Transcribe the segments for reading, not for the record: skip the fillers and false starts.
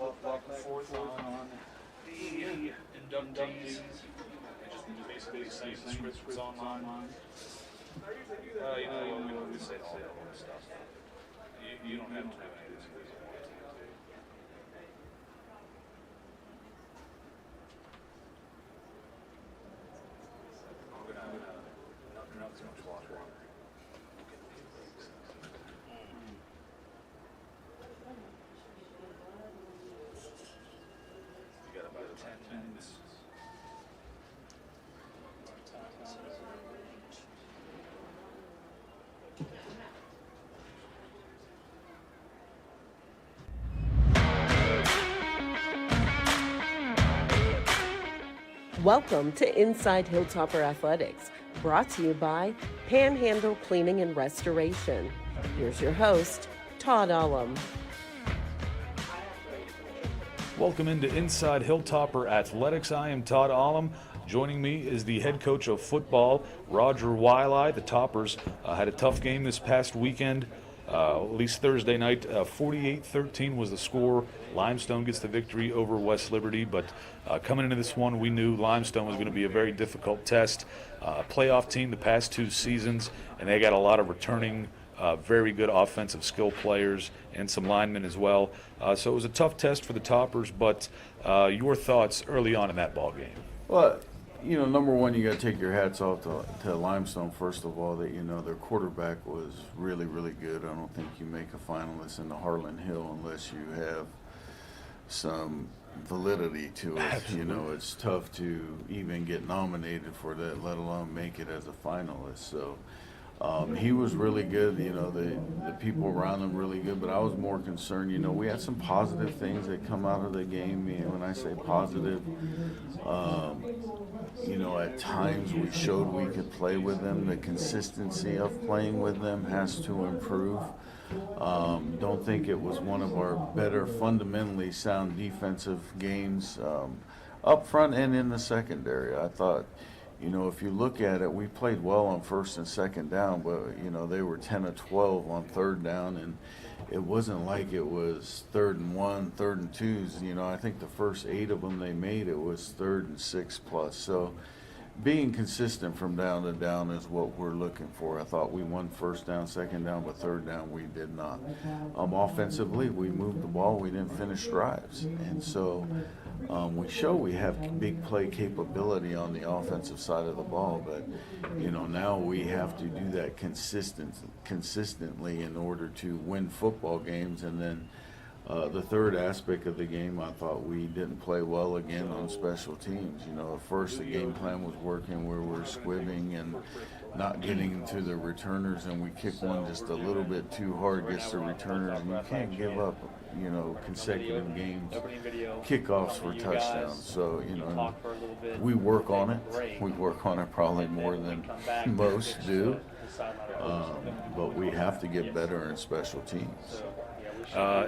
back and forth on the inductees. I just basically saying the script was online. You know what, we don't have to say all that stuff. You don't have to do any of this if you want to. We're not too much water. You got about 10 minutes. Welcome to Inside Hilltopper Athletics, brought to you by Panhandle Cleaning and Restoration. Here's your host, Todd Ullum. Welcome into Inside Hilltopper Athletics. I am Todd Ullum. Joining me is the head coach of football, Roger Wiley. The Toppers had a tough game this past weekend, at least Thursday night. 48-13 was the score. Limestone gets the victory over West Liberty, but coming into this one, we knew Limestone was going to be a very difficult test. Playoff team the past two seasons, and they got a lot of returning very good offensive skill players and some linemen as well. So it was a tough test for the Toppers, but your thoughts early on in that ball game? Well, you know, number one, you got to take your hats off to Limestone, first of all, that, you know, their quarterback was really, really good. I don't think you make a finalist in the Harlan Hill unless you have some validity to it. Absolutely. You know, it's tough to even get nominated for that, let alone make it as a finalist. So he was really good. You know, the people around him really good, but I was more concerned. You know, we had some positive things that come out of the game. You know, when I say positive, you know, at times we showed we could play with them. The consistency of playing with them has to improve. Don't think it was one of our better fundamentally sound defensive games up front and in the secondary. I thought, you know, if you look at it, we played well on first and second down, but, you know, they were 10 of 12 on third down, and it wasn't like it was 3rd and 1, 3rd and 2s. You know, I think the first 8 of them they made, it was 3rd and 6 plus. So being consistent from down to down is what we're looking for. I thought we won first down, second down, but third down we did not. Offensively, we moved the ball. We didn't finish drives. And so we show we have big play capability on the offensive side of the ball, but, you know, now we have to do that consistently in order to win football games. And then the third aspect of the game, I thought we didn't play well again on special teams. You know, at first the game plan was working where we're squibbing and not getting to the returners, and we kick one just a little bit too hard, gets the returners, and you can't give up, you know, consecutive games, kickoffs for touchdowns. So, you know, we work on it. We work on it probably more than most do, but we have to get better in special teams.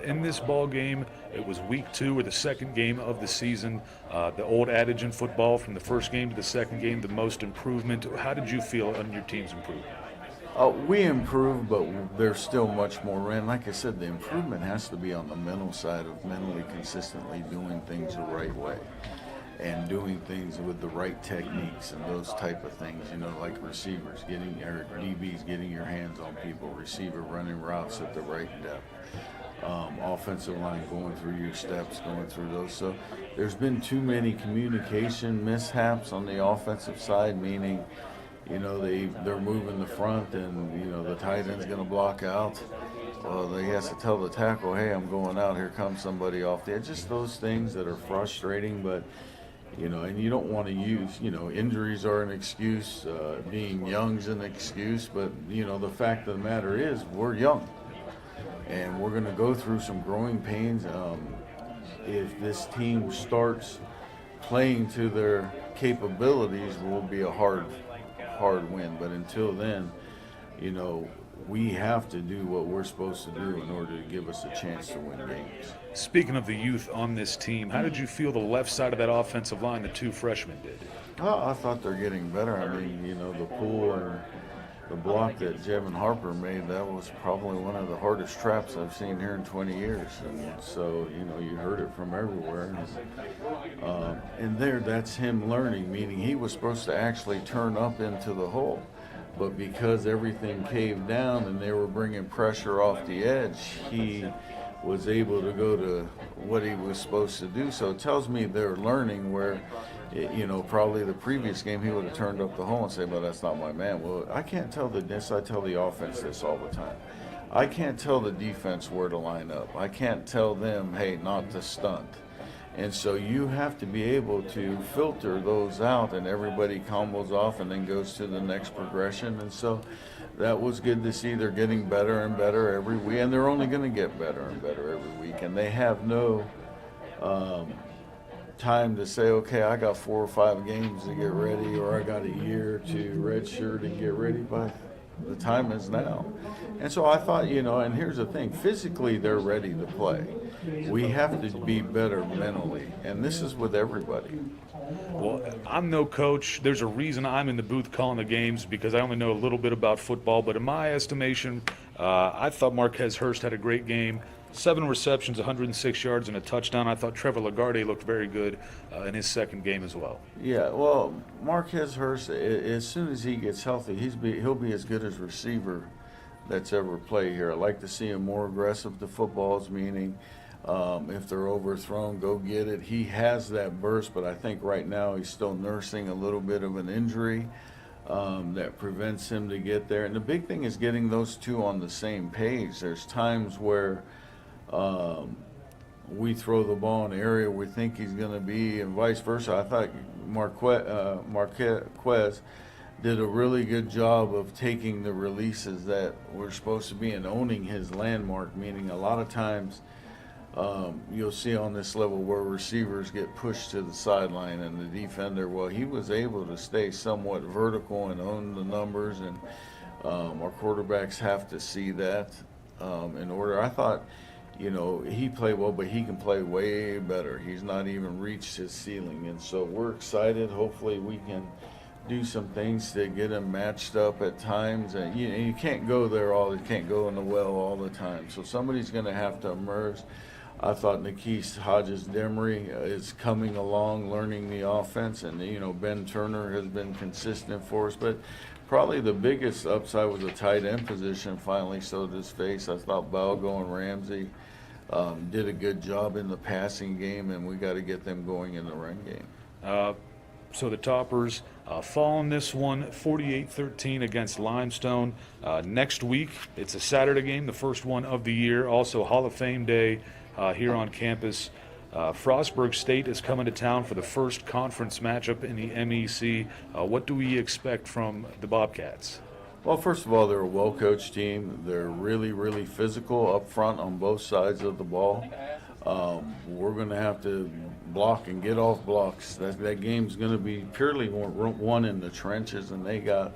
In this ball game, it was week 2 or the second game of the season. The old adage in football, from the first game to the second game, the most improvement. How did you feel on your team's improvement? We improved, but there's still much more. And like I said, the improvement has to be on the mental side of mentally consistently doing things the right way and doing things with the right techniques and those type of things, you know, like receivers, getting your DBs, getting your hands on people, receiver running routes at the right depth. Offensive line going through your steps, going through those. So there's been too many communication mishaps on the offensive side, meaning, you know, they're moving the front and, you know, the tight end's going to block out. Well, they has to tell the tackle, hey, I'm going out, here comes somebody off the edge. Just those things that are frustrating, but, you know, and you don't want to use, you know, injuries are an excuse, being young's an excuse, but, you know, the fact of the matter is we're young. And we're going to go through some growing pains. If this team starts playing to their capabilities, will be a hard win. But until then, you know, we have to do what we're supposed to do in order to give us a chance to win games. Speaking of the youth on this team, how did you feel the left side of that offensive line, the 2 freshmen, did? I thought they're getting better. I mean, you know, the pool and the block that Jevin Harper made, that was probably one of the hardest traps I've seen here in 20 years. And so, you heard it from everywhere. And there, that's him learning, meaning he was supposed to actually turn up into the hole. But because everything caved down and they were bringing pressure off the edge, he was able to go to what he was supposed to do. So it tells me they're learning where, probably the previous game he would have turned up the hole and said, well, that's not my man. Well, I can't tell I tell the offense this all the time. I can't tell the defense where to line up. I can't tell them, hey, not to stunt. And so you have to be able to filter those out, and everybody combos off and then goes to the next progression. And so that was good to see. They're getting better and better every week, and they're only going to get better and better every week. And they have no time to say, okay, I got 4 or 5 games to get ready, or I got a year to redshirt and get ready. But the time is now. And so I thought, and here's the thing, physically they're ready to play. We have to be better mentally, and this is with everybody. Well, I'm no coach. There's a reason I'm in the booth calling the games, because I only know a little bit about football. But in my estimation, I thought Marquez Hurst had a great game. 7 receptions, 106 yards, and a touchdown. I thought Trevor Lagarde looked very good in his second game as well. Yeah, well, Marquez Hurst, as soon as he gets healthy, he'll be as good as receiver that's ever played here. I like to see him more aggressive to footballs, meaning if they're overthrown, go get it. He has that burst, but I think right now he's still nursing a little bit of an injury that prevents him to get there. And the big thing is getting those two on the same page. There's times where we throw the ball in an area we think he's going to be, and vice versa. I thought Marquez did a really good job of taking the releases that were supposed to be and owning his landmark, meaning a lot of times you'll see on this level where receivers get pushed to the sideline and the defender, well, he was able to stay somewhat vertical and own the numbers, and our quarterbacks have to see that in order. I thought, he played well, but he can play way better. He's not even reached his ceiling, and so we're excited. Hopefully we can do some things to get him matched up at times, and you can't go there you can't go in the well all the time, so somebody's going to have to emerge. I thought Nikis Hodges-Demery is coming along, learning the offense, and Ben Turner has been consistent for us, but probably the biggest upside was the tight end position finally showed his face. I thought Balgo and Ramsey did a good job in the passing game, and we got to get them going in the run game. So the Toppers fall in this one 48-13 against Limestone. Next week, it's a Saturday game, the first one of the year, also Hall of Fame Day here on campus. Frostburg State is coming to town for the first conference matchup in the MEC. What do we expect from the Bobcats? Well, first of all, they're a well-coached team. They're really, really physical up front on both sides of the ball. We're going to have to block and get off blocks. That game's going to be purely won in the trenches, and they got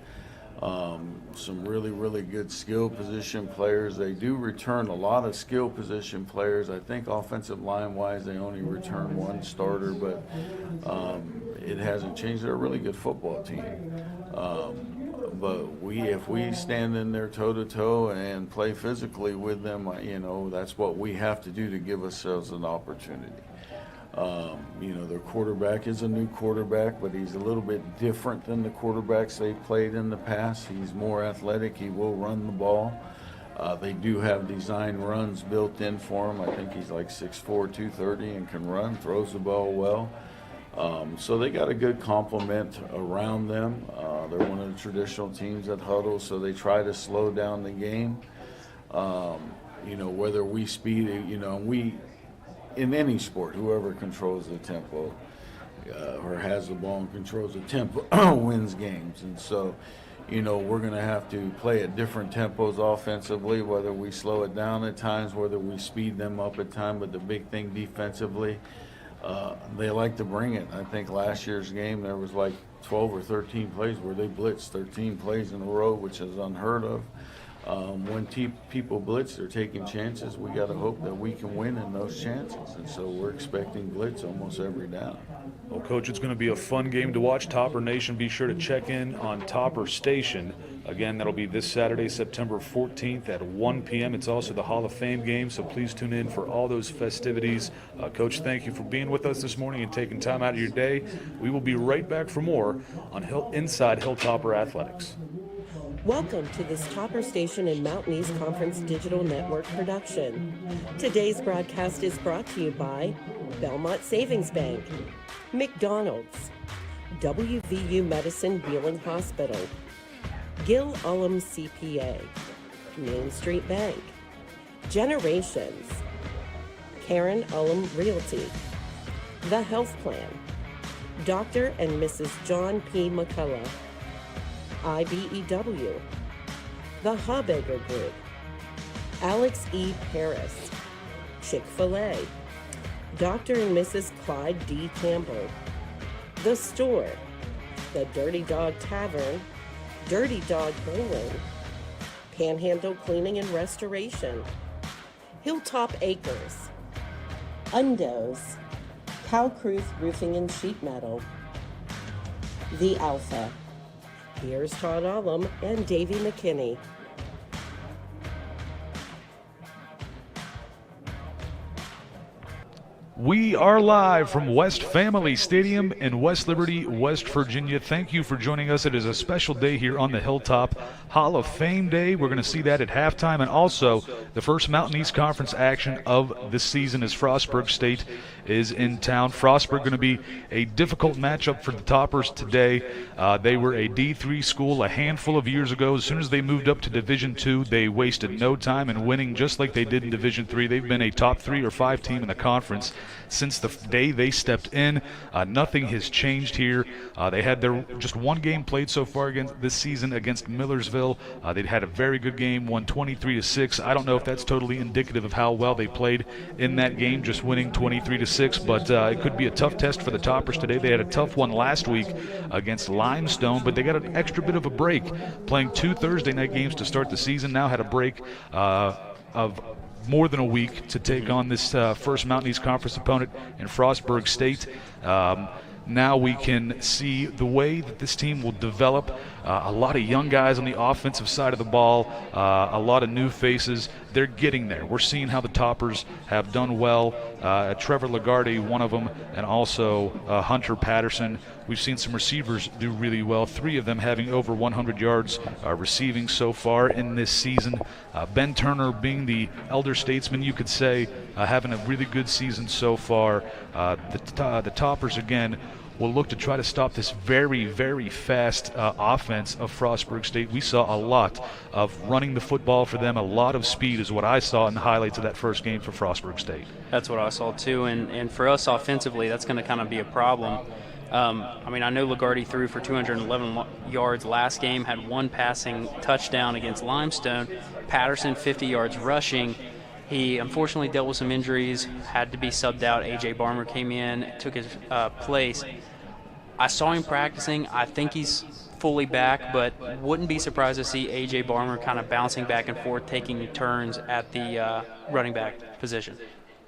some really, really good skill position players. They do return a lot of skill position players. I think offensive line-wise, they only return one starter, but it hasn't changed. They're a really good football team. But if we stand in there toe-to-toe and play physically with them, that's what we have to do to give ourselves an opportunity. Their quarterback is a new quarterback, but he's a little bit different than the quarterbacks they've played in the past. He's more athletic. He will run the ball. They do have design runs built in for him. I think he's like 6'4", 230 and can run, throws the ball well. So they got a good complement around them. They're one of the traditional teams that huddle, so they try to slow down the game. Whether we speed it, in any sport, whoever controls the tempo or has the ball and controls the tempo wins games. And so, we're going to have to play at different tempos offensively, whether we slow it down at times, whether we speed them up at times. But the big thing defensively, they like to bring it. I think last year's game there was like 12 or 13 plays where they blitzed 13 plays in a row, which is unheard of. when people blitz, they're taking chances. We got to hope that we can win in those chances, and so we're expecting blitz almost every down. Well, Coach, it's going to be a fun game to watch. Topper Nation, be sure to check in on Topper Station. Again, that'll be this Saturday, September 14th at 1 p.m. It's also the Hall of Fame game, so please tune in for all those festivities. Coach, thank you for being with us this morning and taking time out of your day. We will be right back for more on Inside Hilltopper Athletics. Welcome to this Topper Station and Mountain East Conference Digital Network production. Today's broadcast is brought to you by Belmont Savings Bank, McDonald's, WVU Medicine Wheeling Hospital, Gil Ullum CPA, Main Street Bank, Generations, Karen Ullum Realty, The Health Plan, Dr. and Mrs. John P. McCullough, IBEW, The Hubegger Group, Alex E. Paris, Chick-fil-A, Dr. and Mrs. Clyde D. Campbell, The Store, The Dirty Dog Tavern, Dirty Dog Bowling, Panhandle Cleaning and Restoration, Hilltop Acres, Undos, Calcruth Roofing and Sheet Metal, The Alpha. Here's Todd Ollum and Davey McKinney. We are live from West Family Stadium in West Liberty, West Virginia. Thank you for joining us. It is a special day here on the Hilltop, Hall of Fame Day. We're going to see that at halftime, and also the first Mountain East Conference action of the season as Frostburg State is in town. Frostburg going to be a difficult matchup for the Toppers today. They were a D3 school a handful of years ago. As soon as they moved up to Division II, they wasted no time in winning just like they did in Division III. They've been a top 3 or 5 team in the conference since the day they stepped in. Nothing has changed here. They had their just one game played so far against this season against Millersville. They'd had a very good game, won 23-6. I don't know if that's totally indicative of how well they played in that game, just winning 23-6, but it could be a tough test for the Toppers today. They had a tough one last week against Limestone, but they got an extra bit of a break, playing 2 Thursday night games to start the season. Now had a break of more than a week to take on this first Mountain East Conference opponent in Frostburg State. Now we can see the way that this team will develop. A lot of young guys on the offensive side of the ball, a lot of new faces. They're getting there. We're seeing how the Toppers have done well. Trevor Lagarde, one of them, and also Hunter Patterson. We've seen some receivers do really well, 3 of them having over 100 yards receiving so far in this season. Ben Turner being the elder statesman, you could say, having a really good season so far. The Toppers, again, will look to try to stop this very, very fast offense of Frostburg State. We saw a lot of running the football for them. A lot of speed is what I saw in the highlights of that first game for Frostburg State. That's what I saw too, and for us offensively, that's going to kind of be a problem. I know Lagarde threw for 211 yards last game, had 1 passing touchdown against Limestone. Patterson, 50 yards rushing. He unfortunately dealt with some injuries, had to be subbed out. A.J. Barmer came in, took his place. I saw him practicing. I think he's fully back, but wouldn't be surprised to see A.J. Barmer kind of bouncing back and forth, taking turns at the running back position.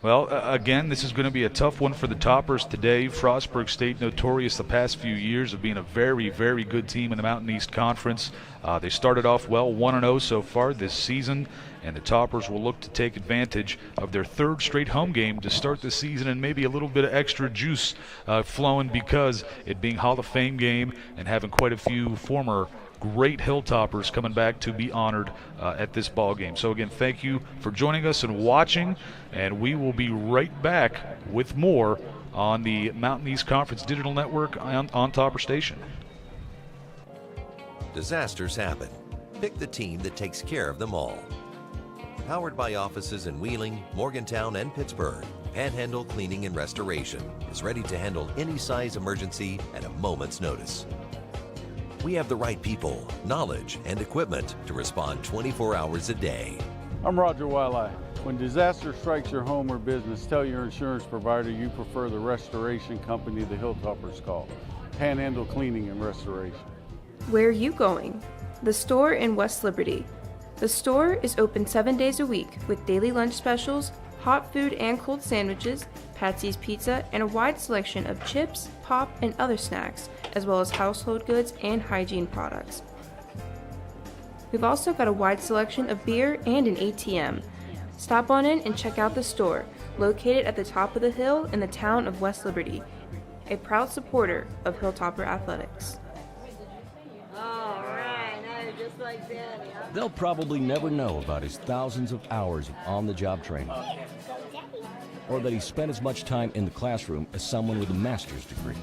Well, again, this is going to be a tough one for the Toppers today. Frostburg State, notorious the past few years of being a very, very good team in the Mountain East Conference. They started off well, 1-0 so far this season, and the Toppers will look to take advantage of their 3rd straight home game to start the season, and maybe a little bit of extra juice flowing because it being Hall of Fame game and having quite a few former great Hilltoppers coming back to be honored at this ball game. So again, thank you for joining us and watching, and we will be right back with more on the Mountain East Conference Digital Network on Topper Station. Disasters happen. Pick the team that takes care of them all. Powered by offices in Wheeling, Morgantown, and Pittsburgh, Panhandle Cleaning and Restoration is ready to handle any size emergency at a moment's notice. We have the right people, knowledge, and equipment to respond 24 hours a day. I'm Roger Wiley. When disaster strikes your home or business, tell your insurance provider you prefer the restoration company the Hilltoppers call, Panhandle Cleaning and Restoration. Where are you going? The Store in West Liberty, The store is open 7 days a week with daily lunch specials, hot food and cold sandwiches, Patsy's Pizza, and a wide selection of chips, pop, and other snacks, as well as household goods and hygiene products. We've also got a wide selection of beer and an ATM. Stop on in and check out the store, located at the top of the hill in the town of West Liberty, a proud supporter of Hilltopper Athletics. All right, now you're just like Daddy, huh? They'll probably never know about his thousands of hours of on-the-job training, or that he spent as much time in the classroom as someone with a master's degree.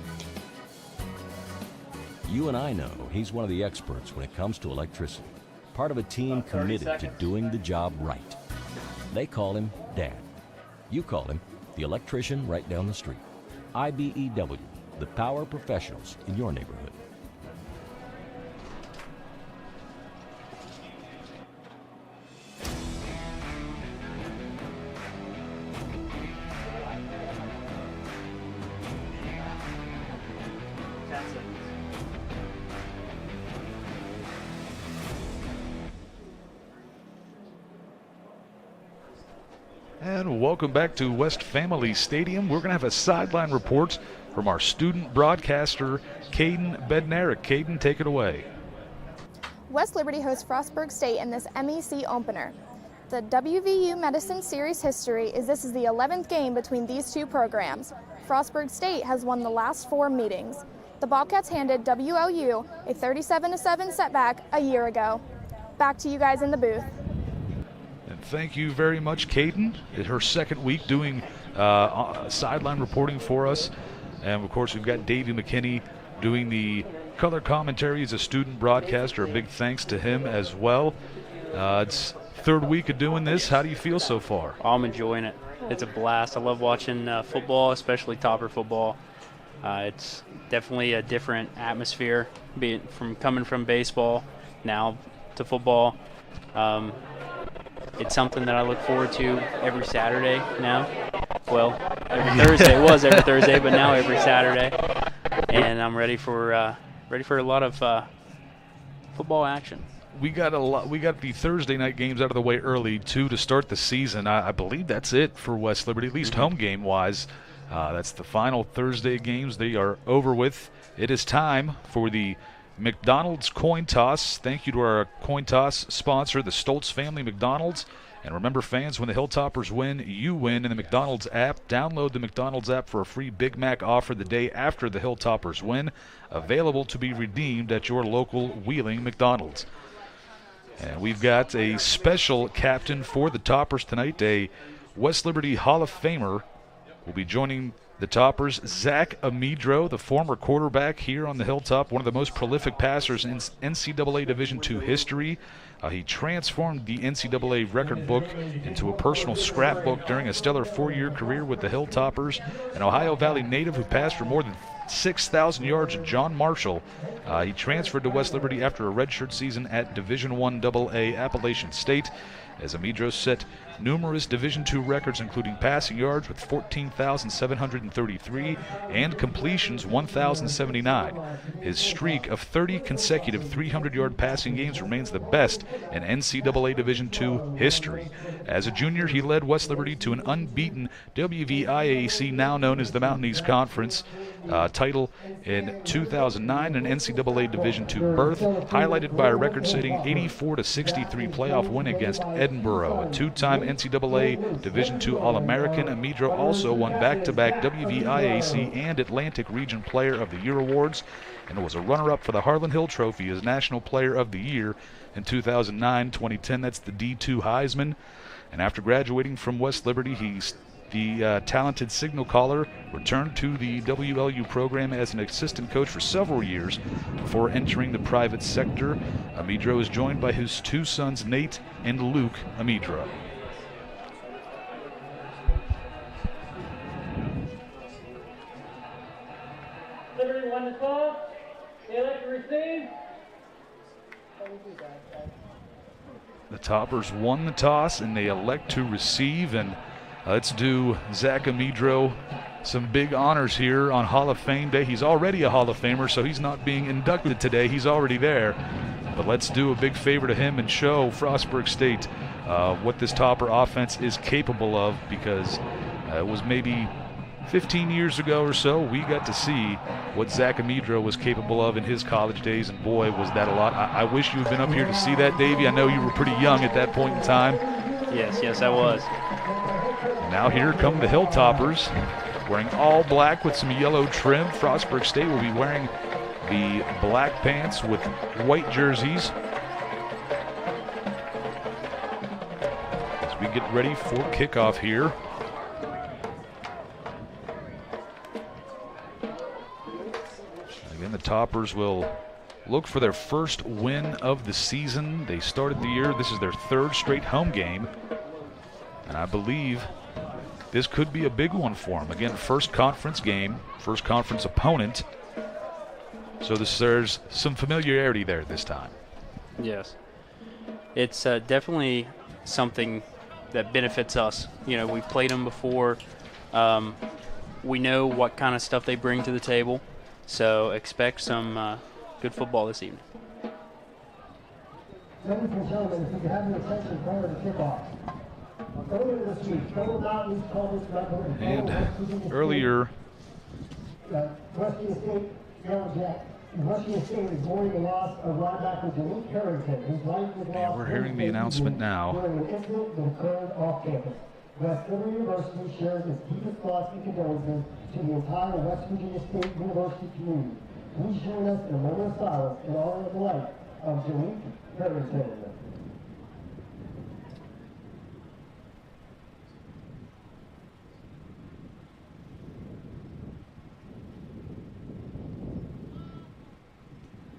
You and I know he's one of the experts when it comes to electricity, part of a team committed to doing the job right. They call him Dad. You call him the electrician right down the street. IBEW, the power professionals in your neighborhood. And welcome back to West Family Stadium. We're going to have a sideline report from our student broadcaster, Caden Bednarik. Caden, take it away. West Liberty hosts Frostburg State in this MEC opener. The WVU Medicine Series history is this is the 11th game between these two programs. Frostburg State has won the last 4 meetings. The Bobcats handed WLU a 37-7 setback a year ago. Back to you guys in the booth. And thank you very much, Caden. It's her second week doing sideline reporting for us. And, of course, we've got Davey McKinney doing the color commentary as a student broadcaster. A big thanks to him as well. It's third week of doing this. How do you feel so far? I'm enjoying it. It's a blast. I love watching football, especially topper football. It's definitely a different atmosphere, coming from baseball now to football. It's something that I look forward to every Saturday now. Well, every Thursday. It was every Thursday, but now every Saturday. And I'm ready for a lot of football action. We got the Thursday night games out of the way early, too, to start the season. I believe that's it for West Liberty, at least home game-wise. That's the final Thursday games. They are over with. It is time for the McDonald's coin toss. Thank you to our coin toss sponsor, the Stoltz family McDonald's. And remember, fans, when the Hilltoppers win, you win in the McDonald's app. Download the McDonald's app for a free Big Mac offer the day after the Hilltoppers win. Available to be redeemed at your local Wheeling McDonald's. And we've got a special captain for the Toppers tonight. A West Liberty Hall of Famer will be joining the Toppers. Zach Amidro, the former quarterback here on the Hilltop, one of the most prolific passers in NCAA Division II history. He transformed the NCAA record book into a personal scrapbook during a stellar 4-year career with the Hilltoppers. An Ohio Valley native who passed for more than 6,000 yards, John Marshall. He transferred to West Liberty after a redshirt season at Division I AA Appalachian State, as Amidro set numerous Division II records, including passing yards with 14,733 and completions 1,079. His streak of 30 consecutive 300-yard passing games remains the best in NCAA Division II history. As a junior, he led West Liberty to an unbeaten WVIAC, now known as the Mountain East Conference, title in 2009, an NCAA Division II berth, highlighted by a record-setting 84-63 playoff win against Edinburgh. A 2-time NCAA Division II All-American, Amidro also won back-to-back WVIAC and Atlantic Region Player of the Year awards, and was a runner-up for the Harlan Hill Trophy as National Player of the Year in 2009, 2010. That's the D2 Heisman. And after graduating from West Liberty, the talented signal caller returned to the WLU program as an assistant coach for several years before entering the private sector. Amidro is joined by his 2 sons, Nate and Luke Amidro. Liberty won the toss. They elect to receive. The Toppers won the toss and they elect to receive, and let's do Zach Amidro some big honors here on Hall of Fame Day. He's already a Hall of Famer, so he's not being inducted today. He's already there. But let's do a big favor to him and show Frostburg State what this Topper offense is capable of, because it was maybe 15 years ago or so we got to see what Zach Amidro was capable of in his college days, and boy, was that a lot. I wish you had been up here to see that, Davey. I know you were pretty young at that point in time. Yes, I was. Now here come the Hilltoppers, wearing all black with some yellow trim. Frostburg State will be wearing the black pants with white jerseys as we get ready for kickoff here. Again, the Toppers will look for their first win of the season. They started the year, this is their third straight home game, and I believe this could be a big one for them. Again, first conference game, first conference opponent. So there's some familiarity there this time. Yes. It's definitely something that benefits us. You know, we've played them before. We know what kind of stuff they bring to the table. So expect some good football this evening. Ladies and gentlemen, if you could have your attention prior to kickoff. Earlier this week, Total Mountains called this record. And earlier, Western State yelled at Washington State is mourning the loss of linebacker Jalik Harrington, whose life was lost. We're hearing the announcement now. During an incident that occurred off campus. West Liberty University shares its deepest thoughts and condolences to the entire West Virginia State University community. Please join us in a moment of silence in honor of the life of Jalik Harrington.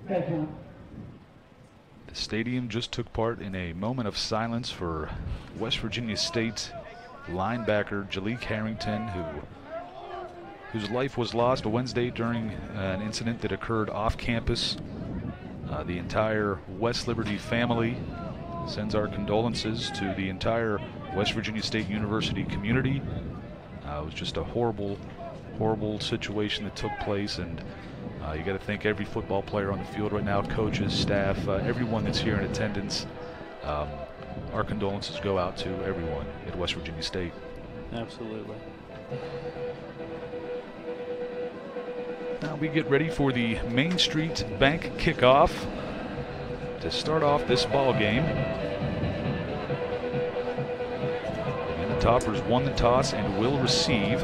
Thank you. The stadium just took part in a moment of silence for West Virginia State linebacker Jalik Harrington, whose life was lost Wednesday during an incident that occurred off campus. The entire West Liberty family sends our condolences to the entire West Virginia State University community. It was just a horrible, horrible situation that took place, and you got to thank every football player on the field right now, coaches, staff, everyone that's here in attendance. Our condolences go out to everyone at West Virginia State. Absolutely. Now we get ready for the Main Street Bank kickoff to start off this ball game. And the Toppers won the toss and will receive.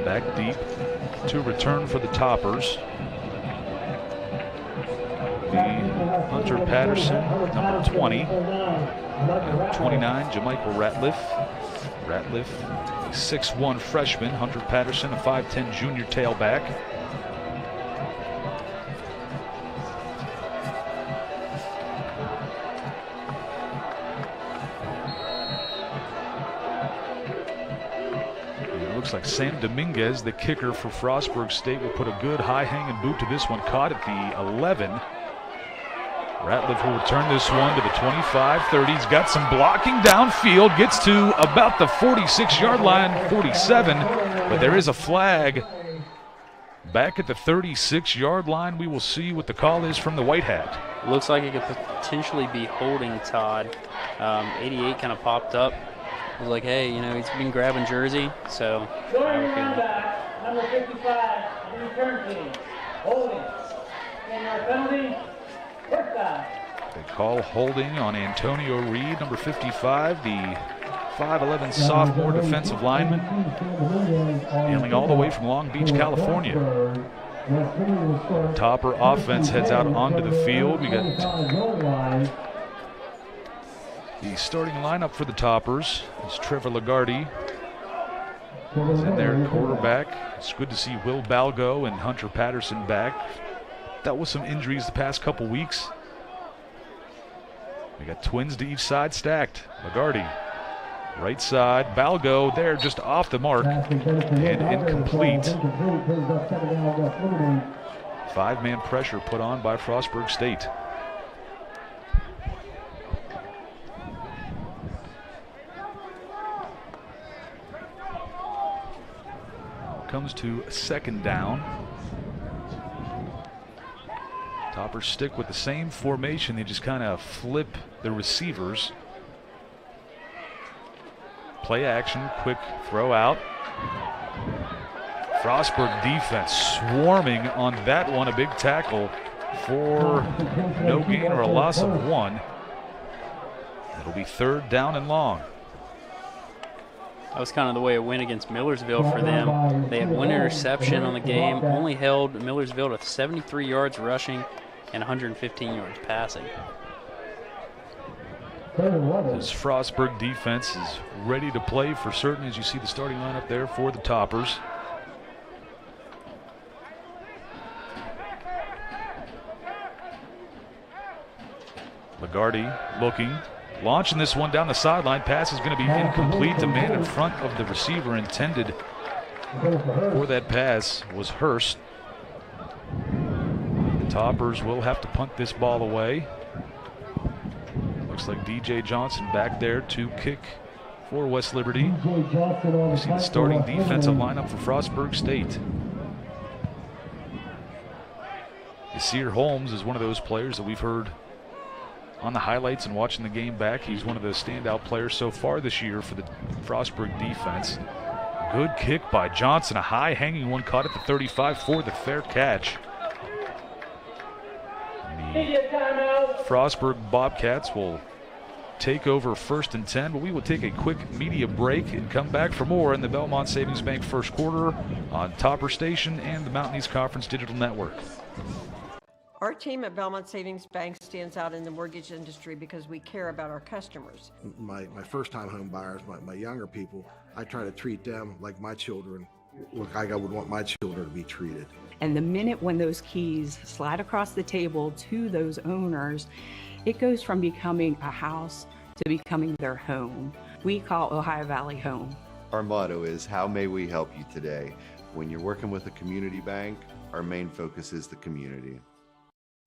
Back deep to return for the Toppers. Hunter Patterson, number 20. And 29, Jamichael Ratliff. Ratliff, a 6'1" freshman. Hunter Patterson, a 5'10" junior tailback. It looks like Sam Dominguez, the kicker for Frostburg State, will put a good high-hanging boot to this one. Caught at the 11. Ratliff will return this one to the 25-30. He's got some blocking downfield, gets to about the 46-yard line, 47, but there is a flag back at the 36-yard line. We will see what the call is from the white hat. Looks like it could potentially be holding, Todd. 88 kind of popped up. I was like, hey, you know, he's been grabbing jersey, so. Going down back, number 55, the return team, holding. And our penalty. They call holding on Antonio Reed, number 55, the 5'11" sophomore defensive lineman, hailing all the way from Long Beach, California. Topper offense heads out onto the field. We got the starting lineup for the Toppers is Trevor Lagarde. He's in there at quarterback. It's good to see Will Balgo and Hunter Patterson back. Dealt with some injuries the past couple weeks. We got twins to each side stacked. Lagarde, right side. Balgo there just off the mark and incomplete. 5-man pressure put on by Frostburg State. Comes to second down. Toppers stick with the same formation. They just kind of flip the receivers. Play action, quick throw out. Frostburg defense swarming on that one. A big tackle for no gain or a loss of 1. It'll be 3rd down and long. That was kind of the way it went against Millersville for them. They had 1 interception on the game, only held Millersville to 73 yards rushing and 115 yards passing. This Frostburg defense is ready to play for certain, as you see the starting lineup there for the Toppers. Lagarde looking, launching this one down the sideline. Pass is going to be incomplete. The man in front of the receiver intended for that pass was Hurst. The Toppers will have to punt this ball away. Looks like DJ Johnson back there to kick for West Liberty. You see the starting defensive lineup for Frostburg State. Yasir Holmes is one of those players that we've heard on the highlights and watching the game back. He's one of the standout players so far this year for the Frostburg defense. Good kick by Johnson, a high hanging one caught at the 35 for the fair catch. The Frostburg Bobcats will take over 1st and 10, but we will take a quick media break and come back for more in the Belmont Savings Bank first quarter on Topper Station and the Mountain East Conference Digital Network. Our team at Belmont Savings Bank stands out in the mortgage industry because we care about our customers. My first-time home buyers, my younger people, I try to treat them like my children, like I would want my children to be treated. And the minute when those keys slide across the table to those owners, it goes from becoming a house to becoming their home. We call Ohio Valley home. Our motto is, how may we help you today? When you're working with a community bank, our main focus is the community.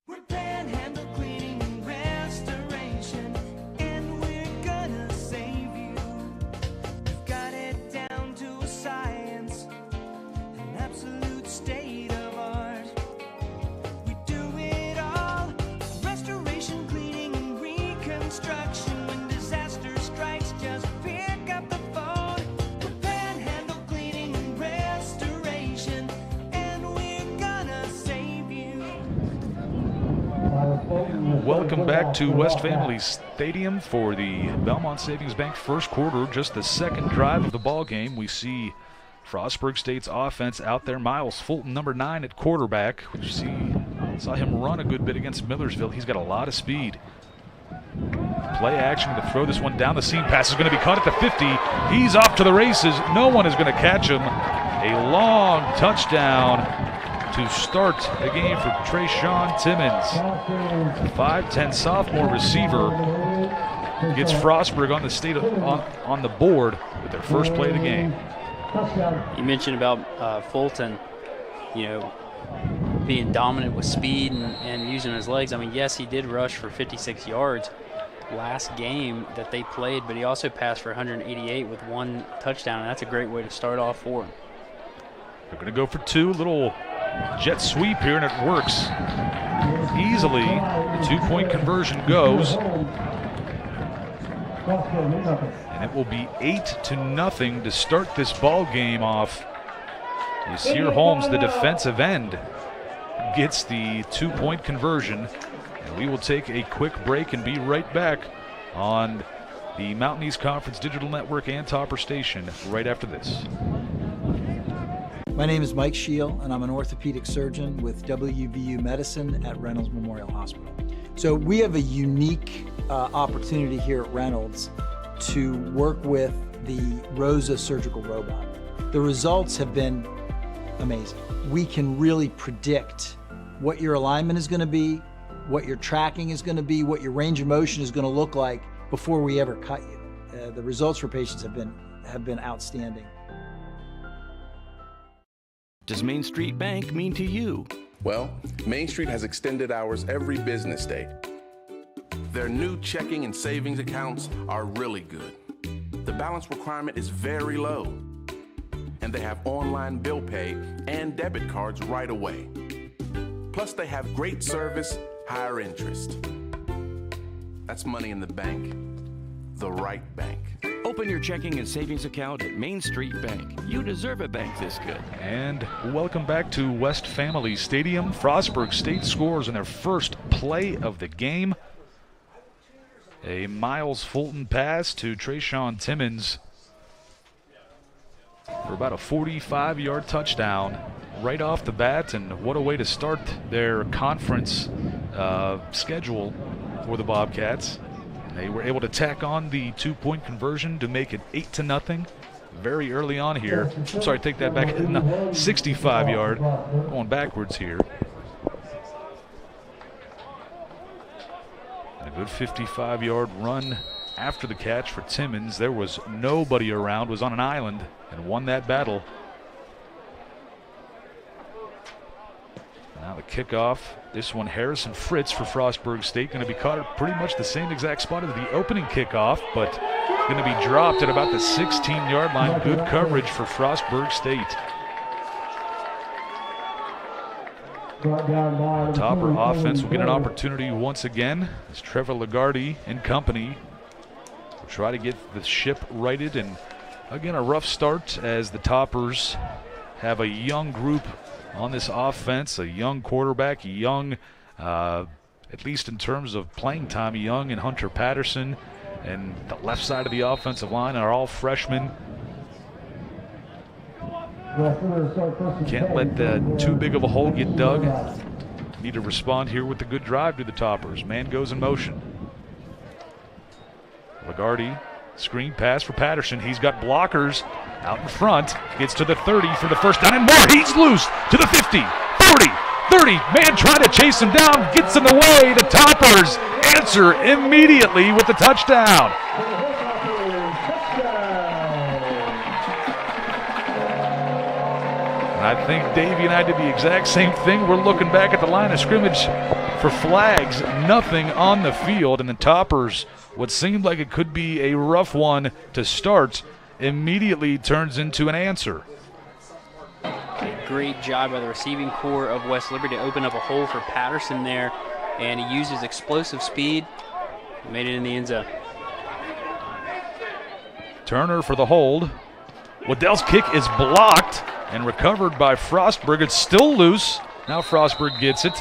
We're Panhandle Cleaning and Restoration, and we're gonna save you. We've got it down to a science, an absolute state of art. We do it all, restoration, cleaning, and reconstruction. When disaster strikes, just pick up the phone. We're Panhandle Cleaning and Restoration, and we're gonna save you. Welcome back to West Family Stadium for the Belmont Savings Bank first quarter. Just the second drive of the ball game. We see Frostburg State's offense out there. Miles Fulton, number 9 at quarterback. We saw him run a good bit against Millersville. He's got a lot of speed. Play action to throw this one down the seam. Pass is going to be caught at the 50. He's off to the races. No one is going to catch him. A long touchdown to start the game for Trayshawn Timmons. 5'10" sophomore receiver gets Frostburg on the state on the board with their first play of the game. You mentioned about Fulton, being dominant with speed and using his legs. I mean, yes, he did rush for 56 yards last game that they played, but he also passed for 188 with 1 touchdown, and that's a great way to start off for him. They're going to go for 2. Little jet sweep here, and it works easily. The 2-point conversion goes, and it will be 8-0 to start this ball game off. Yasir Holmes, the defensive end, gets the 2-point conversion, and we will take a quick break and be right back on the Mountain East Conference Digital Network and Topper Station right after this. My name is Mike Scheel, and I'm an orthopedic surgeon with WVU Medicine at Reynolds Memorial Hospital. So we have a unique opportunity here at Reynolds to work with the ROSA surgical robot. The results have been amazing. We can really predict what your alignment is going to be, what your tracking is going to be, what your range of motion is going to look like before we ever cut you. The results for patients have been outstanding. Does Main Street Bank mean to you? Well, Main Street has extended hours every business day. Their new checking and savings accounts are really good. The balance requirement is very low. And they have online bill pay and debit cards right away. Plus, they have great service, higher interest. That's money in the bank, the right bank. Open your checking and savings account at Main Street Bank. You deserve a bank this good. And welcome back to West Family Stadium. Frostburg State scores in their first play of the game. A Miles Fulton pass to Trayshawn Timmons for about a 45-yard touchdown right off the bat, and what a way to start their conference schedule for the Bobcats. They were able to tack on the 2-point conversion to make it 8-0 very early on here. I'm sorry, take that back. 65-yard, going backwards here. And a good 55-yard run after the catch for Timmons. There was nobody around, was on an island, and won that battle. Now the kickoff. This one, Harris and Fritz for Frostburg State, going to be caught at pretty much the same exact spot as the opening kickoff, but going to be dropped at about the 16-yard line. Good coverage for Frostburg State. Topper offense will get an opportunity once again as Trevor Lagarde and company will try to get the ship righted. And again, a rough start as the Toppers have a young group on this offense, a young quarterback, young, at least in terms of playing time, young in Hunter Patterson, and the left side of the offensive line are all freshmen. Can't let too big of a hole get dug. Need to respond here with a good drive to the Toppers. Man goes in motion. Lagarde, screen pass for Patterson. He's got blockers out in front. Gets to the 30 for the first down and more. He's loose to the 50, 40, 30. Man trying to chase him down. Gets in the way. The Toppers answer immediately with the touchdown. And I think Davey and I did the exact same thing. We're looking back at the line of scrimmage for flags. Nothing on the field. And the Toppers, what seemed like it could be a rough one to start, immediately turns into an answer. A great job by the receiving core of West Liberty to open up a hole for Patterson there, and he used his explosive speed, made it in the end zone. Turner for the hold. Waddell's kick is blocked and recovered by Frostburg. It's still loose. Now Frostburg gets it.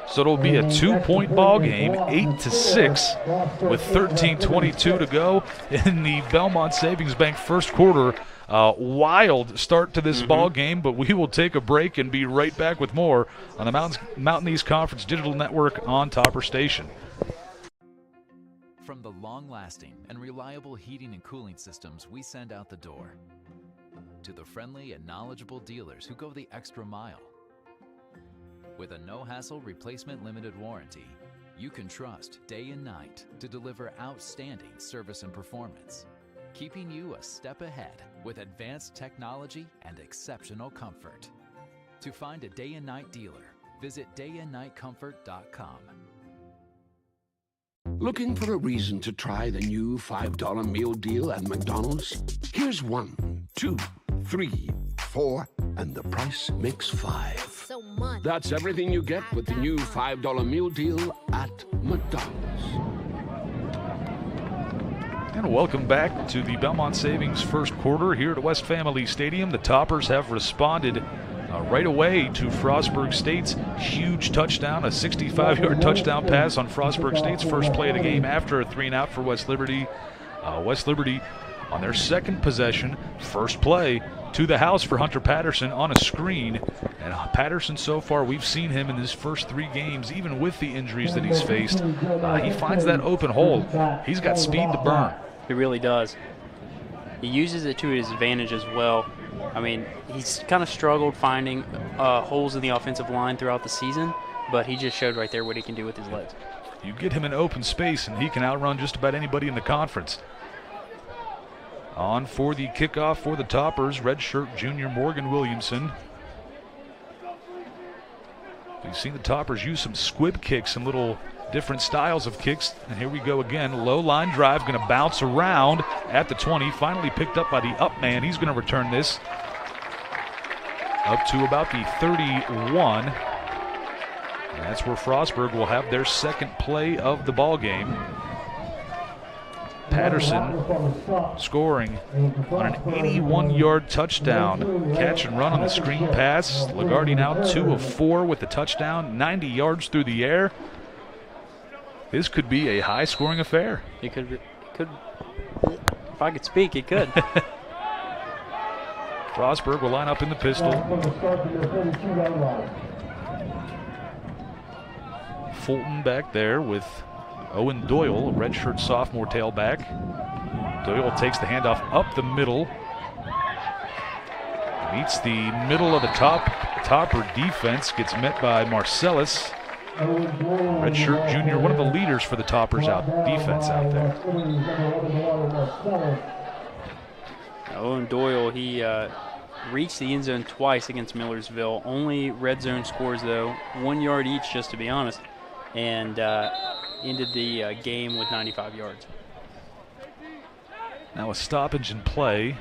So it'll be a 2-point ball game, 8-6, with 13:22 to go in the Belmont Savings Bank first quarter. Wild start to this ball game, but we will take a break and be right back with more on the Mountain East Conference Digital Network on Topper Station. From the long-lasting and reliable heating and cooling systems we send out the door, to the friendly and knowledgeable dealers who go the extra mile. With a no-hassle replacement limited warranty, you can trust day and night to deliver outstanding service and performance, keeping you a step ahead with advanced technology and exceptional comfort. To find a day and night dealer, visit dayandnightcomfort.com. Looking for a reason to try the new $5 meal deal at McDonald's? Here's 1, 2, 3, 4, and the price makes 5. So much. That's everything you get with the new $5 meal deal at McDonald's. And welcome back to the Belmont Savings first quarter here at West Family Stadium. The Toppers have responded right away to Frostburg State's huge touchdown, a 65-yard touchdown pass on Frostburg State's first play of the game after a 3-and-out for West Liberty. West Liberty on their second possession, first play to the house for Hunter Patterson on a screen. And Patterson, so far, we've seen him in his first 3 games, even with the injuries that he's faced. He finds that open hole. He's got speed to burn. He really does. He uses it to his advantage as well. I mean, he's kind of struggled finding holes in the offensive line throughout the season, but he just showed right there what he can do with his legs. You get him in open space, and he can outrun just about anybody in the conference. On for the kickoff for the Toppers, redshirt junior Morgan Williamson. We've seen the Toppers use some squib kicks and little different styles of kicks. And here we go again. Low line drive, going to bounce around at the 20. Finally picked up by the up man. He's going to return this up to about the 31. And that's where Frostburg will have their second play of the ball game. Patterson scoring on an 81-yard touchdown. Catch and run on the screen pass. Lagarde now 2 of 4 with the touchdown, 90 yards through the air. This could be a high-scoring affair. It could. If I could speak, it could. Frostburg will line up in the pistol. Fulton back there with Owen Doyle, a redshirt sophomore tailback. Doyle takes the handoff up the middle. Meets the middle of the topper defense. Gets met by Marcellus. Redshirt junior, one of the leaders for the Toppers defense out there. Owen Doyle, he reached the end zone twice against Millersville. Only red zone scores, though, 1 yard each, just to be honest, and ended the game with 95 yards. Now a stoppage in play.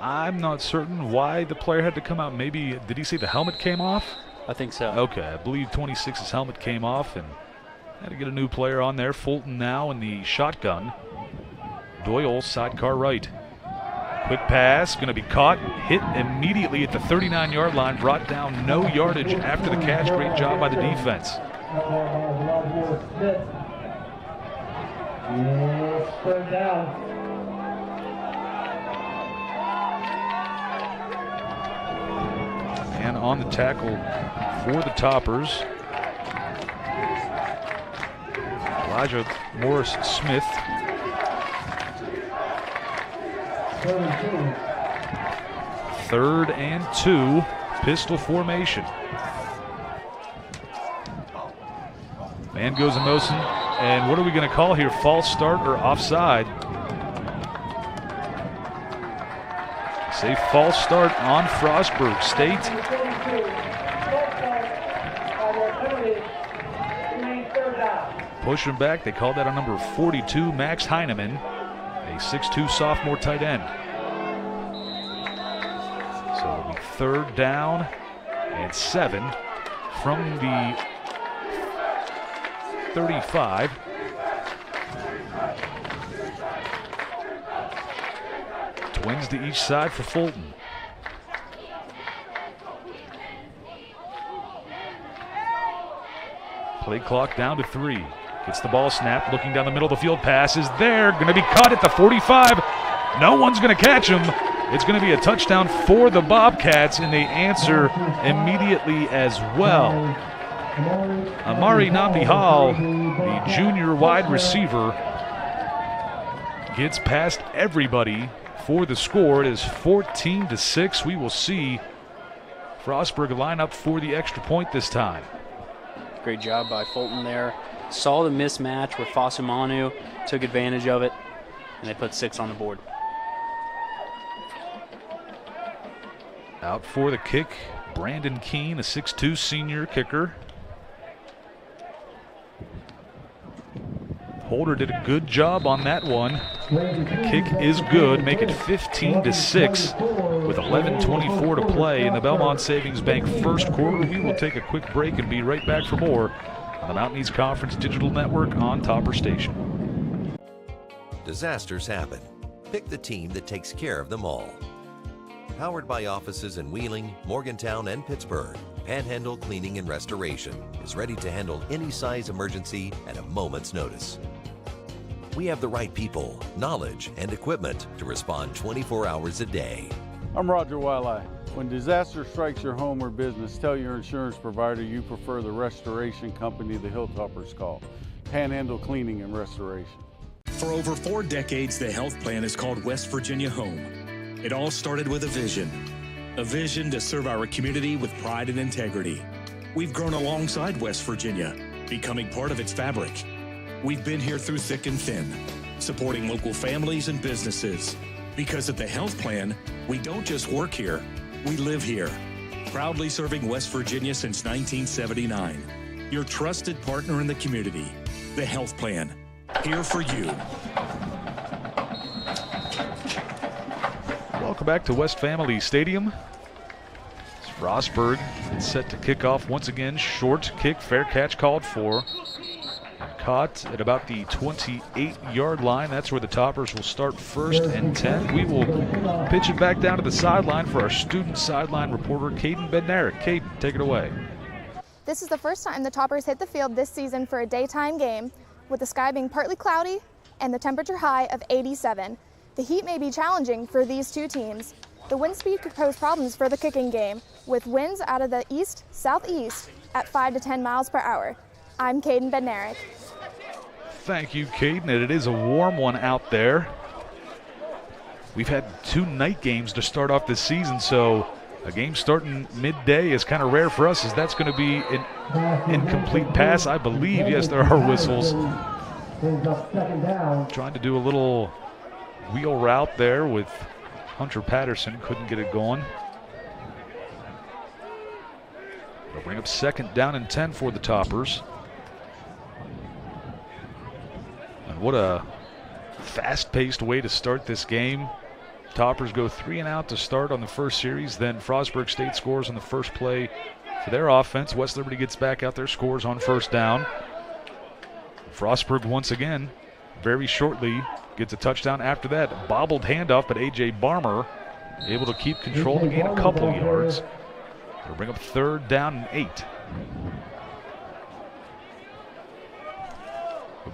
I'm not certain why the player had to come out. Maybe, did he say the helmet came off? I think so. Okay, I believe 26's helmet came off and had to get a new player on there. Fulton now in the shotgun. Doyle sidecar right. Quick pass, going to be caught, hit immediately at the 39-yard line, brought down, no yardage after the catch. Great job by the defense. Third down. And on the tackle for the Toppers, Elijah Morris-Smith. Third and 2, pistol formation. Man goes in motion, and what are we going to call here? False start or offside? Say false start on Frostburg State. Push him back. They called that on number 42, Max Heineman, a 6'2 sophomore tight end. So it'll be third down and 7 from the 35. Twins to each side for Fulton. Play clock down to 3. Gets the ball snapped, looking down the middle of the field. Pass is there, going to be caught at the 45. No one's going to catch him. It's going to be a touchdown for the Bobcats, and they answer immediately as well. Amari Namdihal, the junior wide receiver, gets past everybody for the score. It is 14-6. We will see Frostburg line up for the extra point this time. Great job by Fulton there. Saw the mismatch with Fasumanu, took advantage of it, and they put 6 on the board. Out for the kick, Brandon Keene, a 6'2 senior kicker. Holder did a good job on that one. The kick is good, make it 15-6 with 11:24 to play in the Belmont Savings Bank first quarter. We will take a quick break and be right back for more on the Mountain East Conference Digital Network on Topper Station. Disasters happen. Pick the team that takes care of them all. Powered by offices in Wheeling, Morgantown, and Pittsburgh, Panhandle Cleaning and Restoration is ready to handle any size emergency at a moment's notice. We have the right people, knowledge, and equipment to respond 24 hours a day. I'm Roger Wiley. When disaster strikes your home or business, tell your insurance provider you prefer the restoration company the Hilltoppers call, Panhandle Cleaning and Restoration. For over 4 decades, the health plan is called West Virginia Home. It all started with a vision to serve our community with pride and integrity. We've grown alongside West Virginia, becoming part of its fabric. We've been here through thick and thin, supporting local families and businesses. Because at the health plan, we don't just work here, we live here. Proudly serving West Virginia since 1979. Your trusted partner in the community. The health plan, here for you. welcome back to West Family Stadium. Frostburg is set to kick off once again. Short kick, fair catch called for. And caught at about the 28-yard line. That's where the Toppers will start first and 10. We will pitch it back down to the sideline for our student sideline reporter, Caden Bednarik. Caden, take it away. This is the first time the Toppers hit the field this season for a daytime game, with the sky being partly cloudy and the temperature high of 87. The heat may be challenging for these two teams. The wind speed could pose problems for the kicking game, with winds out of the east-southeast at 5 to 10 miles per hour. I'm Caden Bednarik. Thank you, Caden, and it is a warm one out there. We've had 2 night games to start off this season, so a game starting midday is kind of rare for us, as that's going to be an incomplete pass, I believe. Yes, there are whistles. Trying to do a little wheel route there with Hunter Patterson, couldn't get it going. It'll bring up second down and 10 for the Toppers. And what a fast-paced way to start this game. Toppers go 3 and out to start on the first series. Then Frostburg State scores on the first play for their offense. West Liberty gets back out there, scores on first down. Frostburg once again, very shortly, gets a touchdown after that. Bobbled handoff, but A.J. Barmer able to keep control and gain a couple of yards. It'll bring up third down and 8.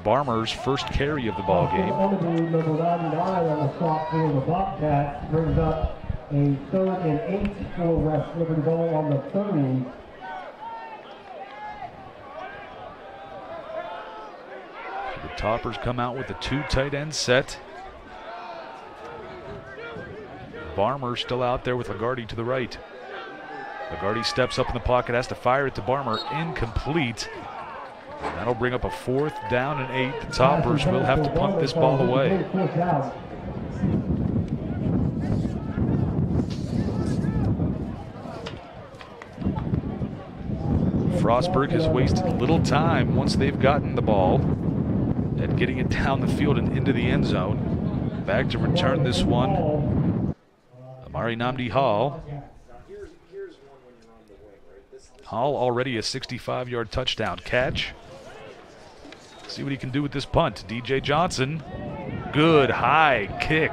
Barmer's first carry of the ball game. Number 99 on the slot for the Bobcats brings up a third and 8 for West Liberty ball on the 30. The Toppers come out with a 2 tight end set. Barmer still out there with Lagarde to the right. Lagarde steps up in the pocket, has to fire it to Barmer, incomplete. That'll bring up a 4th down and 8. The Toppers will have to punt this ball away. Frostburg has wasted little time once they've gotten the ball at getting it down the field and into the end zone. Back to return this one, Amari Namdi Hall. Hall already a 65-yard touchdown catch. See what he can do with this punt. DJ Johnson, good high kick.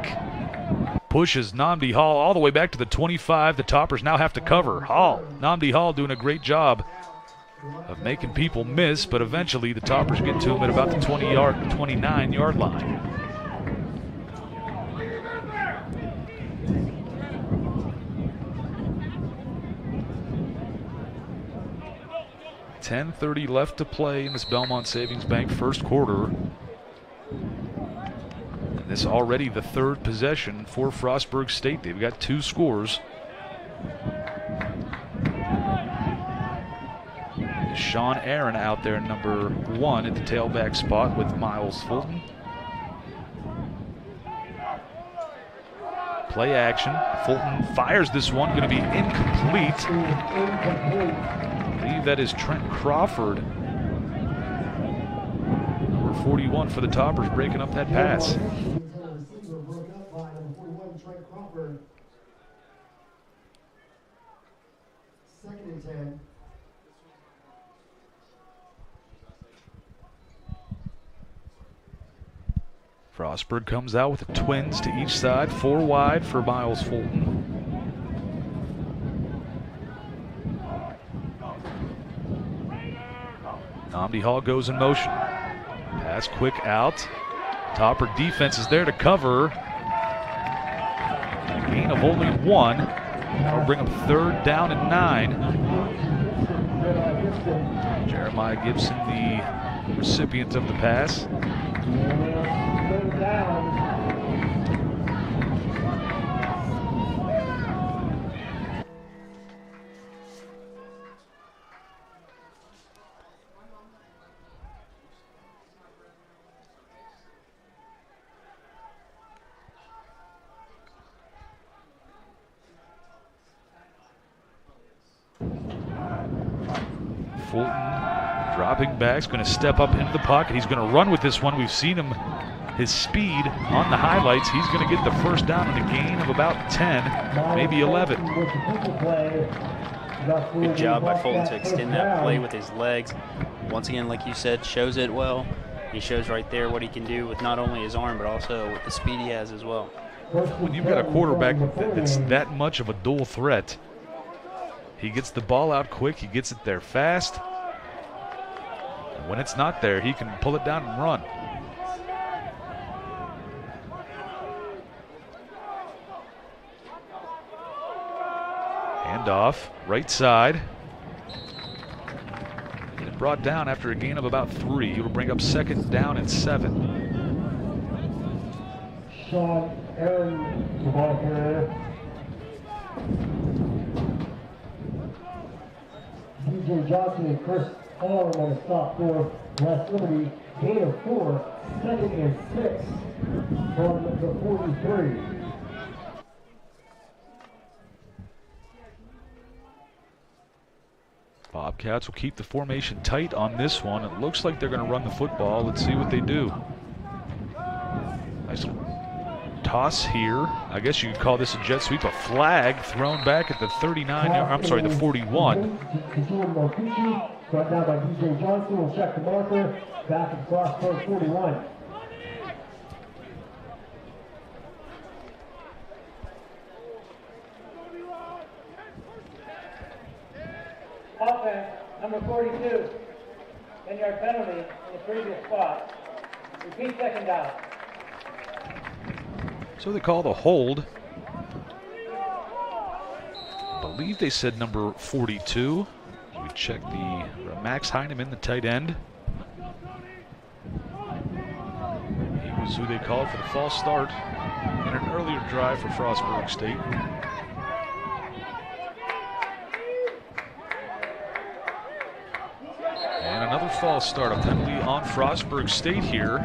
Pushes Namdi Hall all the way back to the 25. The Toppers now have to cover. Namdi Hall doing a great job of making people miss, but eventually the Toppers get to him at about the 29-yard line. .10:30 left to play in this Belmont Savings Bank first quarter. And this already the 3rd possession for Frostburg State. They've got 2 scores. Sean Aaron out there, number 1 at the tailback spot with Miles Fulton. Play action. Fulton fires this one, going to be incomplete. I believe that is Trent Crawford, number 41 for the Toppers, breaking up that pass. 2nd and 10. Frostburg comes out with the twins to each side, 4 wide for Miles Fulton. Namdi Hall goes in motion. Pass quick out. Topper defense is there to cover. A gain of only 1. That'll bring up 3rd down and 9. Jeremiah Gibson, the recipient of the pass. Fulton dropping back, is going to step up into the pocket. He's going to run with this one. We've seen him his speed on the highlights, he's going to get the first down in a gain of about 10, maybe 11. Good job by Fulton to extend that play with his legs. Once again, like you said, shows it well. He shows right there what he can do with not only his arm, but also with the speed he has as well. When you've got a quarterback that's that much of a dual threat, he gets the ball out quick, he gets it there fast. And when it's not there, he can pull it down and run. Handoff, right side. And brought down after a gain of about 3. It'll bring up 2nd down and 7. Sean Aaron, the ball carrier. DJ Johnson and Chris Allen on the stop for West Liberty. Gain of 4, 2nd and 6 from the 43. Bobcats will keep the formation tight on this one. It looks like they're going to run the football. Let's see what they do. Nice toss here. I guess you could call this a jet sweep. A flag thrown back at the 39, I'm sorry, the 41. Brought down by DJ Johnson. Will check the marker. Back at Frostburg 41. Offense, number 42, 10-yard penalty in the previous spot. Repeat 2nd down. So they call the hold. I believe they said number 42. We check the Max Heineman, the tight end. He was who they called for the false start in an earlier drive for Frostburg State. And another false start, a penalty on Frostburg State here.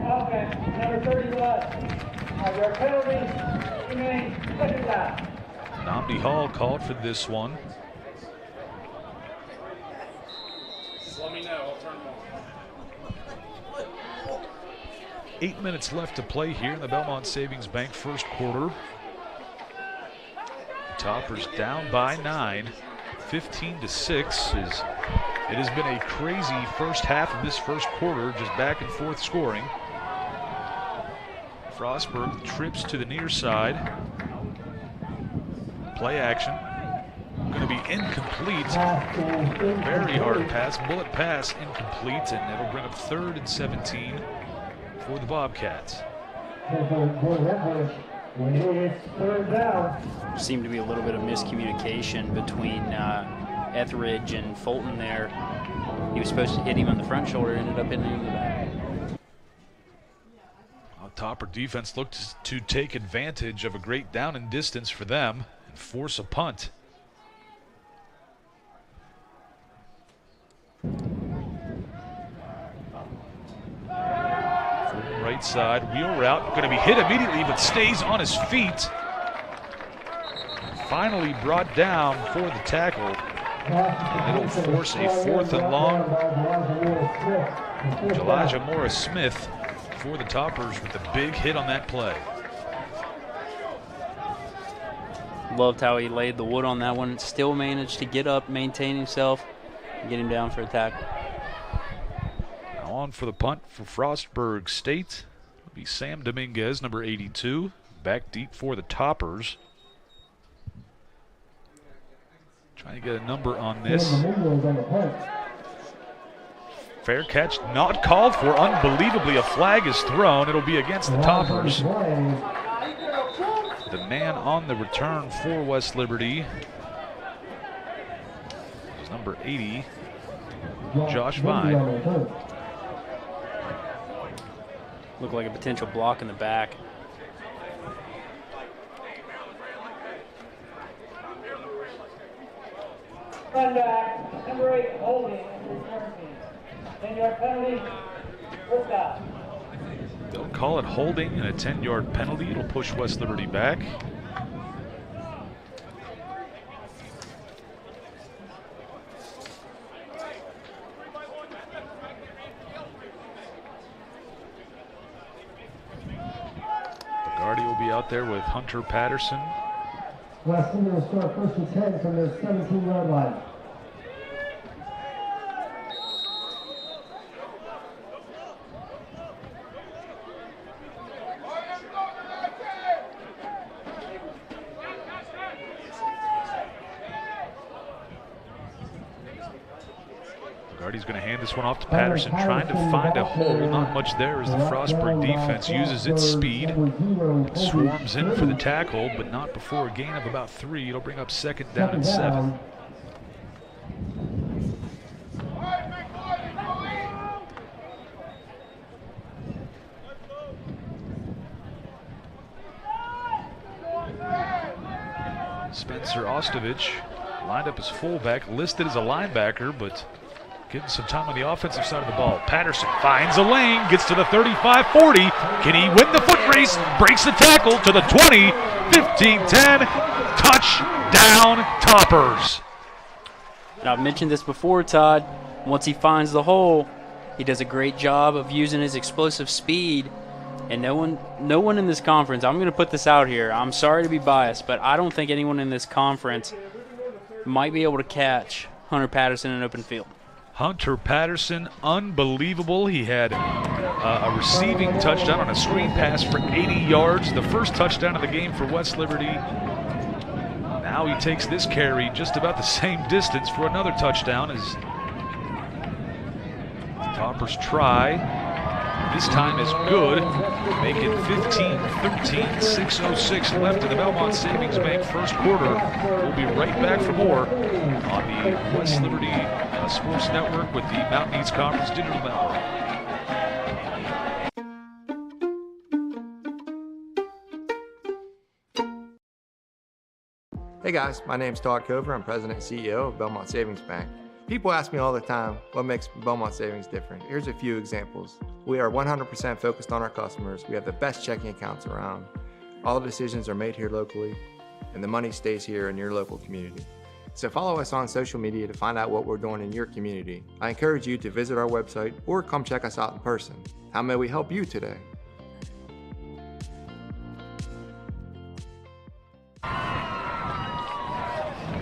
Offense, number 31. Your penalty remains 2nd down. Namdi Hall called for this one. Let me know, I'll turn them on. 8 minutes left to play here in the Belmont Savings Bank first quarter. Toppers down by 9, 15-6. It has been a crazy first half of this first quarter, just back and forth scoring. Frostburg trips to the near side. Play action. Going to be incomplete. Very hard pass, bullet pass, incomplete, and it'll bring up 3rd and 17 for the Bobcats. Seemed to be a little bit of miscommunication between Etheridge and Fulton there. He was supposed to hit him on the front shoulder, ended up hitting him in the back. Topper defense looked to take advantage of a great down and distance for them and force a punt. Right side, wheel route, going to be hit immediately, but stays on his feet. Finally brought down for the tackle. And it'll force a 4th and long. Elijah Morris Smith for the Toppers with a big hit on that play. Loved how he laid the wood on that one. Still managed to get up, maintain himself, and get him down for a tackle. Now on for the punt for Frostburg State. It'll be Sam Dominguez, number 82, back deep for the Toppers. Trying to get a number on this. Fair catch, not called for. Unbelievably, a flag is thrown. It'll be against the Toppers. The man on the return for West Liberty is number 80, Josh Vine. Looked like a potential block in the back. Run back, number 8, holding, return team. 10-yard penalty, 1st down. They'll call it holding and a 10-yard penalty. It'll push West Liberty back. out there with Hunter Patterson. West Liberty will start 1st and 10 from their 17-yard line. He's going to hand this one off to Patterson, trying to find a hole. Not much there as the Frostburg defense uses its speed. Swarms in for the tackle, but not before a gain of about 3. It'll bring up 2nd down and 7. Spencer Ostovich lined up as fullback, listed as a linebacker, but getting some time on the offensive side of the ball. Patterson finds a lane, gets to the 35-40. Can he win the foot race? Breaks the tackle to the 20, 15-10. Touchdown, Toppers. And I've mentioned this before, Todd. Once he finds the hole, he does a great job of using his explosive speed. And no one in this conference, I'm going to put this out here. I'm sorry to be biased, but I don't think anyone in this conference might be able to catch Hunter Patterson in open field. Hunter Patterson, unbelievable. He had a receiving touchdown on a screen pass for 80 yards, the first touchdown of the game for West Liberty. Now he takes this carry just about the same distance for another touchdown as Toppers try. This time is good. Make it 15-13, 6:06 left in the Belmont Savings Bank first quarter. We'll be right back for more on the West Liberty Sports Network with the Mountain East Conference Digital Network. Hey guys, my name's Todd Cover. I'm President and CEO of Belmont Savings Bank. People ask me all the time, what makes Belmont Savings different? Here's a few examples. We are 100% focused on our customers. We have the best checking accounts around. All the decisions are made here locally, and the money stays here in your local community. So follow us on social media to find out what we're doing in your community. I encourage you to visit our website or come check us out in person. How may we help you today?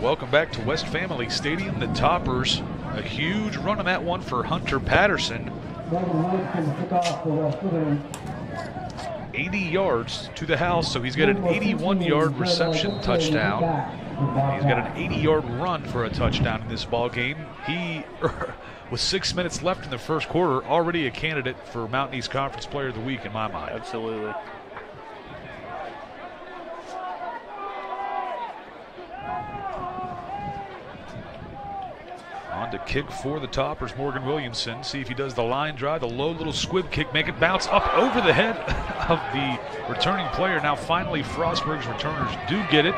Welcome back to West Family Stadium. The Toppers, a huge run on that one for Hunter Patterson. 80 yards to the house, so he's got an 81-yard reception touchdown. He's got an 80-yard run for a touchdown in this ball game. He, with 6 minutes left in the first quarter, already a candidate for Mountain East Conference Player of the Week in my mind. Absolutely. On to kick for the Toppers, Morgan Williamson. See if he does the line drive, the low little squib kick, make it bounce up over the head of the returning player. Now finally Frostburg's returners do get it.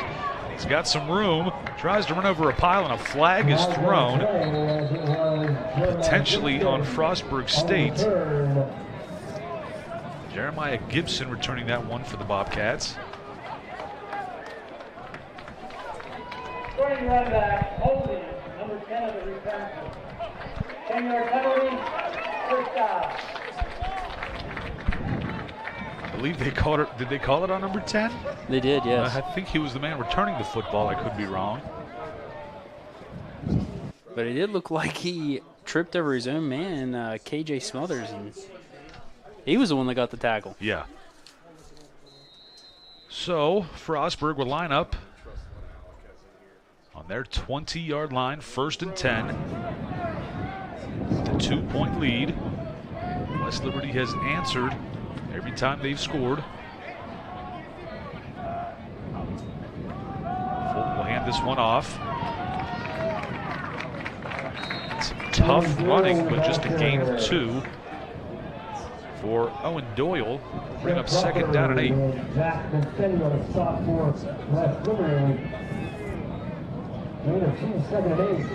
He's got some room, tries to run over a pile, and a flag is thrown, potentially on Frostburg State. Jeremiah Gibson returning that one for the Bobcats. Running right back, holding. Number 10 of the return. 10-yard penalty, first down. I believe they called it. Did they call it on number 10? They did, yes. I think he was the man returning the football. I could be wrong. But it did look like he tripped over his own man, KJ Smothers, and he was the one that got the tackle. Yeah. So Frostburg will line up on their 20-yard line, 1st and 10. With a 2-point lead. West Liberty has answered every time they've scored. Fulton will hand this one off. Some tough running, but just a gain of 2 for Owen Doyle. Bring up 2nd down and 8. Gain of 2, 2nd and 8.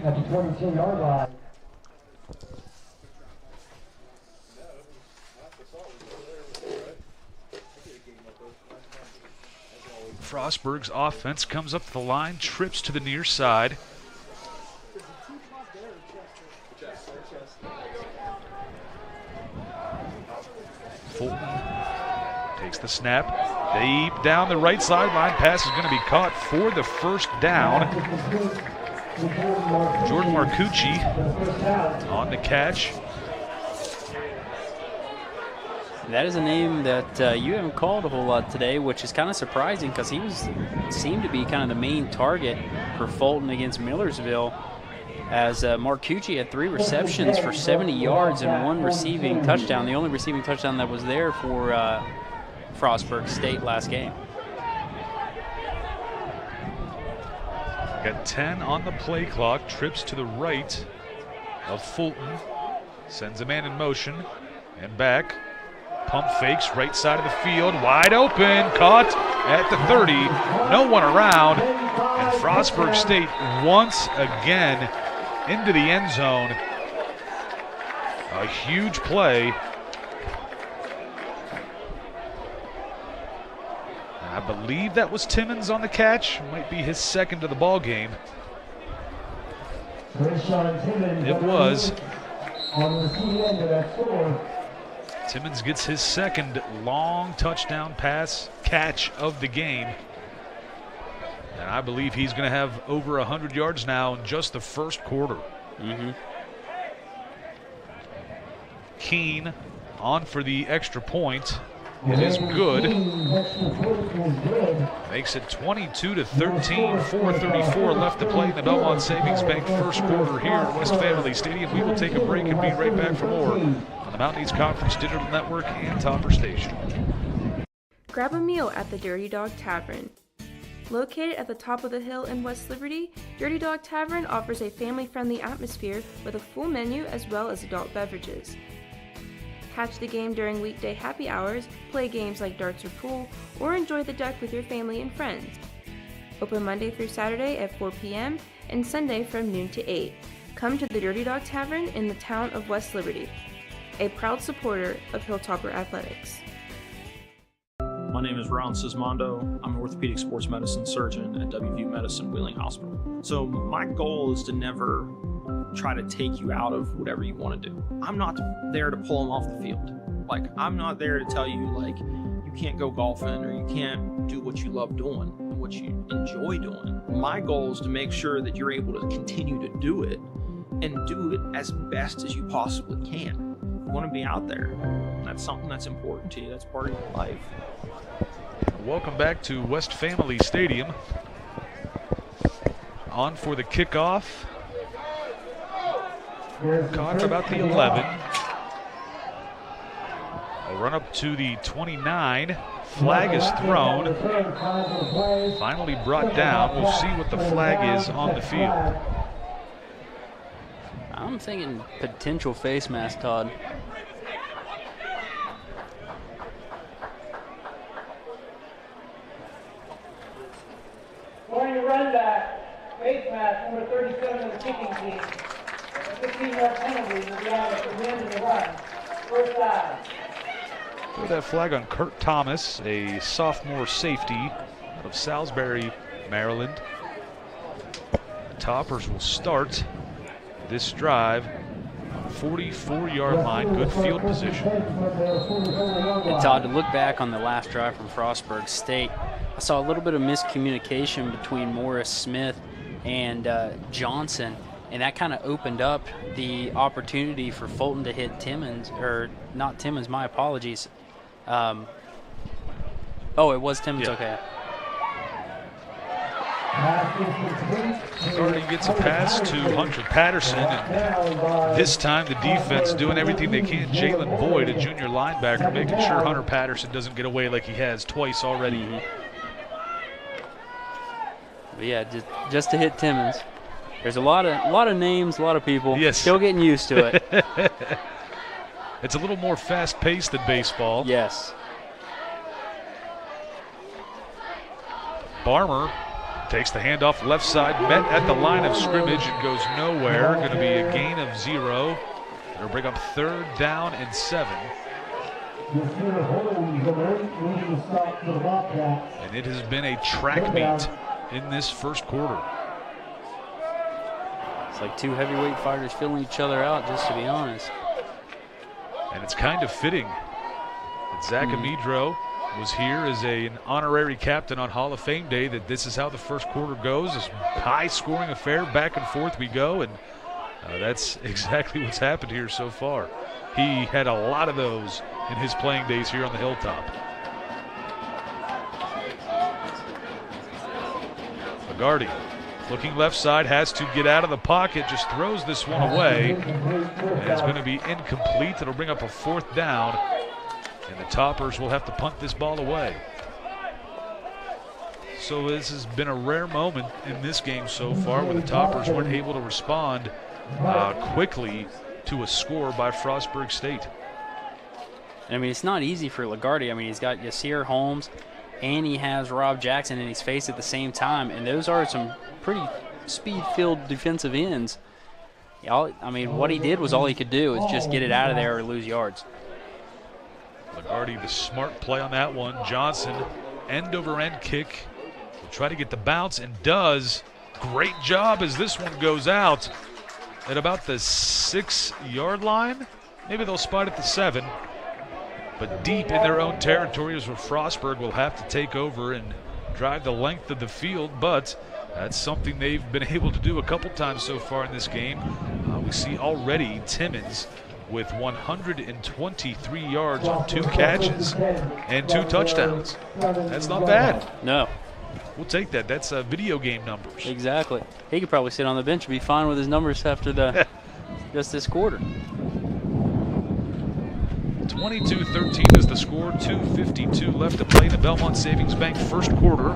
At the 22-yard line. Frostburg's offense comes up to the line, trips to the near side. Fulton takes the snap. Deep down the right sideline. Pass is going to be caught for the first down. Jordan Marcucci on the catch. That is a name that you haven't called a whole lot today, which is kind of surprising because he seemed to be kind of the main target for Fulton against Millersville, as Marcucci had 3 receptions for 70 yards and 1 receiving touchdown, the only receiving touchdown that was there for Frostburg State last game. Got 10 on the play clock. Trips to the right of Fulton. Sends a man in motion and back. Pump fakes right side of the field. Wide open. Caught at the 30. No one around. And Frostburg State once again into the end zone. A huge play. I believe that was Timmons on the catch. Might be his second of the ball game. It was. Timmons gets his second long touchdown pass catch of the game. And I believe he's going to have over 100 yards now in just the first quarter. Keene on for the extra point. It is good. Makes it 22-13, 4:34 left to play in the Belmont Savings Bank first quarter here at West Family Stadium. We will take a break and be right back for more on the Mountain East Conference Digital Network and Topper Station. Grab a meal at the Dirty Dog Tavern. Located at the top of the hill in West Liberty, Dirty Dog Tavern offers a family-friendly atmosphere with a full menu as well as adult beverages. Catch the game during weekday happy hours, play games like darts or pool, or enjoy the deck with your family and friends. Open Monday through Saturday at 4 p.m. and Sunday from noon to 8. Come to the Dirty Dog Tavern in the town of West Liberty. A proud supporter of Hilltopper Athletics. My name is Ron Sismondo. I'm an orthopedic sports medicine surgeon at WVU Medicine Wheeling Hospital. So my goal is to never try to take you out of whatever you want to do. I'm not there to pull them off the field. Like, I'm not there to tell you, like, you can't go golfing or you can't do what you love doing, what you enjoy doing. My goal is to make sure that you're able to continue to do it and do it as best as you possibly can. You want to be out there. That's something that's important to you. That's part of your life. Welcome back to West Family Stadium. On for the kickoff. Caught at about the 11. A run up to the 29. Flag is thrown. Finally brought down. We'll see what the flag is on the field. I'm thinking potential face mask, Todd. Going to run back, face mask, number 37 of the kicking team. A 15-yard penalty will be out at the end of the run. First down. Put that flag on Kurt Thomas, a sophomore safety out of Salisbury, Maryland. The Toppers will start this drive on the 44-yard line, good field position. And Todd, to look back on the last drive from Frostburg State, I saw a little bit of miscommunication between Morris Smith and Johnson, and that kind of opened up the opportunity for Fulton to hit Timmons, or not Timmons, my apologies. Oh, it was Timmons, yeah. Okay. Already gets a pass to Hunter Patterson, and this time the defense doing everything they can. Jalen Boyd, a junior linebacker, making sure Hunter Patterson doesn't get away like he has twice already. But yeah, just to hit Timmons. There's a lot of names, a lot of people. Yes. Still getting used to it. It's a little more fast-paced than baseball. Yes. Barmer takes the handoff left side, met at the line of scrimmage and goes nowhere. Going to be a gain of 0. It'll bring up 3rd down and 7. And it has been a track meet in this first quarter. It's like two heavyweight fighters filling each other out, just to be honest. And it's kind of fitting. Zach Amidro was here as an honorary captain on Hall of Fame Day, that this is how the first quarter goes. This high-scoring affair, back and forth we go, and that's exactly what's happened here so far. He had a lot of those in his playing days here on the Hilltop. Lagarde looking left side, has to get out of the pocket, just throws this one away. And it's going to be incomplete. It'll bring up a 4th down, and the Toppers will have to punt this ball away. So this has been a rare moment in this game so far, where the Toppers weren't able to respond quickly to a score by Frostburg State. And I mean, it's not easy for Lagarde. I mean, he's got Yasir Holmes and he has Rob Jackson in his face at the same time, and those are some pretty speed-filled defensive ends. I mean, what he did was all he could do, is just get it out of there or lose yards. Lagarde, the smart play on that one. Johnson, end-over-end kick. Will try to get the bounce, and does. Great job as this one goes out at about the 6-yard line. Maybe they'll spot at the 7. But deep in their own territory is where Frostburg will have to take over and drive the length of the field, but that's something they've been able to do a couple times so far in this game. We see already Timmons with 123 yards on 2 catches and 2 touchdowns. That's not bad. No. We'll take that. That's video game numbers. Exactly. He could probably sit on the bench and be fine with his numbers after the just this quarter. 22-13 is the score. 2:52 left to play in the Belmont Savings Bank first quarter.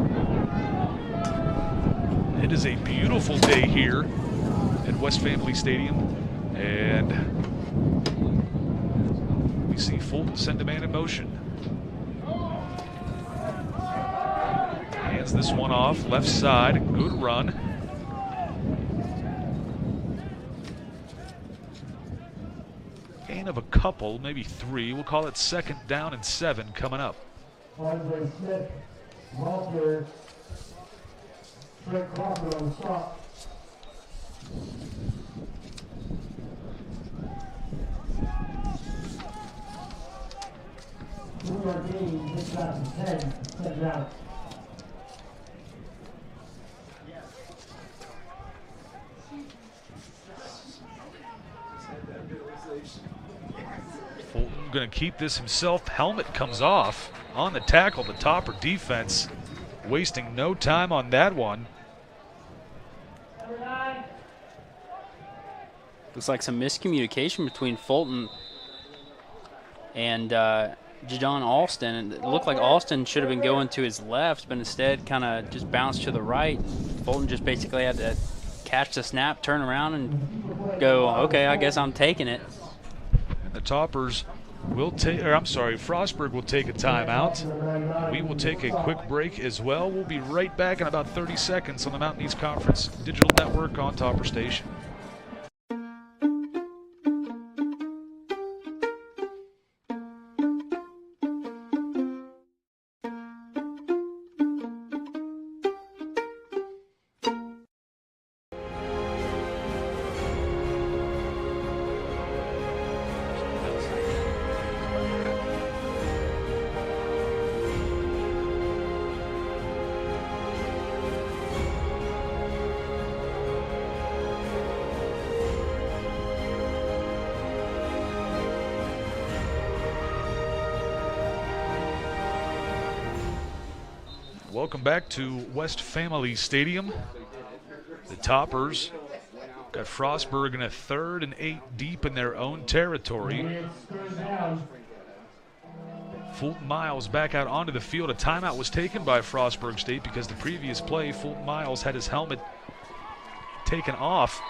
It is a beautiful day here at West Family Stadium, and we see Fulton send a man in motion. Hands this one off, left side, good run. Gain of a couple, maybe 3. We'll call it 2nd down and 7 coming up. Andre Smith, Walter, Trent Crawford on the stop. We are getting this out to 10, 7 down. Fulton going to keep this himself. Helmet comes off on the tackle. The Topper defense wasting no time on that one. Looks like some miscommunication between Fulton and Jadon Alston. And it looked like Alston should have been going to his left, but instead kind of just bounced to the right. Fulton just basically had to catch the snap, turn around, and go, okay, I guess I'm taking it. And the Toppers will take, Frostburg will take a timeout. We will take a quick break as well. We'll be right back in about 30 seconds on the Mountain East Conference Digital Network on Topper Station. Welcome back to West Family Stadium. The Toppers got Frostburg in a 3rd and 8 deep in their own territory. Fulton Miles back out onto the field. A timeout was taken by Frostburg State because the previous play, Fulton Miles had his helmet taken off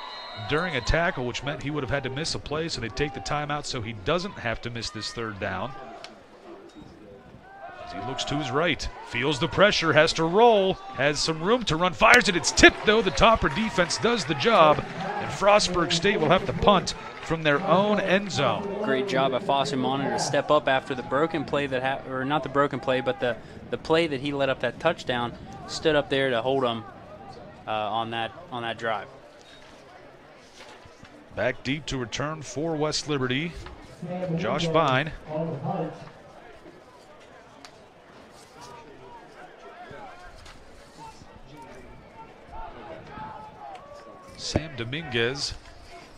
during a tackle, which meant he would have had to miss a play, so they take the timeout so he doesn't have to miss this 3rd down. He looks to his right, feels the pressure, has to roll, has some room to run, fires it. It's tipped, though. The Topper defense does the job, and Frostburg State will have to punt from their own end zone. Great job by Foster Monitor to step up after the broken play that or not the broken play, but the play that he let up that touchdown. Stood up there to hold him on that drive. Back deep to return for West Liberty. Josh Vine. Sam Dominguez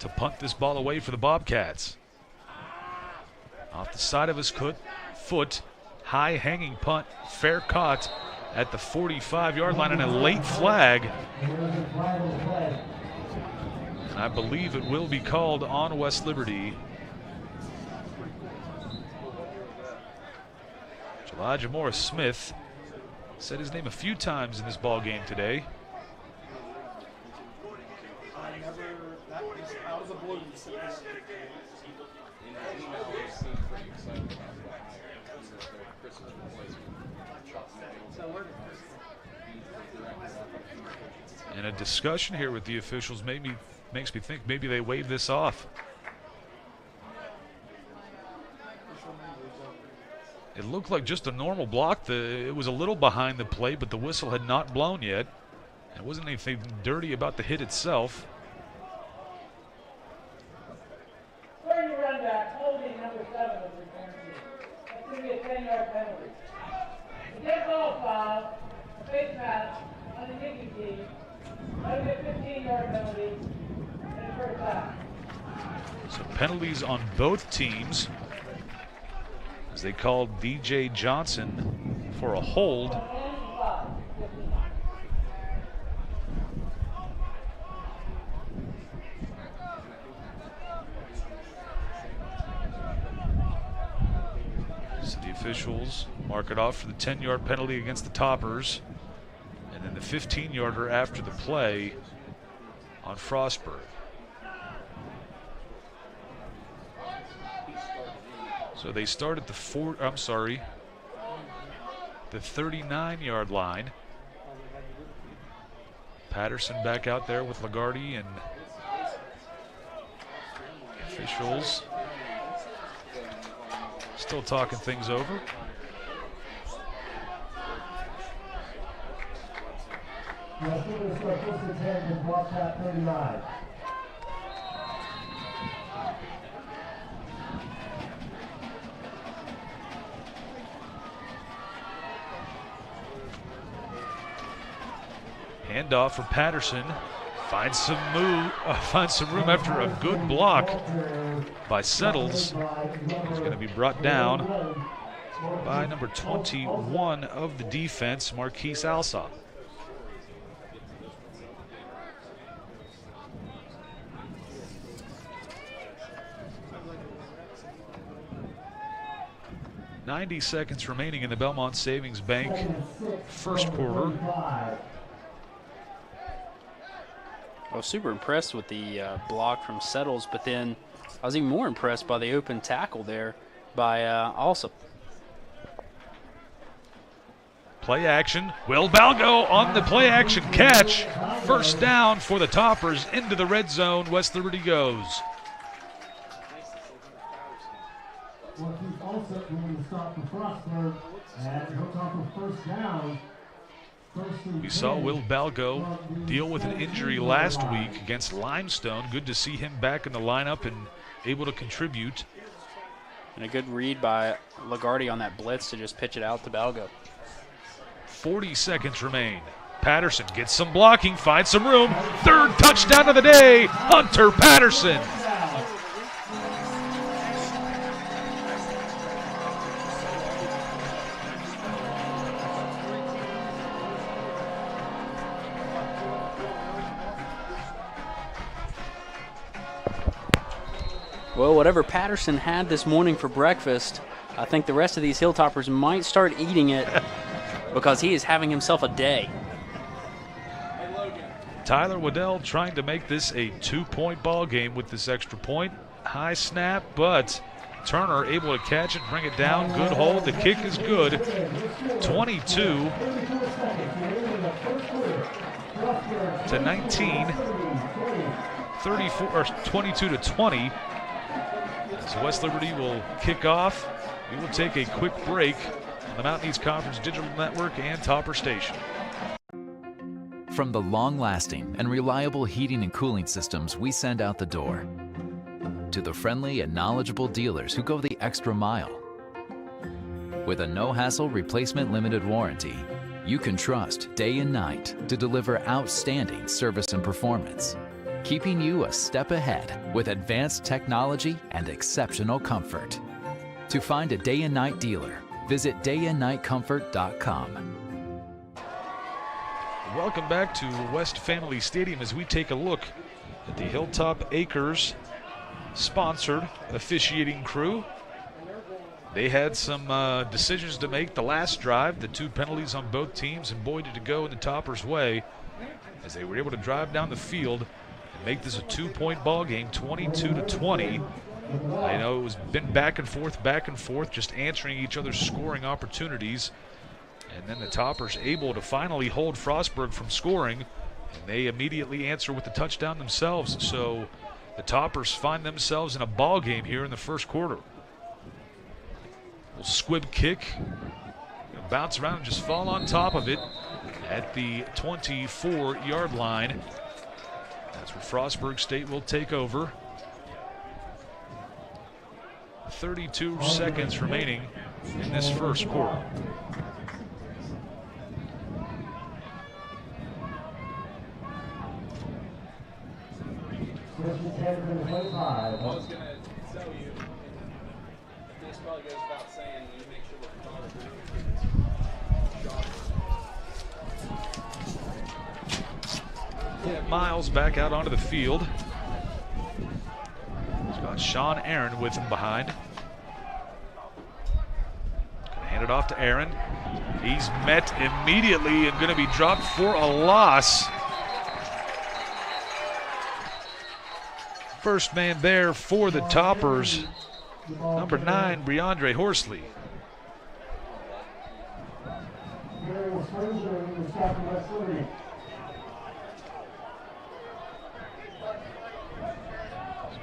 to punt this ball away for the Bobcats. Off the side of his foot, high hanging punt, fair caught at the 45-yard line, and a late flag. And I believe it will be called on West Liberty. Elijah Morris Smith said his name a few times in this ball game today. And a discussion here with the officials makes me think maybe they wave this off. It looked like just a normal block. It was a little behind the play, but the whistle had not blown yet. There wasn't anything dirty about the hit itself. Where you run back, holding number 7 of the return team. That's going to be a 10-yard penalty. The dead ball foul, a face mask on the kicking team. That'll be a 15-yard penalty and a first down. So penalties on both teams, as they called DJ Johnson for a hold. So the officials mark it off for the 10-yard penalty against the Toppers, and then the 15-yarder after the play on Frostburg. So they start at the 39-yard line. Patterson back out there with Lagarde, and officials still talking things over. Handoff for Patterson. Finds some room after a good block by Settles. He's going to be brought down by number 21 of the defense, Marquise Alsop. .90 seconds remaining in the Belmont Savings Bank first quarter. I was super impressed with the block from Settles, but then I was even more impressed by the open tackle there by Alsop. Play action. Will Balgo on the play action catch. First down for the Toppers. Into the red zone. West Liberty goes. We saw Will Balgo deal with an injury last week against Limestone. Good to see him back in the lineup and able to contribute. And a good read by Lagarde on that blitz to just pitch it out to Balgo. 40 seconds remain. Patterson gets some blocking, finds some room. Third touchdown of the day, Hunter Patterson. Well, whatever Patterson had this morning for breakfast, I think the rest of these Hilltoppers might start eating it because he is having himself a day. Tyler Waddell trying to make this a 2-point ball game with this extra point. High snap, but Turner able to catch it, bring it down. Good hold. The kick is good. 22 to 19. 34 or 22 to 20. So West Liberty will kick off. We will take a quick break on the Mountain East Conference Digital Network and Topper Station. From the long-lasting and reliable heating and cooling systems we send out the door, to the friendly and knowledgeable dealers who go the extra mile. With a no-hassle replacement limited warranty, you can trust day and night to deliver outstanding service and performance. keeping you a step ahead with advanced technology and exceptional comfort. To find a day and night dealer, visit dayandnightcomfort.com. Welcome back to West Family Stadium as we take a look at the Hilltop Acres sponsored officiating crew. They had some decisions to make the last drive, the 2 penalties on both teams, and boy did it go in the Toppers' way as they were able to drive down the field and make this a 2-point ball game, 22-20. I know it was been back and forth, just answering each other's scoring opportunities. And then the Toppers able to finally hold Frostburg from scoring, and they immediately answer with the touchdown themselves. So the Toppers find themselves in a ball game here in the first quarter. Little squib kick, bounce around and just fall on top of it at the 24-yard line. That's where Frostburg State will take over. 32 seconds remaining in this first quarter. I was going to tell you, this probably goes without saying, we make sure we're photography. Miles back out onto the field. He's got Sean Aaron with him behind. Gonna hand it off to Aaron. He's met immediately and going to be dropped for a loss. First man there for the Toppers, number 9, Breandre Horsley.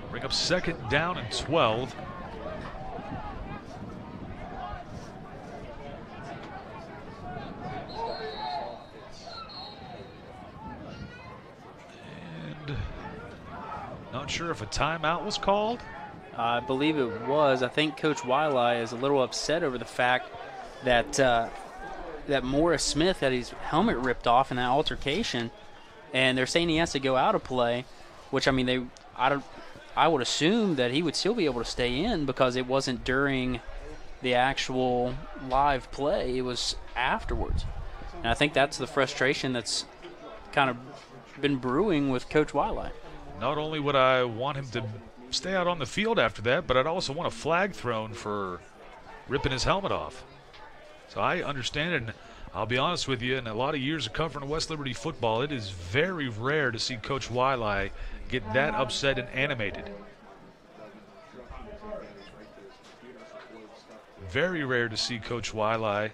Bring up second down and 12. Not sure if a timeout was called. I believe it was. I think Coach Wiley is a little upset over the fact that that Morris Smith had his helmet ripped off in that altercation, and they're saying he has to go out of play. Which, I mean, I would assume that he would still be able to stay in because it wasn't during the actual live play; it was afterwards. And I think that's the frustration that's kind of been brewing with Coach Wiley. Not only would I want him to stay out on the field after that, but I'd also want a flag thrown for ripping his helmet off. So I understand it, and I'll be honest with you, in a lot of years of covering West Liberty football, it is very rare to see Coach Wiley get that upset and animated. Very rare to see Coach Wiley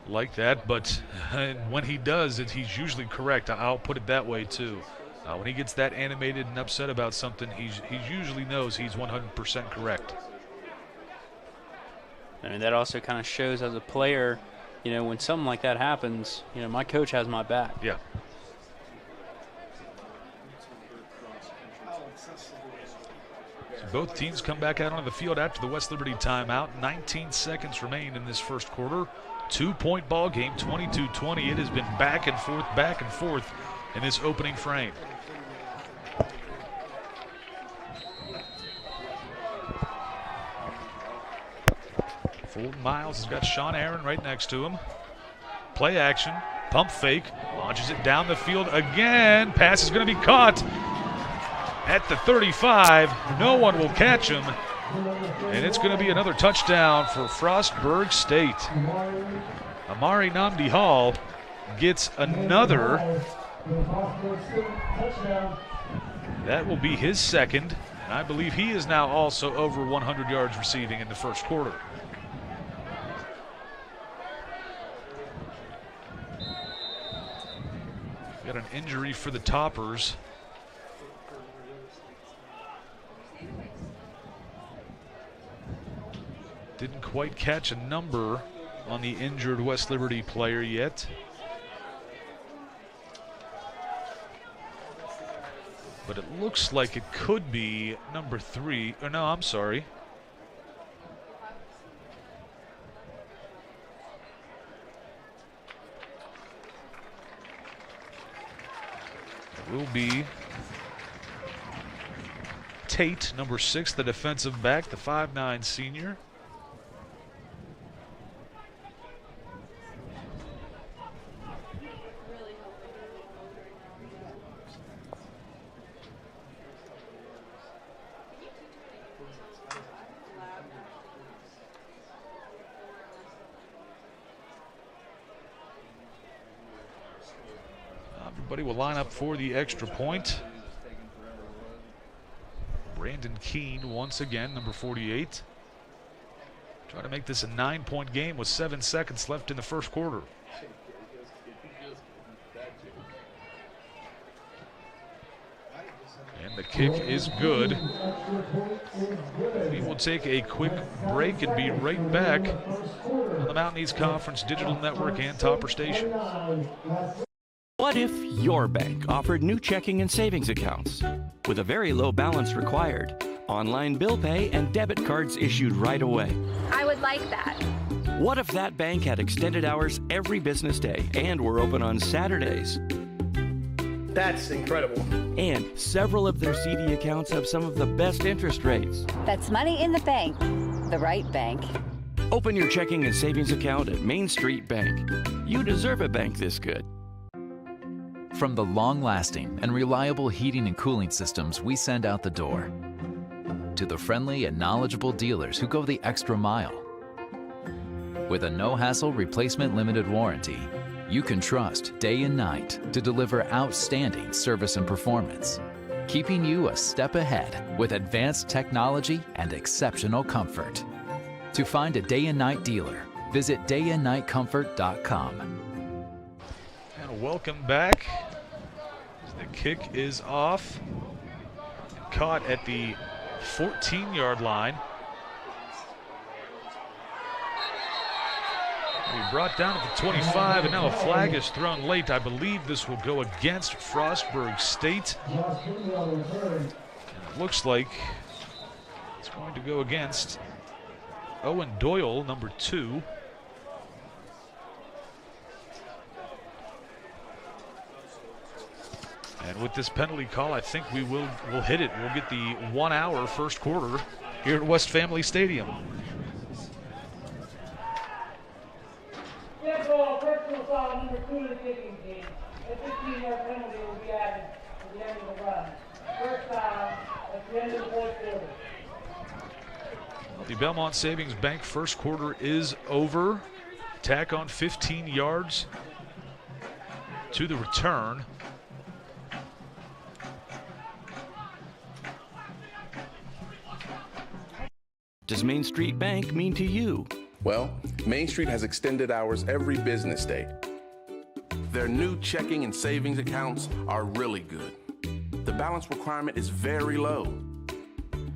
like that, but when he does, he's usually correct. I'll put it that way too. When he gets that animated and upset about something, he usually knows he's 100% correct. I mean, that also kind of shows as a player, you know, when something like that happens, you know, my coach has my back. Yeah. So both teams come back out onto the field after the West Liberty timeout. 19 seconds remain in this first quarter. 2-point ball game, 22-20. It has been back and forth in this opening frame. Fulton Miles has got Sean Aaron right next to him. Play action, pump fake, launches it down the field again. Pass is going to be caught at the 35. No one will catch him. And it's going to be another touchdown for Frostburg State. Amari Namdi Hall gets another. That will be his second. And I believe he is now also over 100 yards receiving in the first quarter. Got an injury for the Toppers. Didn't quite catch a number on the injured West Liberty player yet. But it looks like it could be number 3. Or no, I'm sorry. will be Tate, number 6, the defensive back, the 5'9" senior. Everybody will line up for the extra point. Brandon Keene once again, number 48. Try to make this a 9-point game with 7 seconds left in the first quarter. And the kick is good. We will take a quick break and be right back on the Mountain East Conference Digital Network and Topper Stations. What if your bank offered new checking and savings accounts with a very low balance required, online bill pay, and debit cards issued right away? I would like that. What if that bank had extended hours every business day and were open on Saturdays? That's incredible. And several of their CD accounts have some of the best interest rates. That's money in the bank. The right bank. Open your checking and savings account at Main Street Bank. You deserve a bank this good. From the long-lasting and reliable heating and cooling systems we send out the door, to the friendly and knowledgeable dealers who go the extra mile. With a no-hassle replacement limited warranty, you can trust day and night to deliver outstanding service and performance, keeping you a step ahead with advanced technology and exceptional comfort. To find a day and night dealer, visit dayandnightcomfort.com. And welcome back. The kick is off. Caught at the 14-yard line. We brought down at the 25, and now a flag is thrown late. I believe this will go against Frostburg State. And it looks like it's going to go against Owen Doyle, number 2. And with this penalty call, I think we'll hit it. We'll get the 1-hour first quarter here at West Family Stadium. Dead ball, personal foul, number 2 in the kicking team. A 15-yard penalty will be added at the end of the run. First foul at the end of the fourth quarter. Well, the Belmont Savings Bank first quarter is over. Tack on 15 yards to the return. Does Main Street Bank mean to you? Well, Main Street has extended hours every business day. Their new checking and savings accounts are really good. The balance requirement is very low.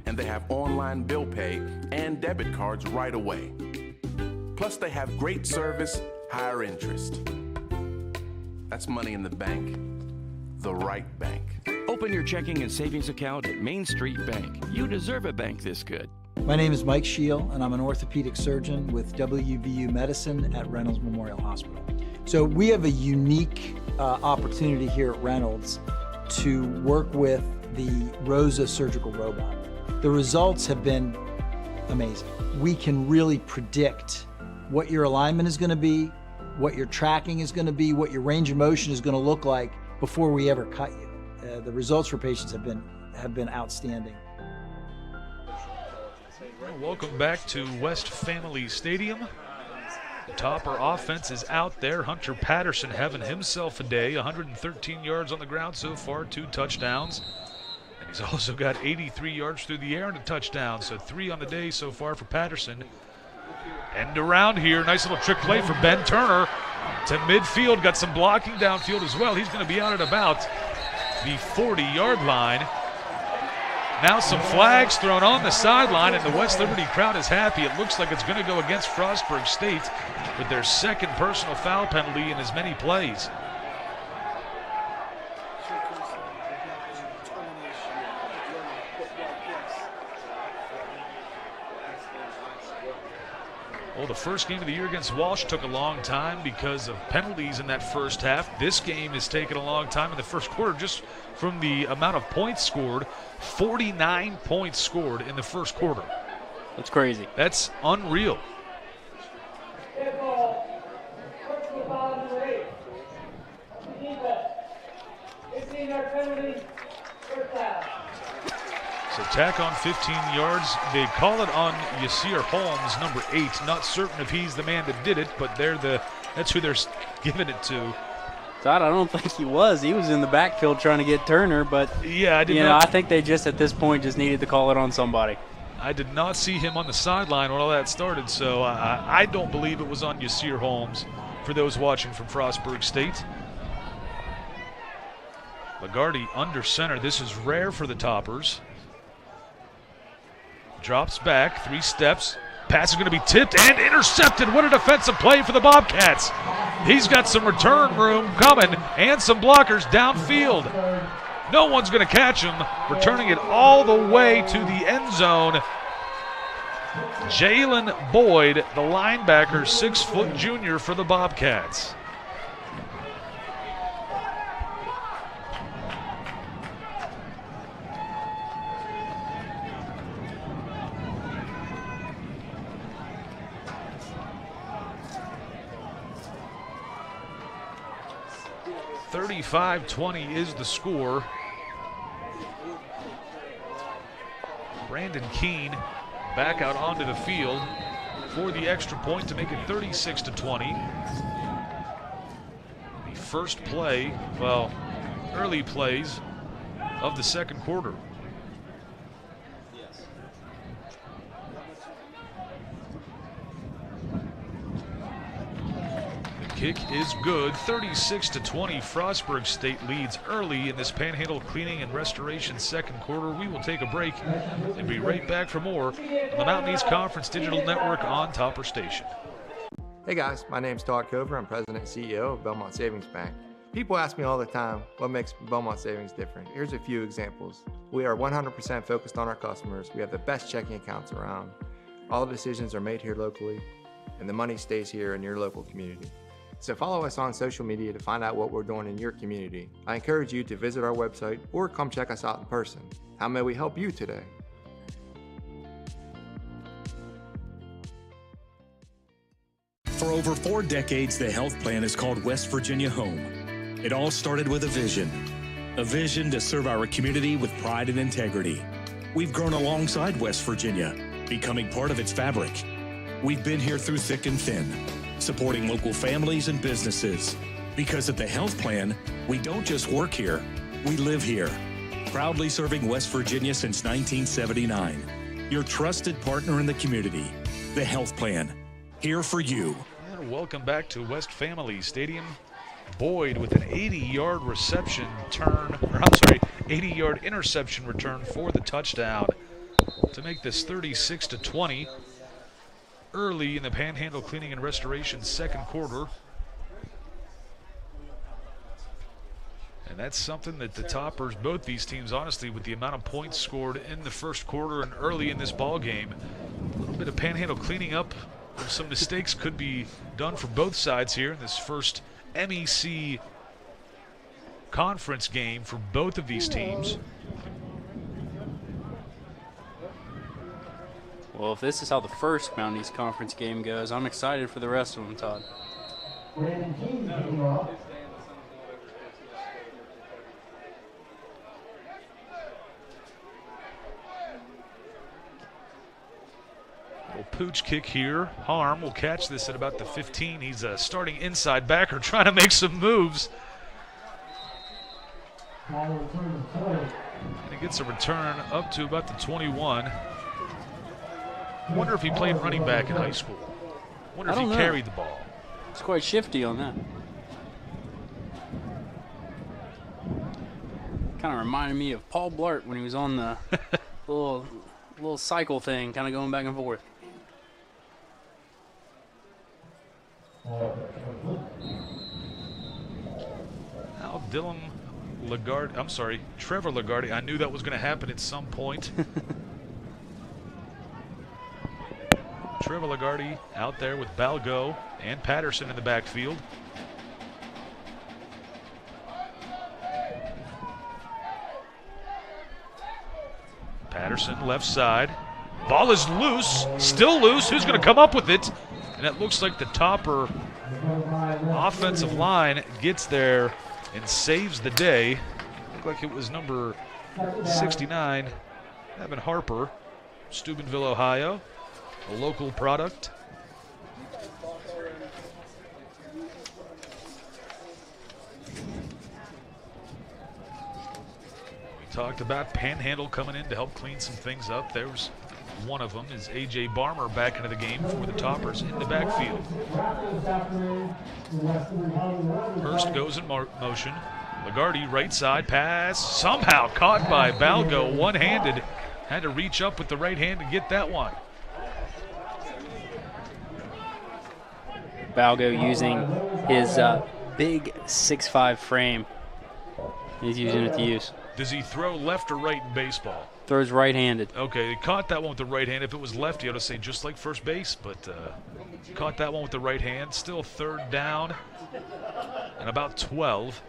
And they have online bill pay and debit cards right away. Plus, they have great service, higher interest. That's money in the bank. The right bank. Open your checking and savings account at Main Street Bank. You deserve a bank this good. My name is Mike Scheel, and I'm an orthopedic surgeon with WVU Medicine at Reynolds Memorial Hospital. So we have a unique opportunity here at Reynolds to work with the ROSA surgical robot. The results have been amazing. We can really predict what your alignment is going to be, what your tracking is going to be, what your range of motion is going to look like before we ever cut you. The results for patients have been outstanding. Welcome back to West Family Stadium. The Topper offense is out there. Hunter Patterson having himself a day. 113 yards on the ground so far, 2 touchdowns. And he's also got 83 yards through the air and a touchdown. So 3 on the day so far for Patterson. End around here. Nice little trick play for Ben Turner to midfield. Got some blocking downfield as well. He's going to be out at about the 40-yard line. Now some flags thrown on the sideline, and the West Liberty crowd is happy. It looks like it's going to go against Frostburg State with their second personal foul penalty in as many plays. Well, the first game of the year against Walsh took a long time because of penalties in that first half. This game has taken a long time in the first quarter just from the amount of points scored. 49 points scored in the first quarter. That's crazy. That's unreal. So tack on 15 yards. They call it on Yasir Holmes, number 8. Not certain if he's the man that did it, but that's who they're giving it to. Todd, I don't think he was. He was in the backfield trying to get Turner, but yeah, I think they just at this point just needed to call it on somebody. I did not see him on the sideline when all that started, so I don't believe it was on Yasir Holmes for those watching from Frostburg State. Lagarde under center. This is rare for the Toppers. Drops back, 3 steps. Pass is going to be tipped and intercepted. What a defensive play for the Bobcats. He's got some return room coming and some blockers downfield. No one's going to catch him. Returning it all the way to the end zone. Jalen Boyd, the linebacker, 6-foot junior for the Bobcats. (35-20) is the score. Brandon Keene back out onto the field for the extra point to make it 36-20. The first play, well, early plays of the second quarter. Kick is good. 36-20. Frostburg State leads early in this Panhandle Cleaning and Restoration second quarter. We will take a break and be right back for more on the Mountain East Conference Digital Network on Topper Station. Hey guys, my name's Todd Cover. I'm President and CEO of Belmont Savings Bank. People ask me all the time what makes Belmont Savings different. Here's a few examples. We are 100% focused on our customers. We have the best checking accounts around. All the decisions are made here locally, and the money stays here in your local community. So follow us on social media to find out what we're doing in your community. I encourage you to visit our website or come check us out in person. How may we help you today? For over 4 decades, the health plan is called West Virginia Home. It all started with a vision to serve our community with pride and integrity. We've grown alongside West Virginia, becoming part of its fabric. We've been here through thick and thin, supporting local families and businesses. Because at the health plan, we don't just work here, we live here. Proudly serving West Virginia since 1979. Your trusted partner in the community. The health plan, here for you. And welcome back to West Family Stadium. Boyd with an 80-yard reception turn, 80-yard interception return for the touchdown to make this 36-20. Early in the Panhandle Cleaning and Restoration second quarter. And that's something that the Toppers, both these teams, honestly, with the amount of points scored in the first quarter and early in this ball game, a little bit of Panhandle cleaning up. Some mistakes could be done for both sides here in this first MEC conference game for both of these teams. Well, if this is how the first Mountain East Conference game goes, I'm excited for the rest of them, Todd. Well, pooch kick here. Harm will catch this at about the 15. He's a starting inside backer trying to make some moves. And he gets a return up to about the 21. Wonder if he played running back in high school. Wonder if he carried the ball. It's quite shifty on that. Kind of reminded me of Paul Blart when he was on the little cycle thing, kind of going back and forth. Now Trevor Lagarde. I knew that was going to happen at some point. Trevor Lagarde out there with Balgo and Patterson in the backfield. Patterson left side. Ball is loose, still loose. Who's going to come up with it? And it looks like the Topper offensive line gets there and saves the day. Looked like it was number 69, Evan Harper, Steubenville, Ohio, a local product. We talked about Panhandle coming in to help clean some things up. There's one of them is A.J. Barmer back into the game for the Toppers in the backfield. Hurst goes in motion. Lagarde right side pass, somehow caught by Balgo, one-handed. Had to reach up with the right hand to get that one. Balgo using his big 6'5" frame. He's using it to use. Does he throw left or right in baseball? Throws right-handed. Okay, he caught that one with the right hand. If it was lefty, I would say just like first base, but caught that one with the right hand. Still third down and about 12.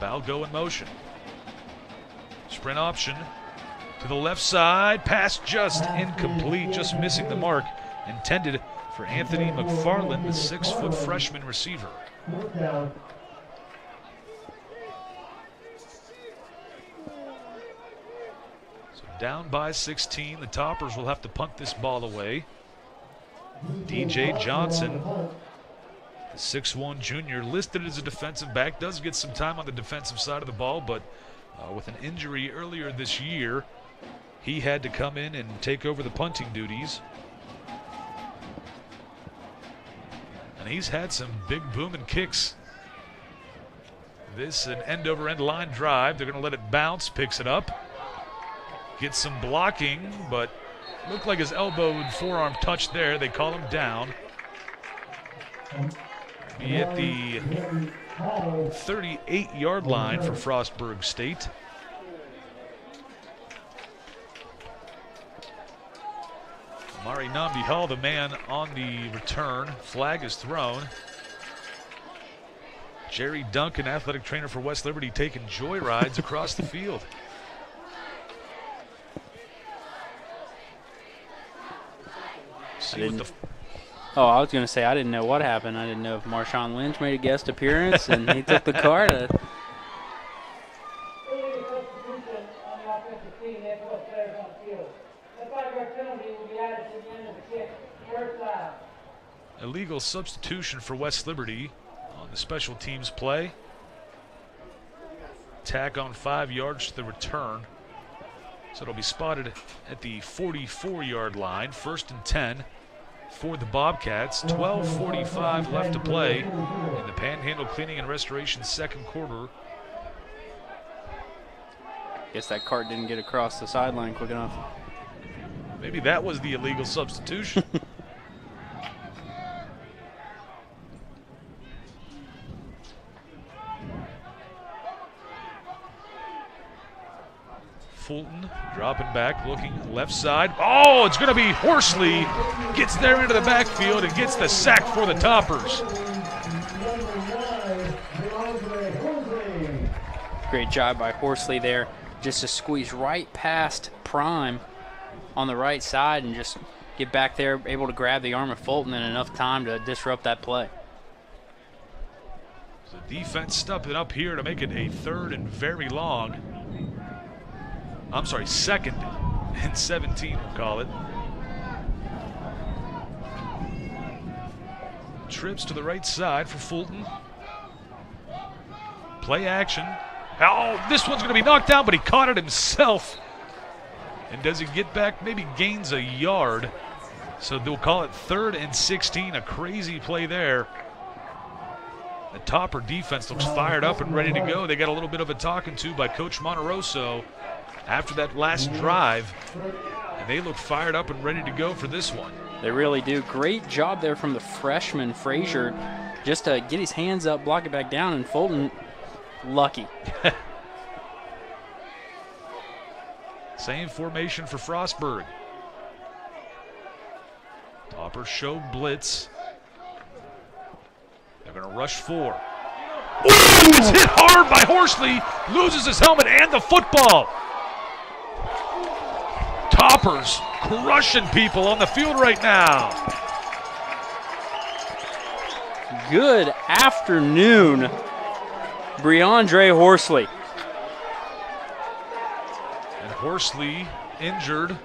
Balgo in motion. Sprint option to the left side. Pass just incomplete, just missing the mark. Intended for Anthony McFarland, the 6-foot freshman receiver. Down by 16. The Toppers will have to punt this ball away. DJ Johnson, the 6'1" junior, listed as a defensive back, does get some time on the defensive side of the ball, but with an injury earlier this year, he had to come in and take over the punting duties. And he's had some big booming kicks. This an end-over-end line drive. They're going to let it bounce, picks it up. Gets some blocking, but looked like his elbow and forearm touched there. They call him down. Be at the 38-yard line for Frostburg State. Mari Namdi Hall, the man on the return. Flag is thrown. Jerry Duncan, athletic trainer for West Liberty, taking joyrides across the field. I was going to say, I didn't know what happened. I didn't know if Marshawn Lynch made a guest appearance and he took the card. Illegal substitution for West Liberty on the special teams play. Tack on 5 yards to the return. So it'll be spotted at the 44-yard line, 1st and 10 for the Bobcats. 12:45 left to play in the Panhandle Cleaning and Restoration second quarter. Guess that cart didn't get across the sideline quick enough. Maybe that was the illegal substitution. Fulton dropping back, looking left side. Oh, it's going to be Horsley. Gets there into the backfield and gets the sack for the Toppers. Great job by Horsley there, just to squeeze right past Prime on the right side and just get back there, able to grab the arm of Fulton in enough time to disrupt that play. So defense stepping up here to make it a 3rd and very long. I'm sorry, 2nd and 17, we'll call it. Trips to the right side for Fulton. Play action. Oh, this one's going to be knocked down, but he caught it himself. And does he get back? Maybe gains a yard. So they'll call it 3rd and 16. A crazy play there. The Topper defense looks fired up and ready to go. They got a little bit of a talking to by Coach Monteroso after that last drive, and they look fired up and ready to go for this one. They really do. Great job there from the freshman, Frazier, just to get his hands up, block it back down, and Fulton, lucky. Same formation for Frostburg. Toppers show blitz. They're going to rush 4. Ooh, it's hit hard by Horsley. Loses his helmet and the football. Toppers crushing people on the field right now. Good afternoon, Breandre Horsley. And Horsley injured.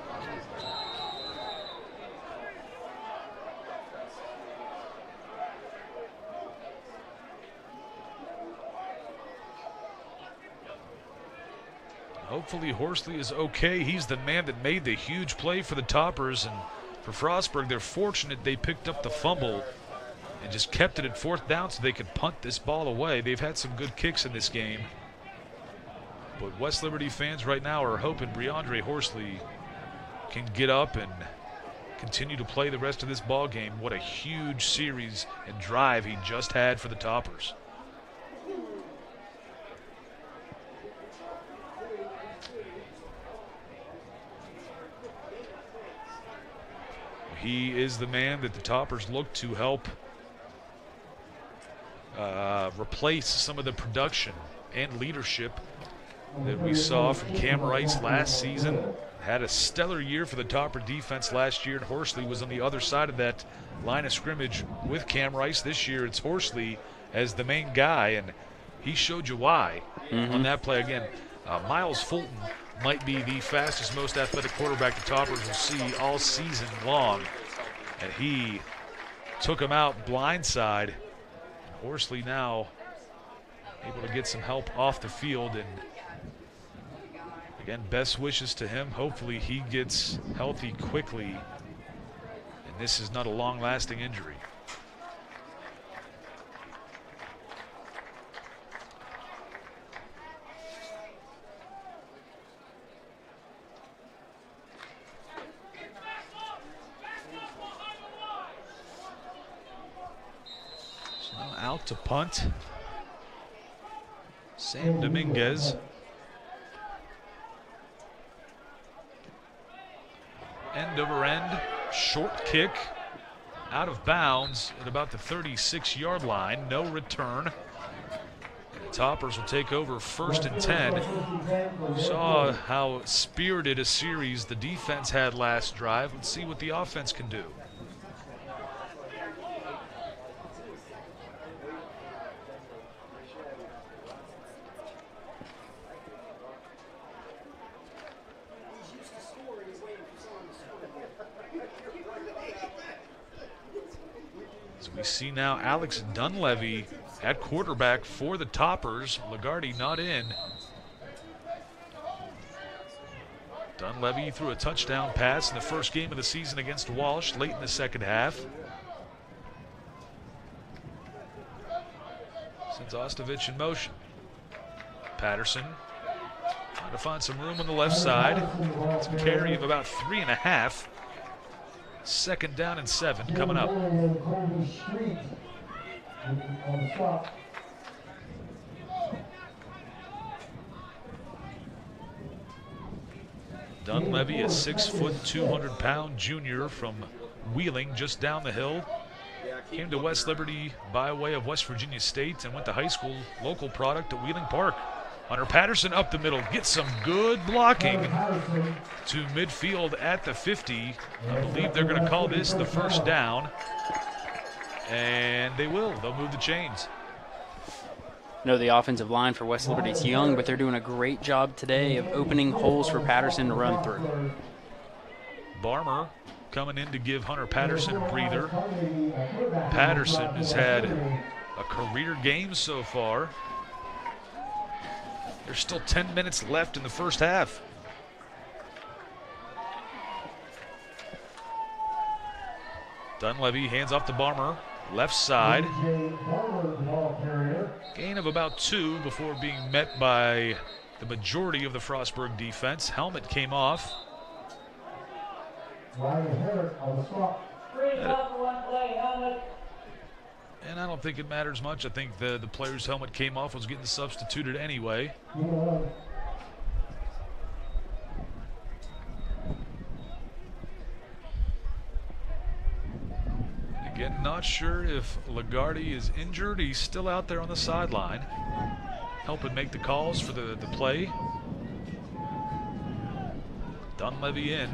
Hopefully Horsley is okay. He's the man that made the huge play for the Toppers. And for Frostburg, they're fortunate they picked up the fumble and just kept it at 4th down so they could punt this ball away. They've had some good kicks in this game. But West Liberty fans right now are hoping Breandre Horsley can get up and continue to play the rest of this ball game. What a huge series and drive he just had for the Toppers. He is the man that the Toppers look to help replace some of the production and leadership that we saw from Cam Rice last season. Had a stellar year for the Topper defense last year, and Horsley was on the other side of that line of scrimmage with Cam Rice. This year it's Horsley as the main guy, and he showed you why on that play. Again, Miles Fulton might be the fastest, most athletic quarterback the Toppers will see all season long. And he took him out blindside. Horsley now able to get some help off the field. And again, best wishes to him. Hopefully he gets healthy quickly. And this is not a long-lasting injury. Out to punt. Sam Dominguez. End over end. Short kick. Out of bounds at about the 36-yard line. No return. The Toppers will take over 1st and 10. We saw how spirited a series the defense had last drive. Let's see what the offense can do. We see now Alex Dunleavy at quarterback for the Toppers. Lagarde not in. Dunleavy threw a touchdown pass in the first game of the season against Walsh late in the second half. Sends Ostovich in motion. Patterson trying to find some room on the left side. It's a carry of about 3.5. 2nd down and 7 coming up. Dunleavy, a 6', 200-pound junior from Wheeling, just down the hill. Came to West Liberty by way of West Virginia State and went to high school, local product at Wheeling Park. Hunter Patterson up the middle, gets some good blocking to midfield at the 50. I believe they're going to call this the 1st down. And they will. They'll move the chains. No, the offensive line for West Liberty is young, but they're doing a great job today of opening holes for Patterson to run through. Barmer coming in to give Hunter Patterson a breather. Patterson has had a career game so far. There's still 10 minutes left in the first half. Dunleavy hands off to Barmer, left side. Gain of about 2 before being met by the majority of the Frostburg defense. Helmet came off. And I don't think it matters much. I think the player's helmet came off, was getting substituted anyway. Again, not sure if Lagarde is injured. He's still out there on the sideline, helping make the calls for the play. Dunleavy in.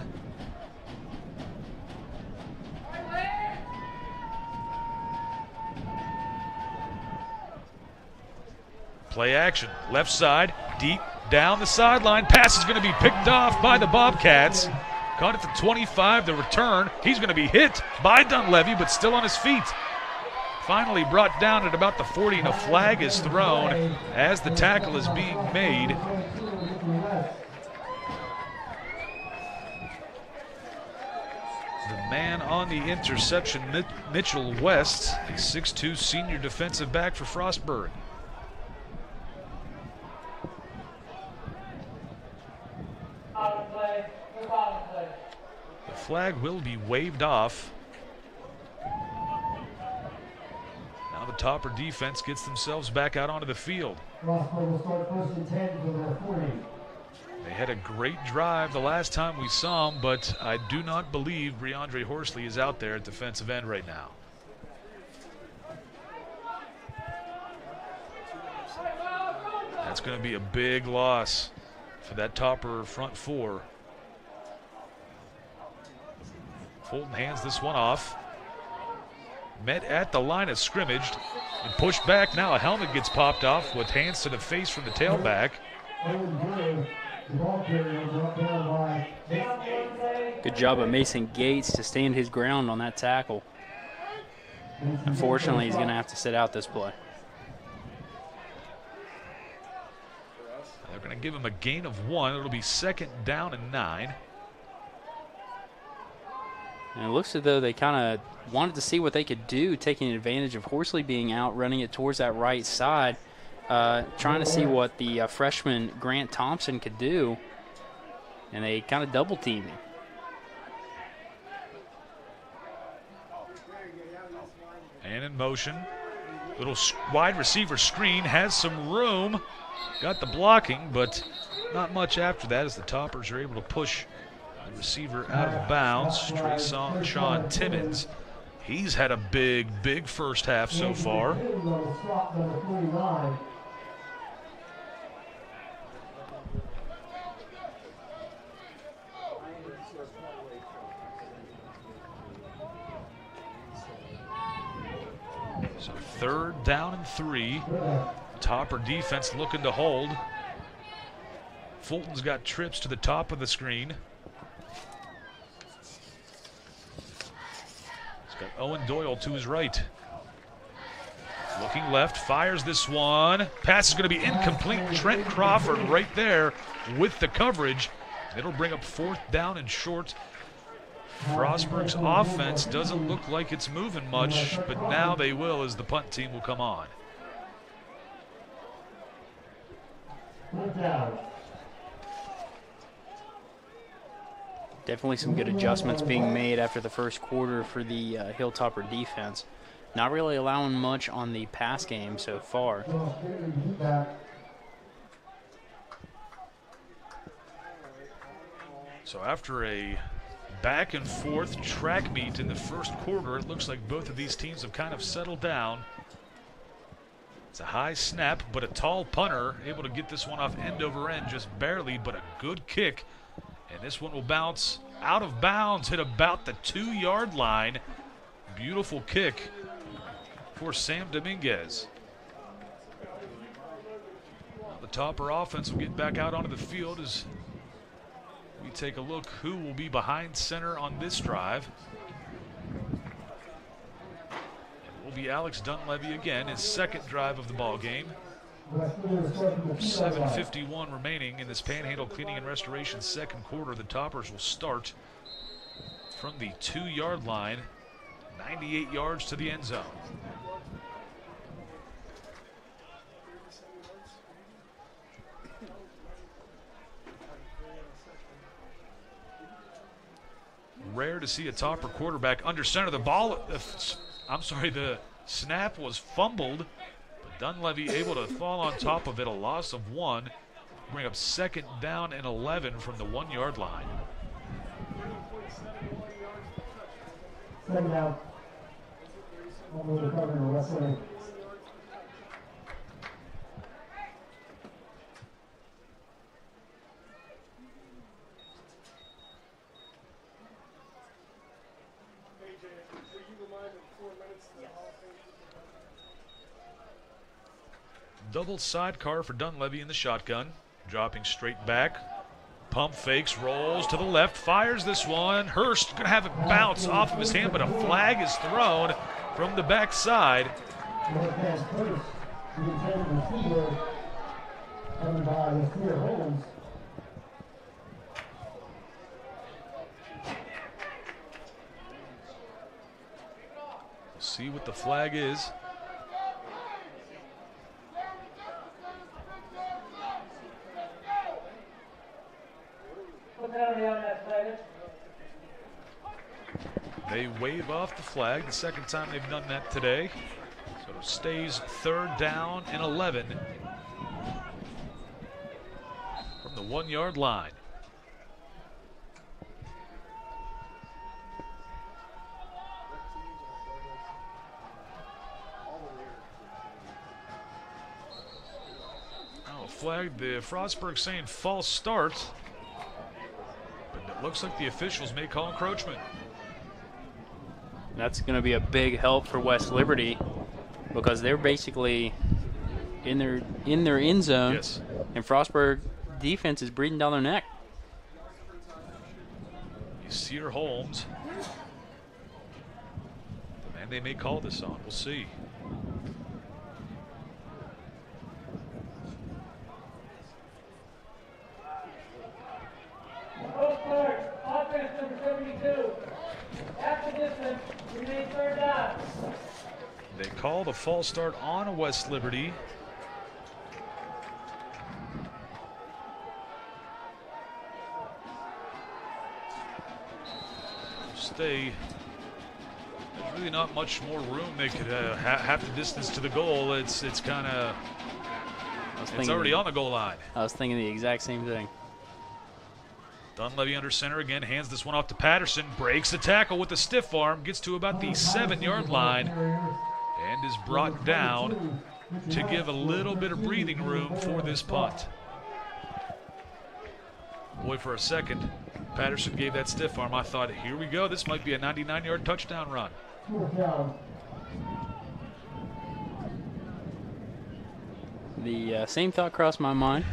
Play action, left side, deep down the sideline. Pass is going to be picked off by the Bobcats. Caught at the 25, the return. He's going to be hit by Dunleavy, but still on his feet. Finally brought down at about the 40, and a flag is thrown as the tackle is being made. The man on the interception, Mitchell West, a 6'2" senior defensive back for Frostburg. The flag will be waved off. Now the Topper defense gets themselves back out onto the field. They had a great drive the last time we saw them, but I do not believe Breandre Horsley is out there at defensive end right now. That's going to be a big loss for that Topper front four. Fulton hands this one off. Met at the line of scrimmage and pushed back. Now a helmet gets popped off with hands to the face from the tailback. Good job of Mason Gates to stand his ground on that tackle. Unfortunately, he's going to have to sit out this play. They're going to give him a gain of 1. It'll be 2nd down and 9. And it looks as though they kind of wanted to see what they could do, taking advantage of Horsley being out, running it towards that right side, trying to see what the freshman Grant Thompson could do. And they kind of double team him. And in motion. Little wide receiver screen, has some room. Got the blocking, but not much after that as the Toppers are able to push the receiver out of bounds. Sean Timmons. He's had a big first half so far. So 3rd down and 3. Topper defense looking to hold. Fulton's got trips to the top of the screen. He's got Owen Doyle to his right. Looking left, fires this one. Pass is going to be incomplete. Trent Crawford right there with the coverage. It'll bring up 4th down and short. Frostburg's offense doesn't look like it's moving much, but now they will as the punt team will come on. Definitely some good adjustments being made after the first quarter for the Hilltopper defense. Not really allowing much on the pass game so far. So after a back and forth track meet in the first quarter, it looks like both of these teams have kind of settled down. It's a high snap, but a tall punter able to get this one off end over end, just barely, but a good kick. And this one will bounce out of bounds, hit about the 2-yard line. Beautiful kick for Sam Dominguez. Now the Topper offense will get back out onto the field as we take a look who will be behind center on this drive. It will be Alex Dunleavy again, his 2nd drive of the ball game. 7:51 remaining in this Panhandle Cleaning and Restoration 2nd quarter. The Toppers will start from the 2-yard line, 98 yards to the end zone. Rare to see a Topper quarterback under center. The ball, the snap was fumbled, but Dunleavy able to fall on top of it, a loss of 1. Bring up 2nd down and 11 from the 1-yard line. Over the cover to West Liberty. Double sidecar for Dunleavy in the shotgun. Dropping straight back. Pump fakes, rolls to the left, fires this one. Hurst going to have it bounce off of his hand, but a flag is thrown from the backside. See what the flag is. They wave off the flag, the second time they've done that today. So it stays 3rd down and 11 from the 1-yard line. Now a flag, the Frostburg saying false start. But it looks like the officials may call encroachment. That's going to be a big help for West Liberty because they're basically in their end zone. Yes. And Frostburg defense is breathing down their neck. Cedar Holmes. And they may call this on. We'll see. Offense number 72. After distance, remain 3rd down. They call the false start on West Liberty. Stay. There's really not much more room. They could half the distance to the goal. It's kind of. It's already on the goal line. I was thinking the exact same thing. Dunleavy under center again, hands this one off to Patterson, breaks the tackle with a stiff arm, gets to about the 7-yard line, and is brought down to give a little bit of breathing room for this punt. Boy, for a second, Patterson gave that stiff arm. I thought, here we go, this might be a 99-yard touchdown run. The same thought crossed my mind.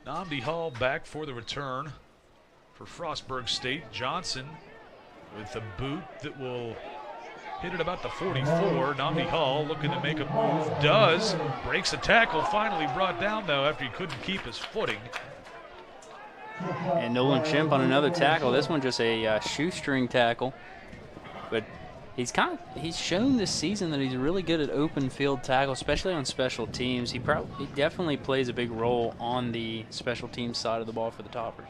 Namdi Hall back for the return for Frostburg State. Johnson with a boot that will hit it about the 44. Namdi Hall looking to make a move. Does. Breaks a tackle. Finally brought down, though, after he couldn't keep his footing. And Nolan Shemp on another tackle. This one just a shoestring tackle. But he's shown this season that he's really good at open field tackle, especially on special teams. He definitely plays a big role on the special teams side of the ball for the Toppers.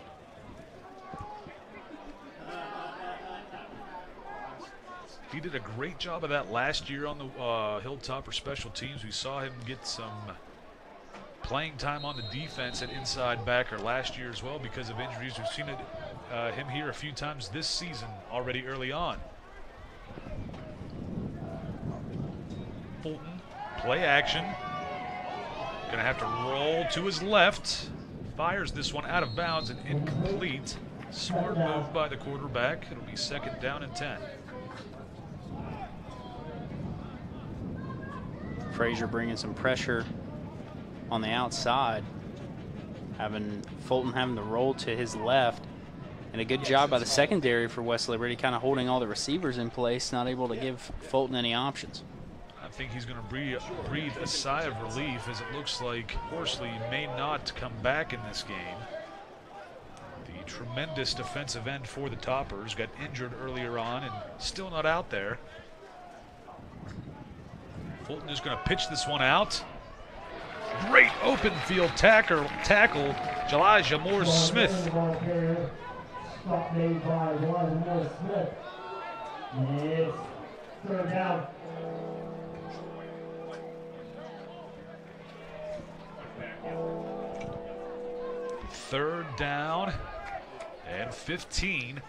He did a great job of that last year on the Hilltopper special teams. We saw him get some playing time on the defense at inside backer last year as well because of injuries. We've seen him here a few times this season already early on. Fulton, play action. Gonna have to roll to his left. Fires this one out of bounds and incomplete. Smart move by the quarterback. It'll be 2nd down and 10. Frazier bringing some pressure on the outside. Fulton having the roll to his left. And a good job by the secondary for West Liberty, kind of holding all the receivers in place, not able to give Fulton any options. I think he's going to breathe a sigh of relief as it looks like Horsley may not come back in this game. The tremendous defensive end for the Toppers got injured earlier on and still not out there. Fulton is going to pitch this one out. Great open field tackle, Elijah Moore-Smith. Stop made by Elijah Moore-Smith. It's 3rd down. third down and 15.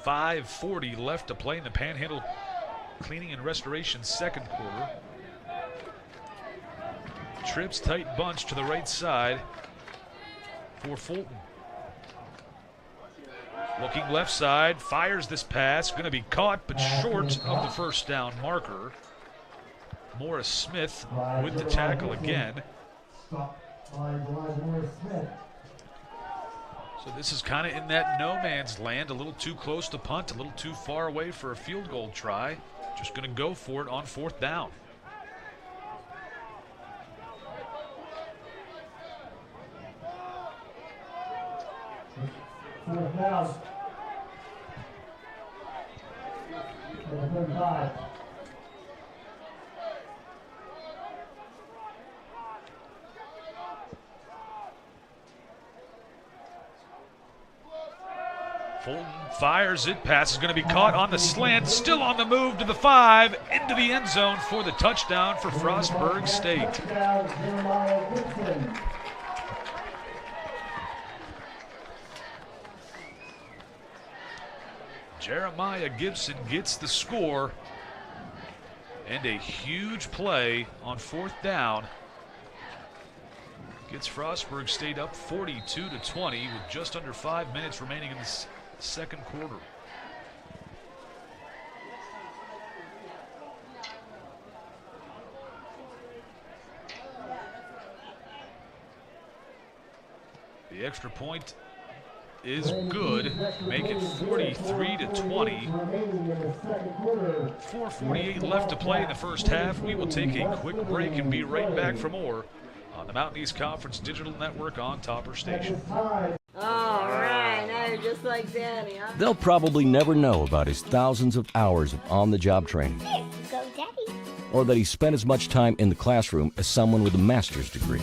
5:40 left to play in the Panhandle Cleaning and Restoration second quarter. Trips tight bunch to the right side for Fulton. Looking left side, fires this pass, going to be caught but short of the first down marker. Morris Smith with the tackle again. So this is kind of in that no man's land, a little too close to punt, a little too far away for a field goal try. Just going to go for it on fourth down. Fourth down. 35. Fulton fires it. Pass is going to be caught on the slant. Still on the move to the 5. Into the end zone for the touchdown for Frostburg State. Jeremiah Gibson gets the score. And a huge play on fourth down. Gets Frostburg State up 42-20 with just under 5 minutes remaining in the second quarter. The extra point is good. Make it 43-20. 4:48 left to play in the first half. We will take a quick break and be right back for more on the Mountain East Conference Digital Network on Topper Station. All right, now you're just like Danny, huh? They'll probably never know about his thousands of hours of on-the-job training. Here, go, Daddy. Or that he spent as much time in the classroom as someone with a master's degree.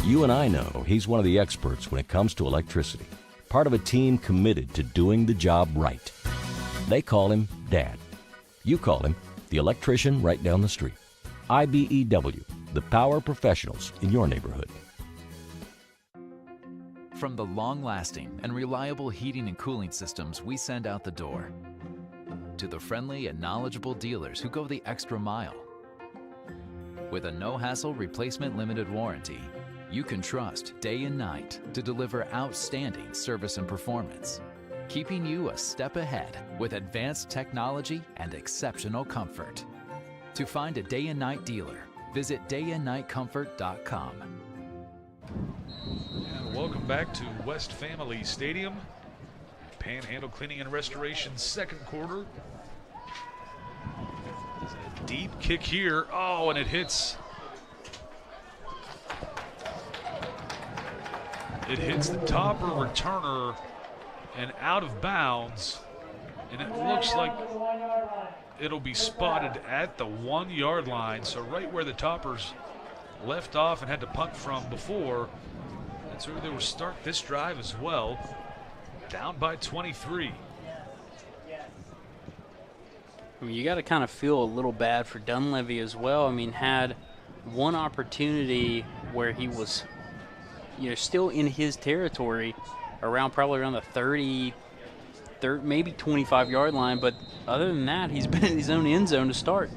You and I know he's one of the experts when it comes to electricity, part of a team committed to doing the job right. They call him Dad. You call him the electrician right down the street. IBEW, the power professionals in your neighborhood. From the long-lasting and reliable heating and cooling systems we send out the door, to the friendly and knowledgeable dealers who go the extra mile. With a no-hassle replacement limited warranty, you can trust day and night to deliver outstanding service and performance, keeping you a step ahead with advanced technology and exceptional comfort. To find a day and night dealer, visit dayandnightcomfort.com. And welcome back to West Family Stadium. Panhandle Cleaning and Restoration second quarter. There's a deep kick here. Oh, and it hits. It hits the topper returner and out of bounds. And it looks like it'll be spotted at the 1 yard line. So right where the Toppers left off and had to punt from before. That's where they will start this drive as well. Down by 23. I mean, you got to kind of feel a little bad for Dunleavy as well. I mean, had one opportunity where he was, still in his territory, probably around the 30, maybe 25 yard line. But other than that, he's been in his own end zone to start.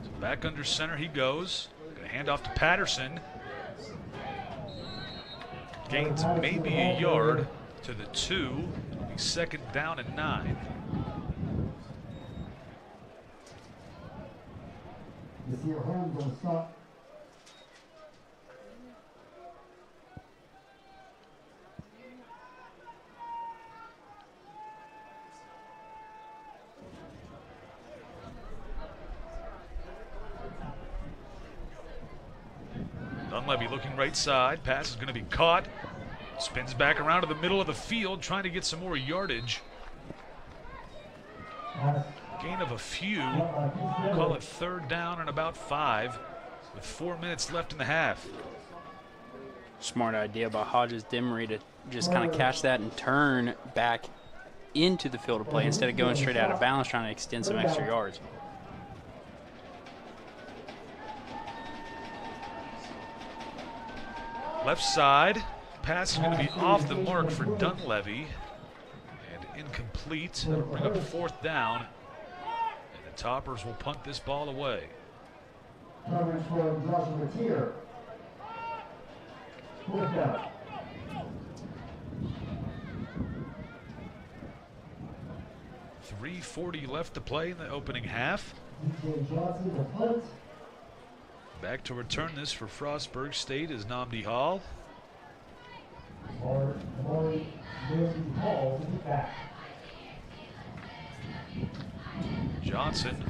So back under center he goes. Gonna hand off to Patterson. Gains maybe a yard to the 2. It'll be second down and 9. You see your home going to stop. Dunleavy looking right side. Pass is going to be caught. Spins back around to the middle of the field, trying to get some more yardage. Gain of a few. We'll call it third down and about 5 with 4 minutes left in the half. Smart idea by Hodges Demery to just kind of catch that and turn back into the field of play instead of going straight out of bounds trying to extend some extra yards. Left side, pass is going to be off the mark for Dunleavy and incomplete. That'll bring up 4th down, and the Toppers will punt this ball away. Coverage for Joshua Tier. 4th down. .340 left to play in the opening half. Johnson, the punt. Back to return this for Frostburg State is Namdi Hall. Johnson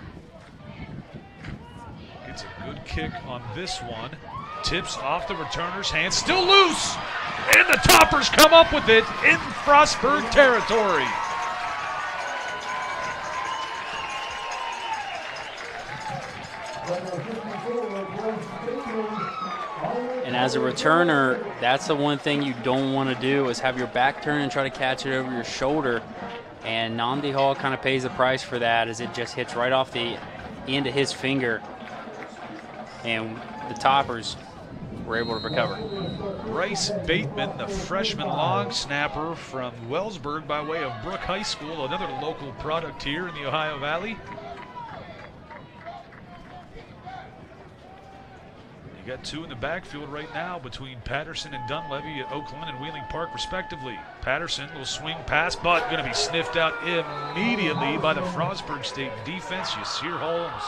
gets a good kick on this one. Tips off the returner's hands, still loose! And the Toppers come up with it in Frostburg territory. And as a returner, that's the one thing you don't want to do is have your back turn and try to catch it over your shoulder. And Namdi Hall kind of pays the price for that as it just hits right off the end of his finger. And the Toppers were able to recover. Bryce Bateman, the freshman long snapper from Wellsburg by way of Brook High School, another local product here in the Ohio Valley. You got 2 in the backfield right now between Patterson and Dunleavy at Oakland and Wheeling Park, respectively. Patterson will swing pass, but going to be sniffed out immediately by the Frostburg State defense. Yasir Holmes.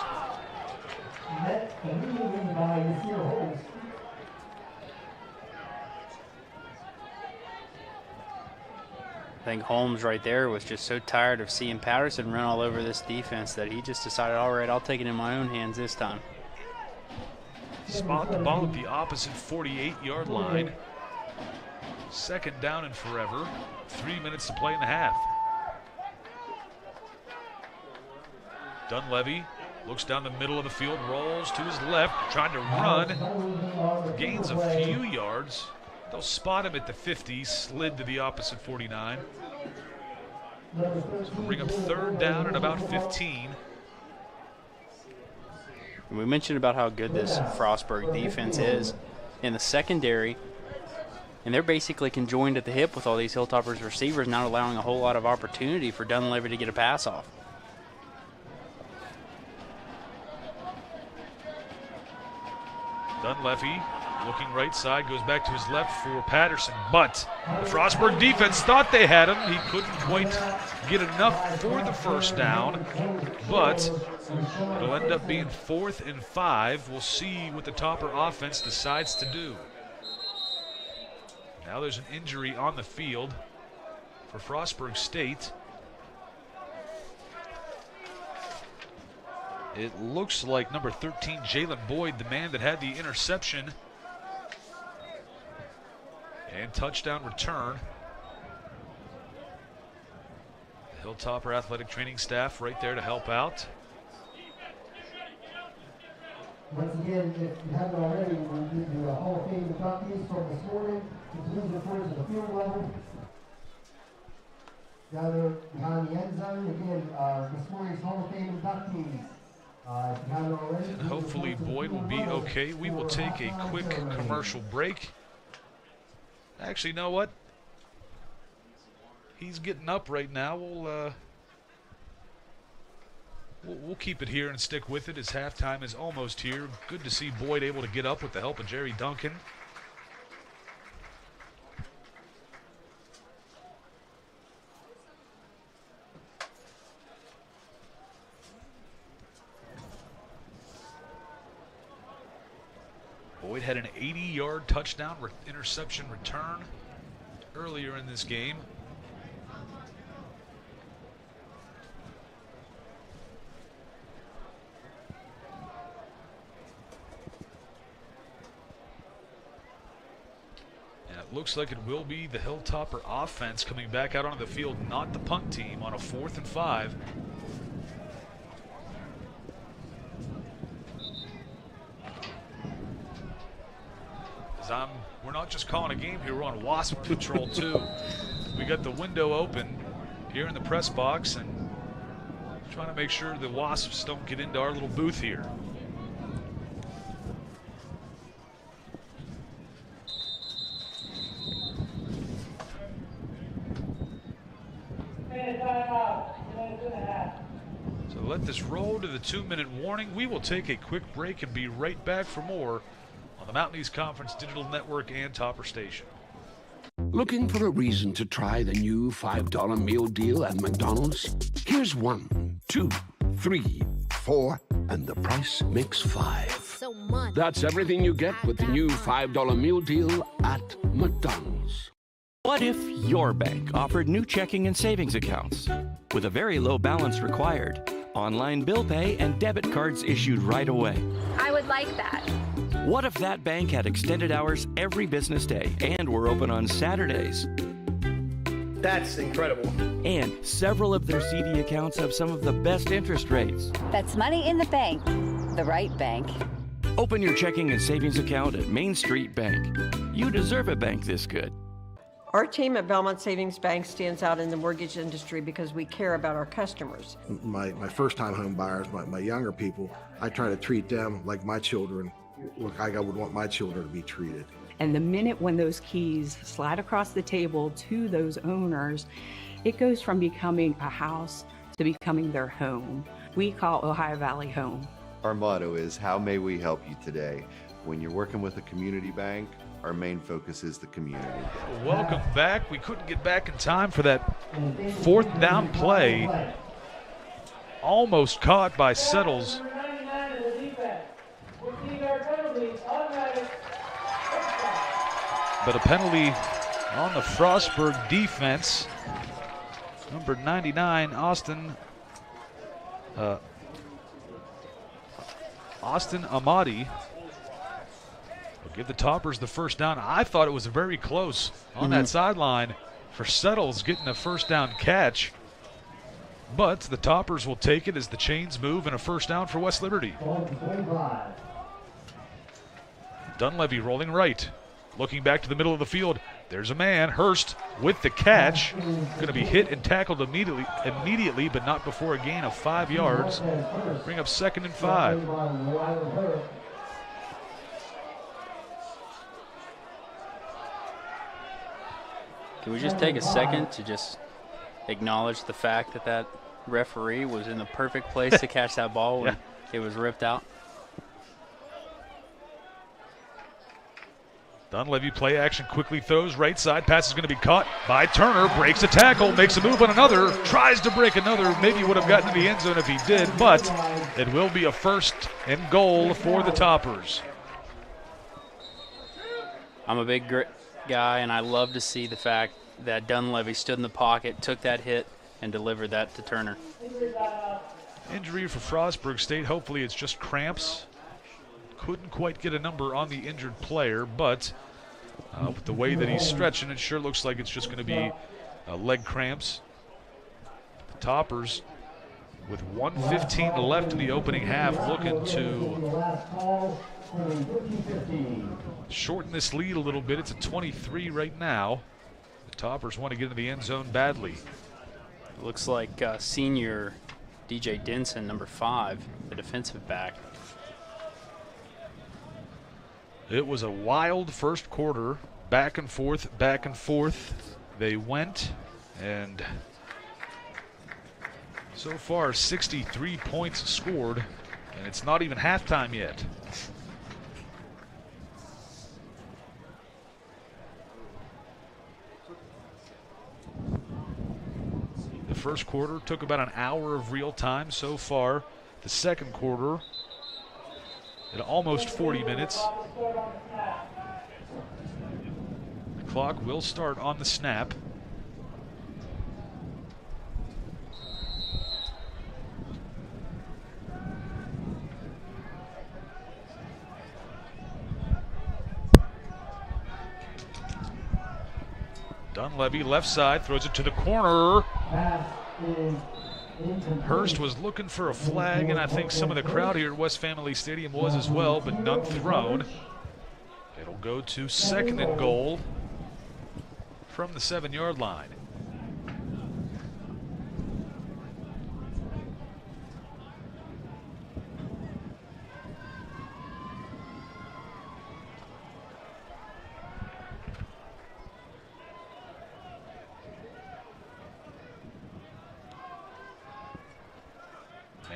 I think Holmes right there was just so tired of seeing Patterson run all over this defense that he just decided, all right, I'll take it in my own hands this time. Spot the ball at the opposite 48-yard line. 2nd down and forever. 3 minutes to play in the half. Dunleavy looks down the middle of the field, rolls to his left, trying to run. Gains a few yards. They'll spot him at the 50, slid to the opposite 49. So bring up 3rd down and about 15. We mentioned about how good this Frostburg defense is in the secondary, and they're basically conjoined at the hip with all these Hilltoppers receivers, not allowing a whole lot of opportunity for Dunleavy to get a pass off. Dunleavy looking right side, goes back to his left for Patterson, but the Frostburg defense thought they had him. He couldn't quite get enough for the 1st down, but it'll end up being 4th and 5. We'll see what the Topper offense decides to do. Now there's an injury on the field for Frostburg State. It looks like number 13, Jalen Boyd, the man that had the interception and touchdown return. The Hilltopper athletic training staff right there to help out. Once again, if you haven't already, we'll give you a Hall of Fame inductees from this morning. Please report to the field level. Gather behind the end zone. Again, this morning's Hall of Fame inductees. And hopefully Boyd will be okay. We will take a quick commercial break. Actually, you know what? He's getting up right now. We'll keep it here and stick with it as halftime is almost here. Good to see Boyd able to get up with the help of Jerry Duncan. Boyd had an 80-yard touchdown interception return earlier in this game. And it looks like it will be the Hilltopper offense coming back out onto the field, not the punt team, on a 4th and 5. We're not just calling a game here, we're on Wasp Patrol too. We got the window open here in the press box and trying to make sure the Wasps don't get into our little booth here. We'll let this roll to the 2-minute warning. We will take a quick break and be right back for more on the Mountain East Conference Digital Network and Topper Station. Looking for a reason to try the new $5 meal deal at McDonald's? Here's 1, 2, 3, 4, and the price makes 5. So much. That's everything you get with the new $5 meal deal at McDonald's. What if your bank offered new checking and savings accounts with a very low balance required, online bill pay, and debit cards issued right away? I would like that. What if that bank had extended hours every business day and were open on Saturdays? That's incredible. And several of their CD accounts have some of the best interest rates. That's money in the bank. The right bank. Open your checking and savings account at Main Street Bank. You deserve a bank this good. Our team at Belmont Savings Bank stands out in the mortgage industry because we care about our customers. My first-time home buyers, my younger people, I try to treat them like my children, like I would want my children to be treated. And the minute when those keys slide across the table to those owners, it goes from becoming a house to becoming their home. We call Ohio Valley home. Our motto is, how may we help you today? When you're working with a community bank, our main focus is the community. Welcome back. We couldn't get back in time for that 4th down play. Almost caught by Settles. But a penalty on the Frostburg defense. Number 99, Austin Amati will give the Toppers the first down. I thought it was very close on that sideline for Settles getting a first down catch. But the Toppers will take it as the chains move and a first down for West Liberty. Dunleavy rolling right. Looking back to the middle of the field, there's a man, Hurst, with the catch. Going to be hit and tackled immediately, but not before a gain of 5 yards. Bring up 2nd and 5. Can we just take a second to just acknowledge the fact that that referee was in the perfect place to catch that ball when it was ripped out? Dunleavy play action, quickly throws right side. Pass is going to be caught by Turner. Breaks a tackle, makes a move on another, tries to break another. Maybe would have gotten to the end zone if he did, but it will be a 1st and goal for the Toppers. I'm a big guy, and I love to see the fact that Dunleavy stood in the pocket, took that hit, and delivered that to Turner. Injury for Frostburg State. Hopefully it's just cramps. Couldn't quite get a number on the injured player, but with the way that he's stretching, it sure looks like it's just going to be leg cramps. The Toppers, with 1:15 left in the opening half, looking to shorten this lead a little bit. It's at 23 right now. The Toppers want to get into the end zone badly. It looks like senior DJ Denson, number 5, the defensive back. It was a wild first quarter, back and forth. They went, and so far 63 points scored, and it's not even halftime yet. The first quarter took about an hour of real time so far. The second quarter at almost 40 minutes. The clock will start on the snap. Dunleavy left side, throws it to the corner. Hurst was looking for a flag, and I think some of the crowd here at West Family Stadium was as well, but none thrown. It'll go to 2nd and goal from the 7-yard line.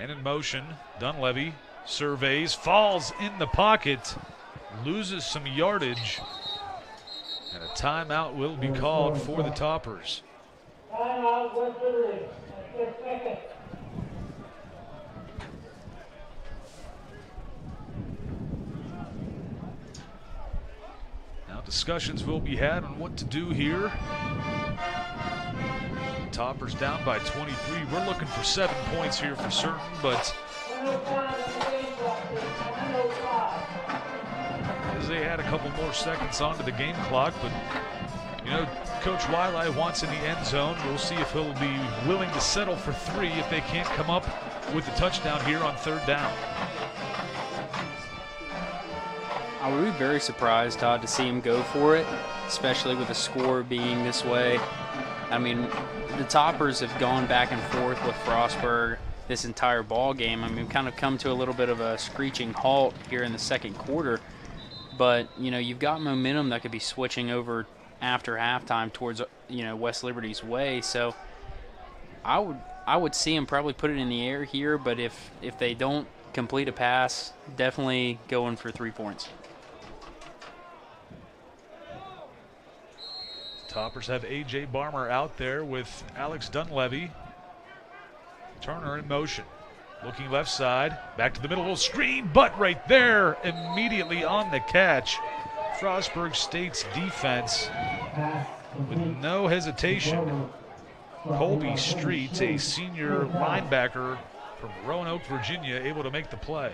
And in motion, Dunleavy surveys, falls in the pocket, loses some yardage, and a timeout will be called for the Toppers. Timeout, West Liberty. 6 seconds. Now discussions will be had on what to do here. Toppers down by 23. We're looking for 7 points here for certain, but as they add a couple more seconds onto the game clock, but you know, Coach Wiley wants in the end zone. We'll see if he'll be willing to settle for 3 if they can't come up with the touchdown here on 3rd down. I would be very surprised, Todd, to see him go for it, especially with the score being this way. I mean, the Toppers have gone back and forth with Frostburg this entire ball game. I mean, we've kind of come to a little bit of a screeching halt here in the second quarter. But, you know, you've got momentum that could be switching over after halftime towards, you know, West Liberty's way. So I would see him probably put it in the air here, but if they don't complete a pass, definitely going for 3 points. Toppers have A.J. Barmer out there with Alex Dunleavy. Turner in motion. Looking left side. Back to the middle. Little screen, but right there, immediately on the catch. Frostburg State's defense with no hesitation. Colby Street, a senior linebacker from Roanoke, Virginia, able to make the play.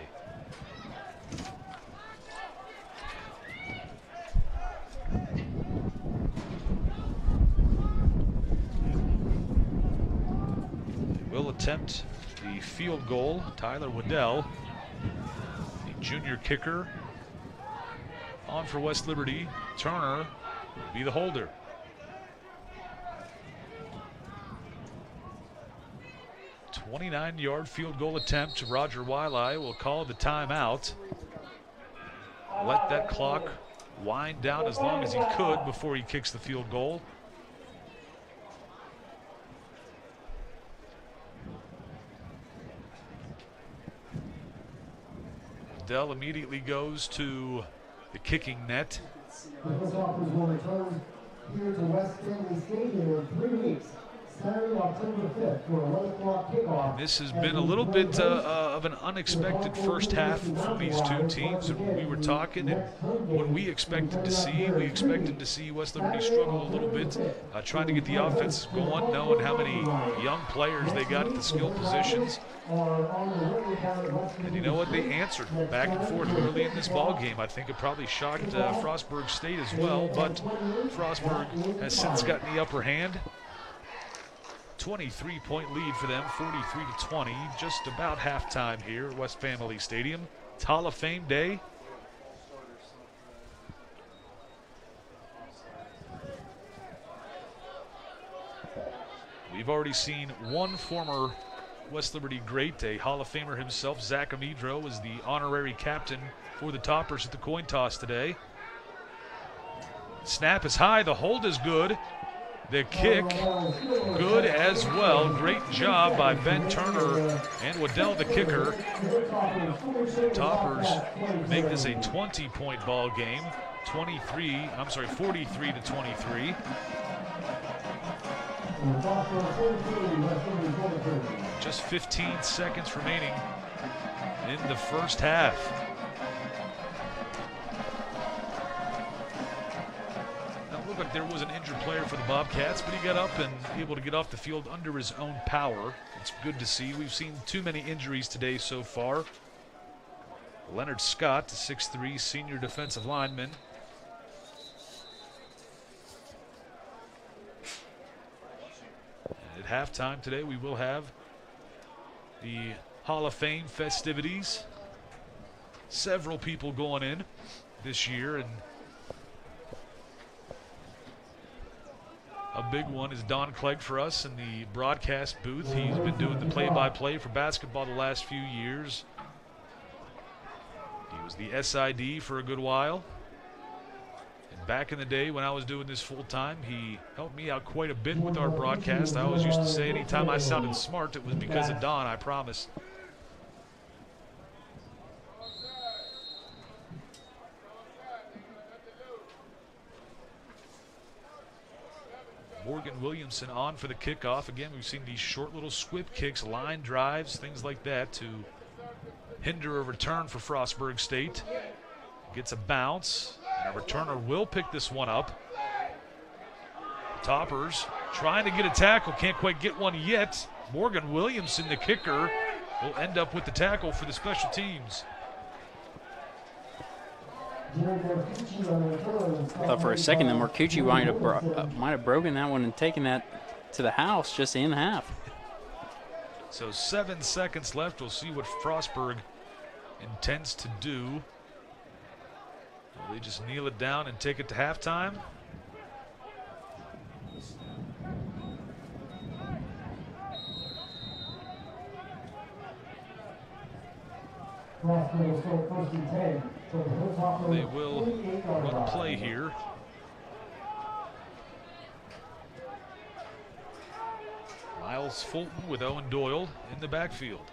Will attempt the field goal. Tyler Waddell, the junior kicker, on for West Liberty. Turner will be the holder. A 29-yard field goal attempt. Roger Wiley will call the timeout. Let that clock wind down as long as he could before he kicks the field goal. Dell immediately goes to the kicking net. The Toppers will return here to West Stanley Stadium in 3 weeks, Saturday, October 5th, for a 1 o'clock kickoff. This has been a little bit of an unexpected first half from these two teams. We were talking, and what we expected to see West Liberty struggle a little bit, trying to get the offense going, knowing how many young players they got at the skill positions. And you know what? They answered back and forth early in this ball game. I think it probably shocked Frostburg State as well, but Frostburg has since gotten the upper hand. 23-point lead for them, 43-20, just about halftime here at West Family Stadium. It's Hall of Fame Day. We've already seen one former West Liberty great, a Hall of Famer himself. Zach Amidro was the honorary captain for the Toppers at the coin toss today. Snap is high, the hold is good. The kick, good as well. Great job by Ben Turner and Waddell, the kicker. Toppers make this a 20-point ball game. 43-23. Just 15 seconds remaining in the first half. Looked like there was an injured player for the Bobcats, but he got up and able to get off the field under his own power. It's good to see. We've seen too many injuries today so far. Leonard Scott, 6'3", senior defensive lineman. And at halftime today, we will have the Hall of Fame festivities. Several people going in this year, and a big one is Don Clegg for us in the broadcast booth. He's been doing the play-by-play for basketball the last few years. He was the SID for a good while. And back in the day when I was doing this full-time, he helped me out quite a bit with our broadcast. I always used to say anytime I sounded smart, it was because of Don, I promise. Morgan Williamson on for the kickoff. Again, we've seen these short little squib kicks, line drives, things like that to hinder a return for Frostburg State. Gets a bounce, and a returner will pick this one up. The Toppers trying to get a tackle, can't quite get one yet. Morgan Williamson, the kicker, will end up with the tackle for the special teams. I thought for a second that Marcucci might have broken that one and taken that to the house just in half. So 7 seconds left. We'll see what Frostburg intends to do. Will they just kneel it down and take it to halftime? They will run a play here. Miles Fulton with Owen Doyle in the backfield.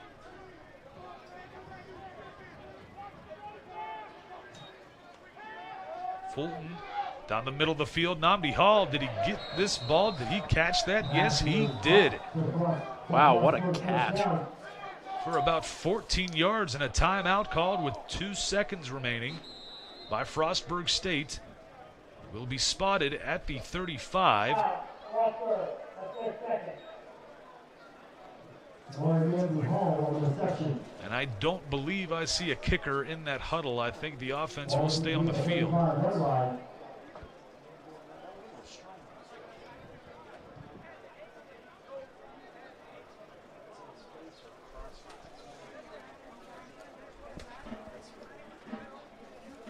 Fulton down the middle of the field. Namdi Hall, did he get this ball? Did he catch that? Yes, he did. Wow, what a catch. For about 14 yards and a timeout called with 2 seconds remaining by Frostburg State. Will be spotted at the 35. And I don't believe I see a kicker in that huddle. I think the offense will stay on the field.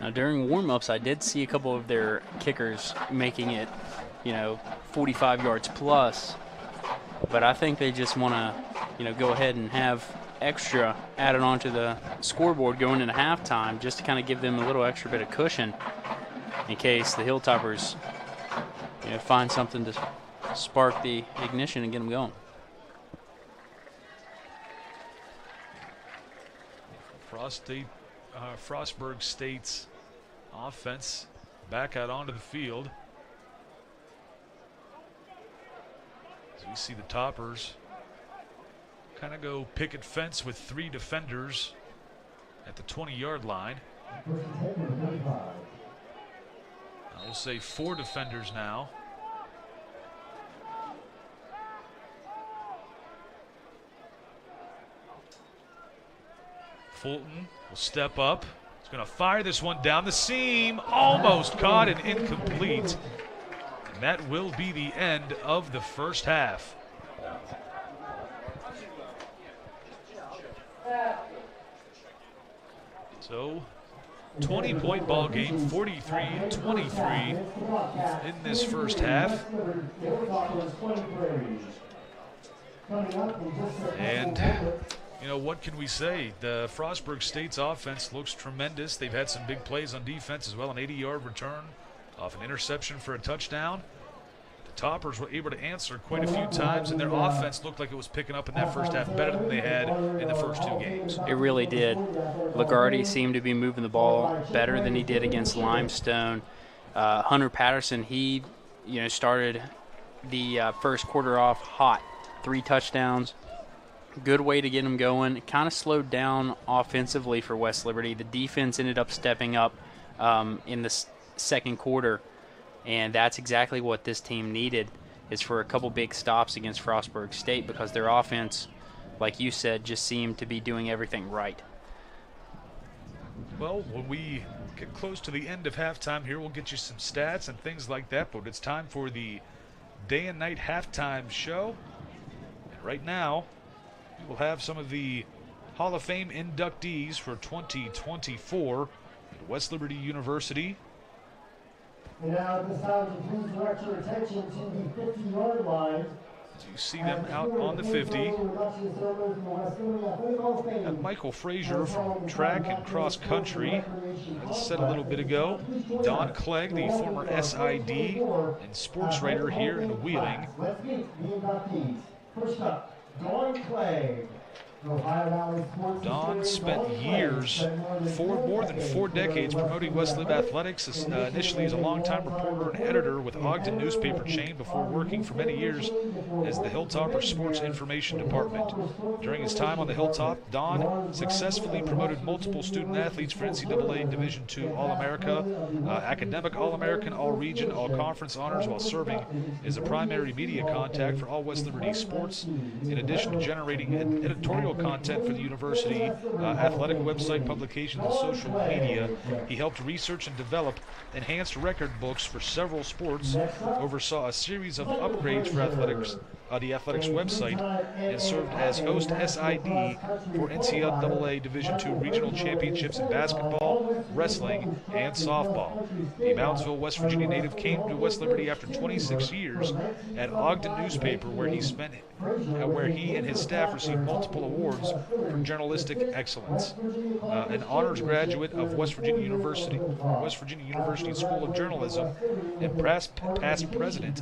Now, during warm-ups, I did see a couple of their kickers making it, 45 yards plus. But I think they just want to, go ahead and have extra added onto the scoreboard going into halftime just to kind of give them a little extra bit of cushion in case the Hilltoppers, find something to spark the ignition and get them going. Frostburg State's offense back out onto the field. As we see the Toppers kind of go picket fence with 3 defenders at the 20-yard line. I will say 4 defenders now. Fulton will step up. He's going to fire this one down the seam. Almost caught and incomplete. And that will be the end of the first half. So, 20-point ball game, 43-23 in this first half. And what can we say? The Frostburg State's offense looks tremendous. They've had some big plays on defense as well. An 80-yard return off an interception for a touchdown. The Toppers were able to answer quite a few times, and their offense looked like it was picking up in that first half better than they had in the first 2 games. It really did. Lagarde seemed to be moving the ball better than he did against Limestone. Hunter Patterson, he started the first quarter off hot. 3 touchdowns. Good way to get him going. It kind of slowed down offensively for West Liberty. The defense ended up stepping up in the second quarter, and that's exactly what this team needed, is for a couple big stops against Frostburg State, because their offense, like you said, just seemed to be doing everything right. Well, when we get close to the end of halftime here, we'll get you some stats and things like that, but it's time for the day and night halftime show. And right now, we'll have some of the Hall of Fame inductees for 2024 at West Liberty University. And now at this time, please direct your attention to the 50-yard line. As you see them out on the 50. And Michael Frazier from track and cross country, as I said a little bit ago. Don Clegg, the former SID and sports writer here in Wheeling. Let's meet the inductees. First up, Don Clegg. Don Don spent years, more than 4 decades, promoting West Lib athletics, initially as a longtime reporter and editor with Ogden newspaper chain before working for many years as the Hilltopper Sports Information Department. During his time on the Hilltop, Don successfully promoted multiple student athletes for NCAA Division II All-America, Academic All-American, All-Region, All-Conference honors while serving as a primary media contact for all West Liberty sports, in addition to generating editorial content for the university, athletic website, publications, and social media. He helped research and develop enhanced record books for several sports, oversaw a series of upgrades for the athletics website, and served as host SID for NCAA Division II regional championships in basketball, wrestling, and softball. The Moundsville, West Virginia native came to West Liberty after 26 years at Ogden newspaper, where he and his staff received multiple awards for journalistic excellence. An honors graduate of West Virginia University School of Journalism, and past president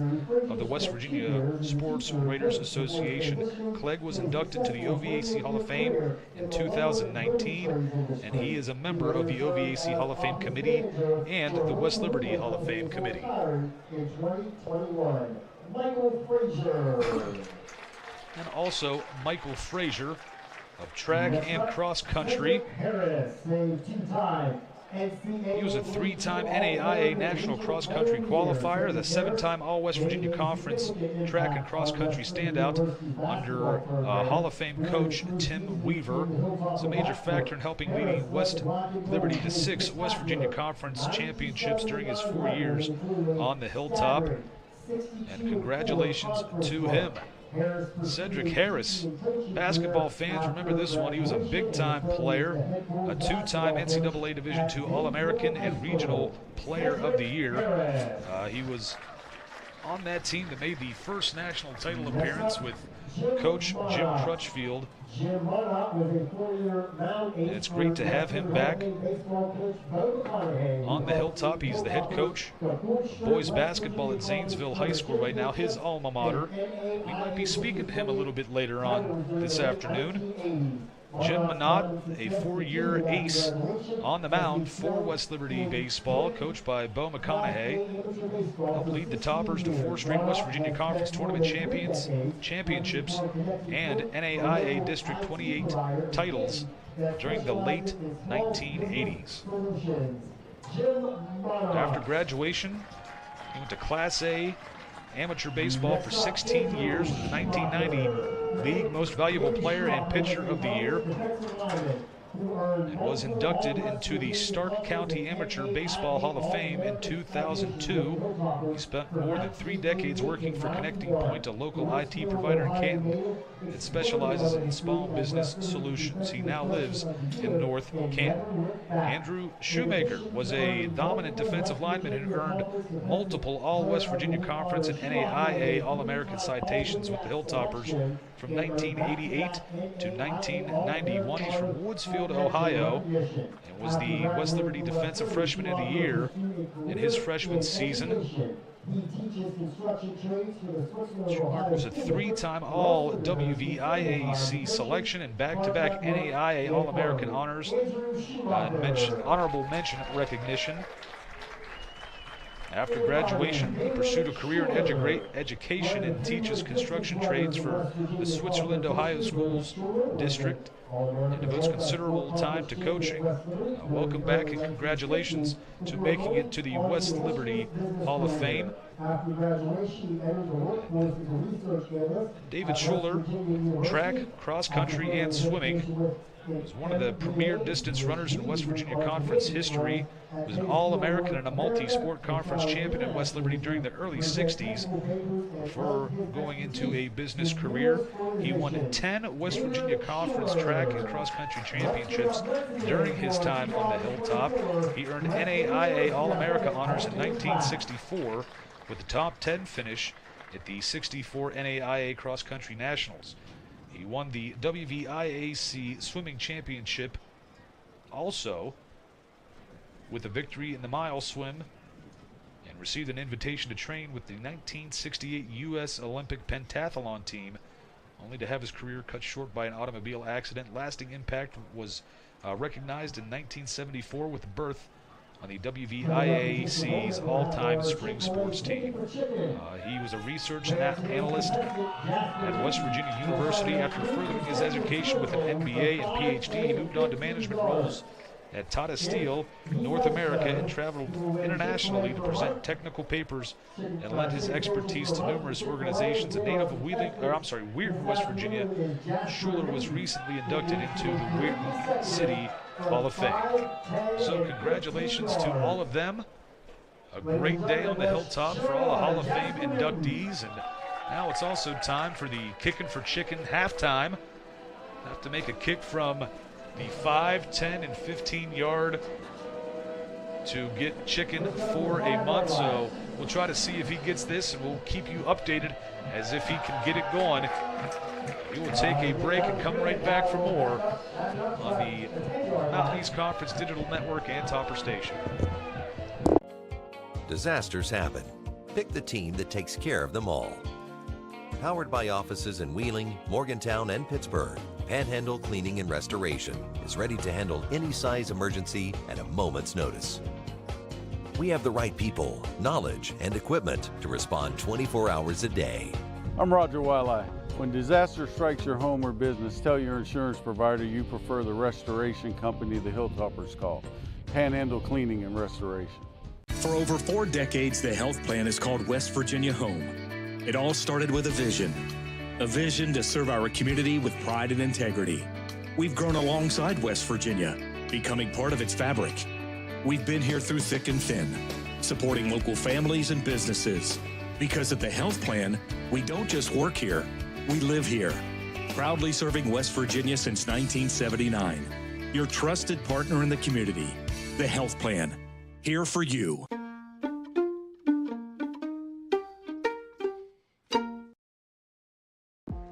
of the West Virginia Sports Writers Association. Clegg was inducted to the OVAC Hall of Fame in 2019, and he is a member of the OVAC Hall of Fame Committee and the West Liberty Hall of Fame Committee. And also Michael Frazier of track and cross country. He was a 3-time NAIA National Cross Country qualifier, the 7-time All-West Virginia Conference track and cross country standout under Hall of Fame coach Tim Weaver. It's a major factor in helping leading West Liberty to 6 West Virginia Conference championships during his 4 years on the Hilltop. And congratulations to him. Cedric Harris. Basketball fans remember this one. He was a big-time player, a 2-time NCAA Division II All-American and Regional Player of the Year. He was on that team that made the first national title appearance with Coach Jim Crutchfield. And it's great to have him back on the Hilltop. He's the head coach of boys basketball at Zanesville High School right now, his alma mater. We might be speaking to him a little bit later on this afternoon. Jim Minot, a 4-year ace on the mound for West Liberty baseball, coached by Bo McConaughey, helped lead the Toppers to 4 straight West Virginia Conference Tournament championships and NAIA District 28 titles during the late 1980s. After graduation, he went to Class A amateur baseball for 16 years, with the 1990 League Most Valuable Player and Pitcher of the Year, and was inducted into the Stark County Amateur Baseball Hall of Fame in 2002. He spent more than 3 decades working for Connecting Point, a local IT provider in Canton that specializes in small business solutions. He now lives in North Canton. Andrew Shoemaker was a dominant defensive lineman who earned multiple All-West Virginia Conference and NAIA All-American citations with the Hilltoppers from 1988 to 1991. He's from Woodsfield, Ohio, and was the West Liberty Defensive Freshman of the Year in his freshman season. Schumacher was a 3-time All-WVIAC selection and back-to-back NAIA All-American honors, honorable mention recognition. After graduation, he pursued a career in education and teaches construction trades for the Switzerland, Ohio Schools District, and devotes considerable time to coaching. Welcome back and congratulations to making it to the West Liberty Hall of Fame. David Schuler, track, cross country, and swimming. He was one of the premier distance runners in West Virginia Conference history. He was an All-American and a multi-sport conference champion at West Liberty during the early 60s. Before going into a business career, he won 10 West Virginia Conference track and cross-country championships during his time on the Hilltop. He earned NAIA All-America honors in 1964 with a top 10 finish at the 64 NAIA Cross Country Nationals. He won the WVIAC Swimming Championship also with a victory in the mile swim, and received an invitation to train with the 1968 U.S. Olympic pentathlon team only to have his career cut short by an automobile accident. Lasting impact was recognized in 1974 with the berth on the WVIAC's all-time spring sports team. He was a research analyst at West Virginia University. After furthering his education with an MBA and PhD, he moved on to management roles at Tata Steel in North America and traveled internationally to present technical papers and lend his expertise to numerous organizations. A native of Weirton, West Virginia, Schuler was recently inducted into the Weirton City Hall of Fame. So congratulations to all of them. A great day on the hilltop for all the Hall of Fame inductees. And now it's also time for the Kickin' for Chicken halftime. Have to make a kick from the 5, 10, and 15 yard to get chicken for a month. So we'll try to see if he gets this, and we'll keep you updated as if he can get it going. We will take a break and come right back for more on the Mountain East Conference Digital Network and Topper Station. Disasters happen. Pick the team that takes care of them all. Powered by offices in Wheeling, Morgantown, and Pittsburgh, Panhandle Cleaning and Restoration is ready to handle any size emergency at a moment's notice. We have the right people, knowledge, and equipment to respond 24 hours a day. I'm Roger Wiley. When disaster strikes your home or business, tell your insurance provider you prefer the restoration company the Hilltoppers call, Panhandle Cleaning and Restoration. For over 4 decades, the health plan is called West Virginia Home. It all started with a vision to serve our community with pride and integrity. We've grown alongside West Virginia, becoming part of its fabric. We've been here through thick and thin, supporting local families and businesses. Because at the health plan, we don't just work here, we live here. Proudly serving West Virginia since 1979. Your trusted partner in the community, the health plan. Here for you.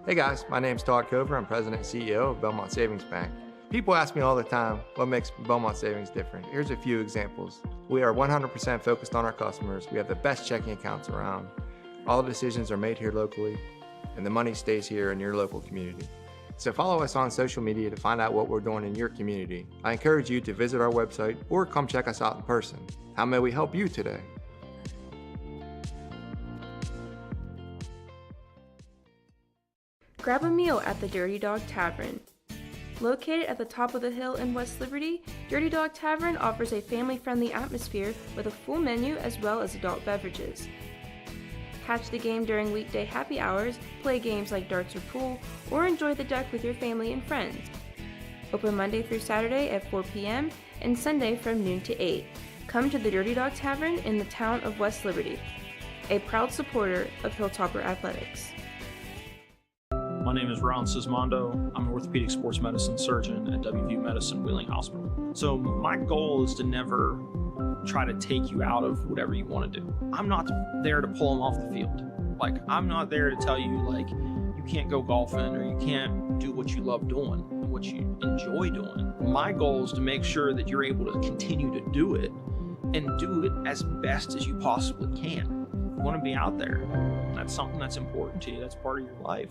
Hey guys, my name's Todd Cover. I'm President and CEO of Belmont Savings Bank. People ask me all the time what makes Belmont Savings different. Here's a few examples. We are 100% focused on our customers. We have the best checking accounts around. All the decisions are made here locally, and the money stays here in your local community. So follow us on social media to find out what we're doing in your community. I encourage you to visit our website or come check us out in person. How may we help you today? Grab a meal at the Dirty Dog Tavern. Located at the top of the hill in West Liberty, Dirty Dog Tavern offers a family-friendly atmosphere with a full menu as well as adult beverages. Catch the game during weekday happy hours, play games like darts or pool, or enjoy the deck with your family and friends. Open Monday through Saturday at 4 p.m. and Sunday from noon to 8. Come to the Dirty Dog Tavern in the town of West Liberty. A proud supporter of Hilltopper Athletics. My name is Ron Sismondo. I'm an orthopedic sports medicine surgeon at WVU Medicine Wheeling Hospital. So my goal is to never try to take you out of whatever you want to do. I'm not there to pull them off the field. Like, I'm not there to tell you, like, you can't go golfing or you can't do what you love doing and what you enjoy doing. My goal is to make sure that you're able to continue to do it and do it as best as you possibly can. You want to be out there. That's something that's important to you. That's part of your life.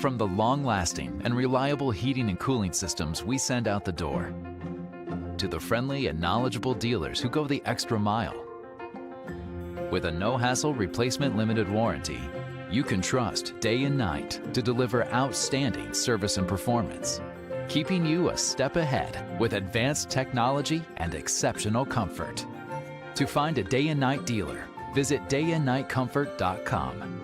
From the long-lasting and reliable heating and cooling systems we send out the door, to the friendly and knowledgeable dealers who go the extra mile. With a no-hassle replacement limited warranty, you can trust day and night to deliver outstanding service and performance, keeping you a step ahead with advanced technology and exceptional comfort. To find a day and night dealer, visit dayandnightcomfort.com.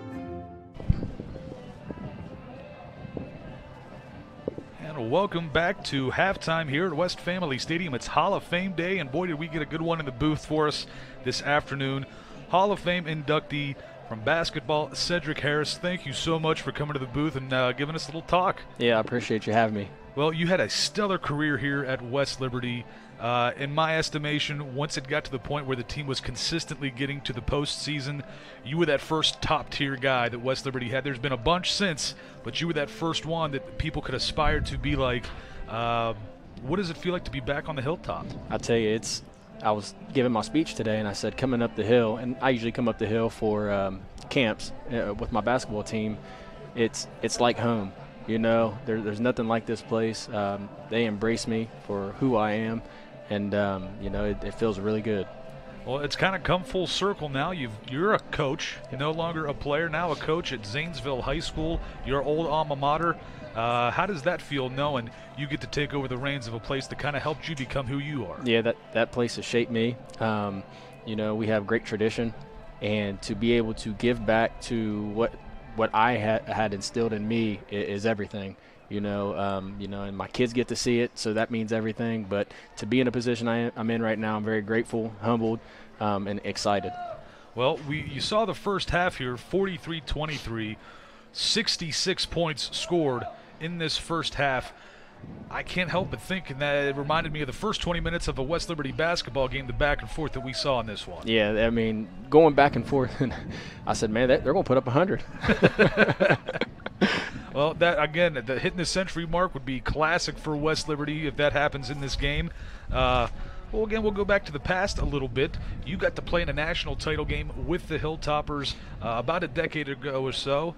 And welcome back to halftime here at West Family Stadium. It's Hall of Fame Day, and boy, did we get a good one in the booth for us this afternoon. Hall of Fame inductee from basketball, Cedric Harris. Thank you so much for coming to the booth and giving us a little talk. Yeah, I appreciate you having me. Well, you had a stellar career here at West Liberty. In my estimation, once it got to the point where the team was consistently getting to the postseason, you were that first top-tier guy that West Liberty had. There's been a bunch since, but you were that first one that people could aspire to be like. What does it feel like to be back on the hilltop? I tell you, I was giving my speech today, and I said coming up the hill, and I usually come up the hill for camps with my basketball team. It's like home. You know, there's nothing like this place. They embrace me for who I am. And, you know, it feels really good. Well, it's kind of come full circle now. You're a coach. You're no longer a player, now a coach at Zanesville High School, your old alma mater. How does that feel knowing you get to take over the reins of a place that kind of helped you become who you are? Yeah, that place has shaped me. You know, we have great tradition. And to be able to give back to what I had instilled in me is everything. You know, and my kids get to see it, so that means everything. But to be in a position I'm in right now, I'm very grateful, humbled, and excited. Well, you saw the first half here, 43-23, 66 points scored in this first half. I can't help but think that it reminded me of the first 20 minutes of a West Liberty basketball game, the back and forth that we saw in this one. Yeah, I mean, going back and forth, I said, man, they're going to put up 100. Well, that again, the hitting the century mark would be classic for West Liberty if that happens in this game. Well, again, we'll go back to the past a little bit. You got to play in a national title game with the Hilltoppers about a decade ago or so.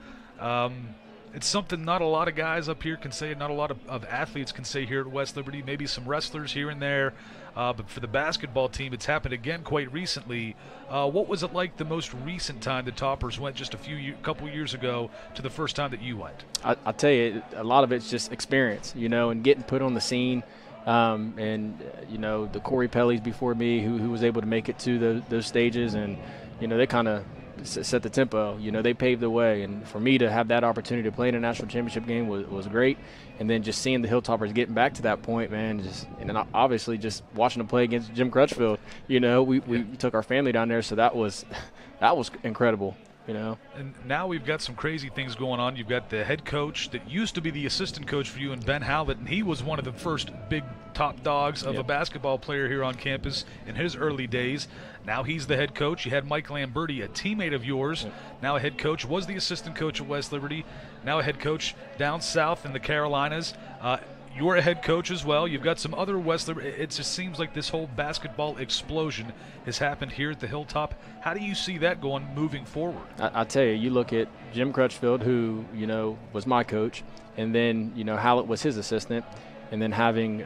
It's something not a lot of guys up here can say, not a lot of athletes can say here at West Liberty, maybe some wrestlers here and there. But for the basketball team, it's happened again quite recently. What was it like the most recent time the Toppers went just a couple years ago to the first time that you went? I'll tell you, a lot of it's just experience, you know, and getting put on the scene. You know, the Corey Pelley's before me who was able to make it to those stages, and, you know, they kind of set the tempo. You know, they paved the way, and for me to have that opportunity to play in a national championship game was great. And then just seeing the Hilltoppers getting back to that point, man, and then obviously just watching them play against Jim Crutchfield. You know, we took our family down there, so that was incredible. You know, and now we've got some crazy things going on. You've got the head coach that used to be the assistant coach for you, and Ben Howlett, and he was one of the first big top dogs of a basketball player here on campus in his early days. Now he's the head coach. You had Mike Lamberti, a teammate of yours, now a head coach, was the assistant coach at West Liberty, now a head coach down south in the Carolinas. You're a head coach as well. You've got some other West Liberty. It just seems like this whole basketball explosion has happened here at the Hilltop. How do you see that going moving forward? I tell you look at Jim Crutchfield, who, you know, was my coach, and then, you know, Hallett was his assistant, and then having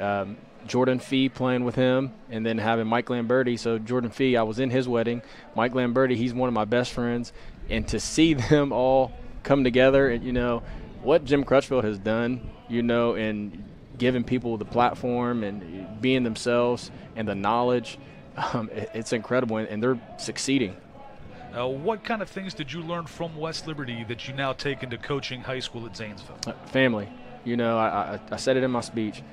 Jordan Fee playing with him, and then having Mike Lamberti. So Jordan Fee, I was in his wedding. Mike Lamberti, he's one of my best friends. And to see them all come together, and, you know, what Jim Crutchfield has done, you know, and giving people the platform and being themselves and the knowledge, it's incredible, and they're succeeding. What kind of things did you learn from West Liberty that you now take into coaching high school at Zanesville? Family. You know, I said it in my speech.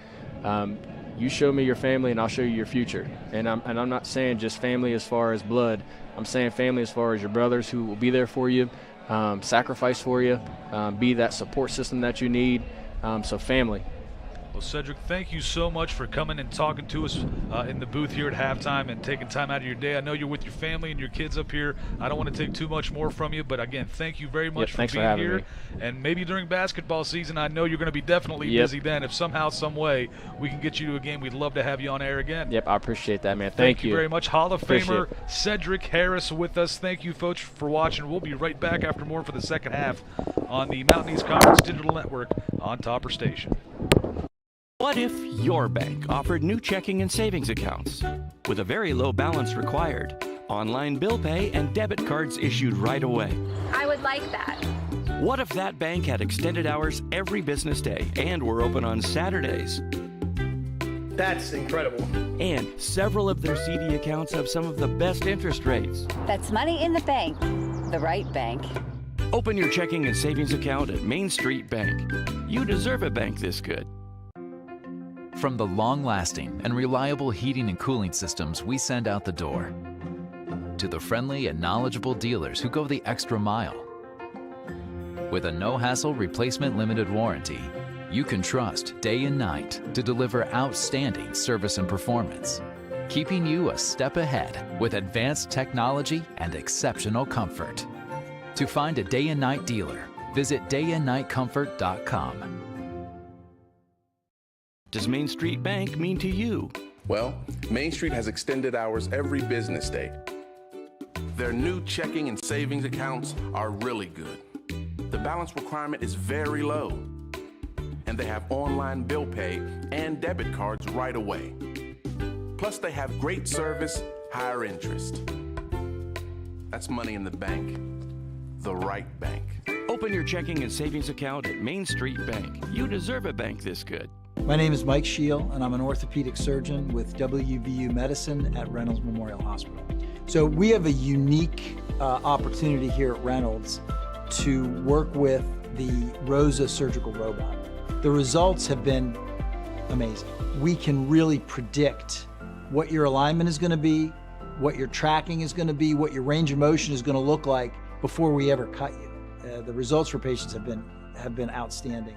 You show me your family and I'll show you your future. And I'm not saying just family as far as blood. I'm saying family as far as your brothers who will be there for you, sacrifice for you, be that support system that you need. So family. Well, Cedric, thank you so much for coming and talking to us in the booth here at halftime and taking time out of your day. I know you're with your family and your kids up here. I don't want to take too much more from you, but again, thank you very much for being here. And maybe during basketball season, I know you're going to be definitely busy then. If somehow, some way, we can get you to a game, we'd love to have you on air again. Yep, I appreciate that, man. Thank you very much. Hall of Famer Cedric Harris with us. Thank you, folks, for watching. We'll be right back after more for the second half on the Mountain East Conference Digital Network on Topper Station. What if your bank offered new checking and savings accounts with a very low balance required, online bill pay, and debit cards issued right away? I would like that. What if that bank had extended hours every business day and were open on Saturdays? That's incredible. And several of their CD accounts have some of the best interest rates. That's money in the bank, the right bank. Open your checking and savings account at Main Street Bank. You deserve a bank this good. From the long-lasting and reliable heating and cooling systems we send out the door, to the friendly and knowledgeable dealers who go the extra mile. With a no-hassle replacement limited warranty, you can trust day and night to deliver outstanding service and performance, keeping you a step ahead with advanced technology and exceptional comfort. To find a day and night dealer, visit dayandnightcomfort.com. Does Main Street Bank mean to you? Well, Main Street has extended hours every business day. Their new checking and savings accounts are really good. The balance requirement is very low. And they have online bill pay and debit cards right away. Plus, they have great service, higher interest. That's money in the bank, the right bank. Open your checking and savings account at Main Street Bank. You deserve a bank this good. My name is Mike Scheel, and I'm an orthopedic surgeon with WVU Medicine at Reynolds Memorial Hospital. So we have a unique opportunity here at Reynolds to work with the ROSA surgical robot. The results have been amazing. We can really predict what your alignment is going to be, what your tracking is going to be, what your range of motion is going to look like before we ever cut you. The results for patients have been outstanding.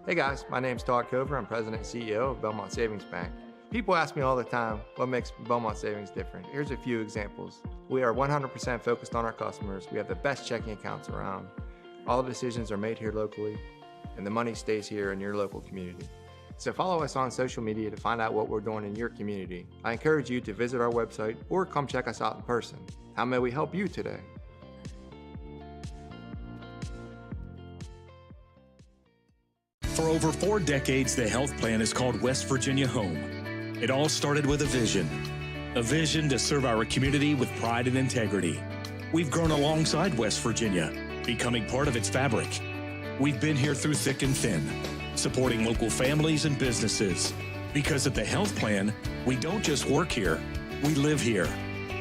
Hey guys, my name's Todd Cover. I'm President and CEO of Belmont Savings Bank. People ask me all the time what makes Belmont Savings different. Here's a few examples. We are 100% focused on our customers. We have the best checking accounts around. All the decisions are made here locally, and the money stays here in your local community. So follow us on social media to find out what we're doing in your community. I encourage you to visit our website or come check us out in person. How may we help you today? For over 4 decades, the health plan is called West Virginia Home. It all started with a vision to serve our community with pride and integrity. We've grown alongside West Virginia, becoming part of its fabric. We've been here through thick and thin, supporting local families and businesses. Because at the health plan, we don't just work here, we live here.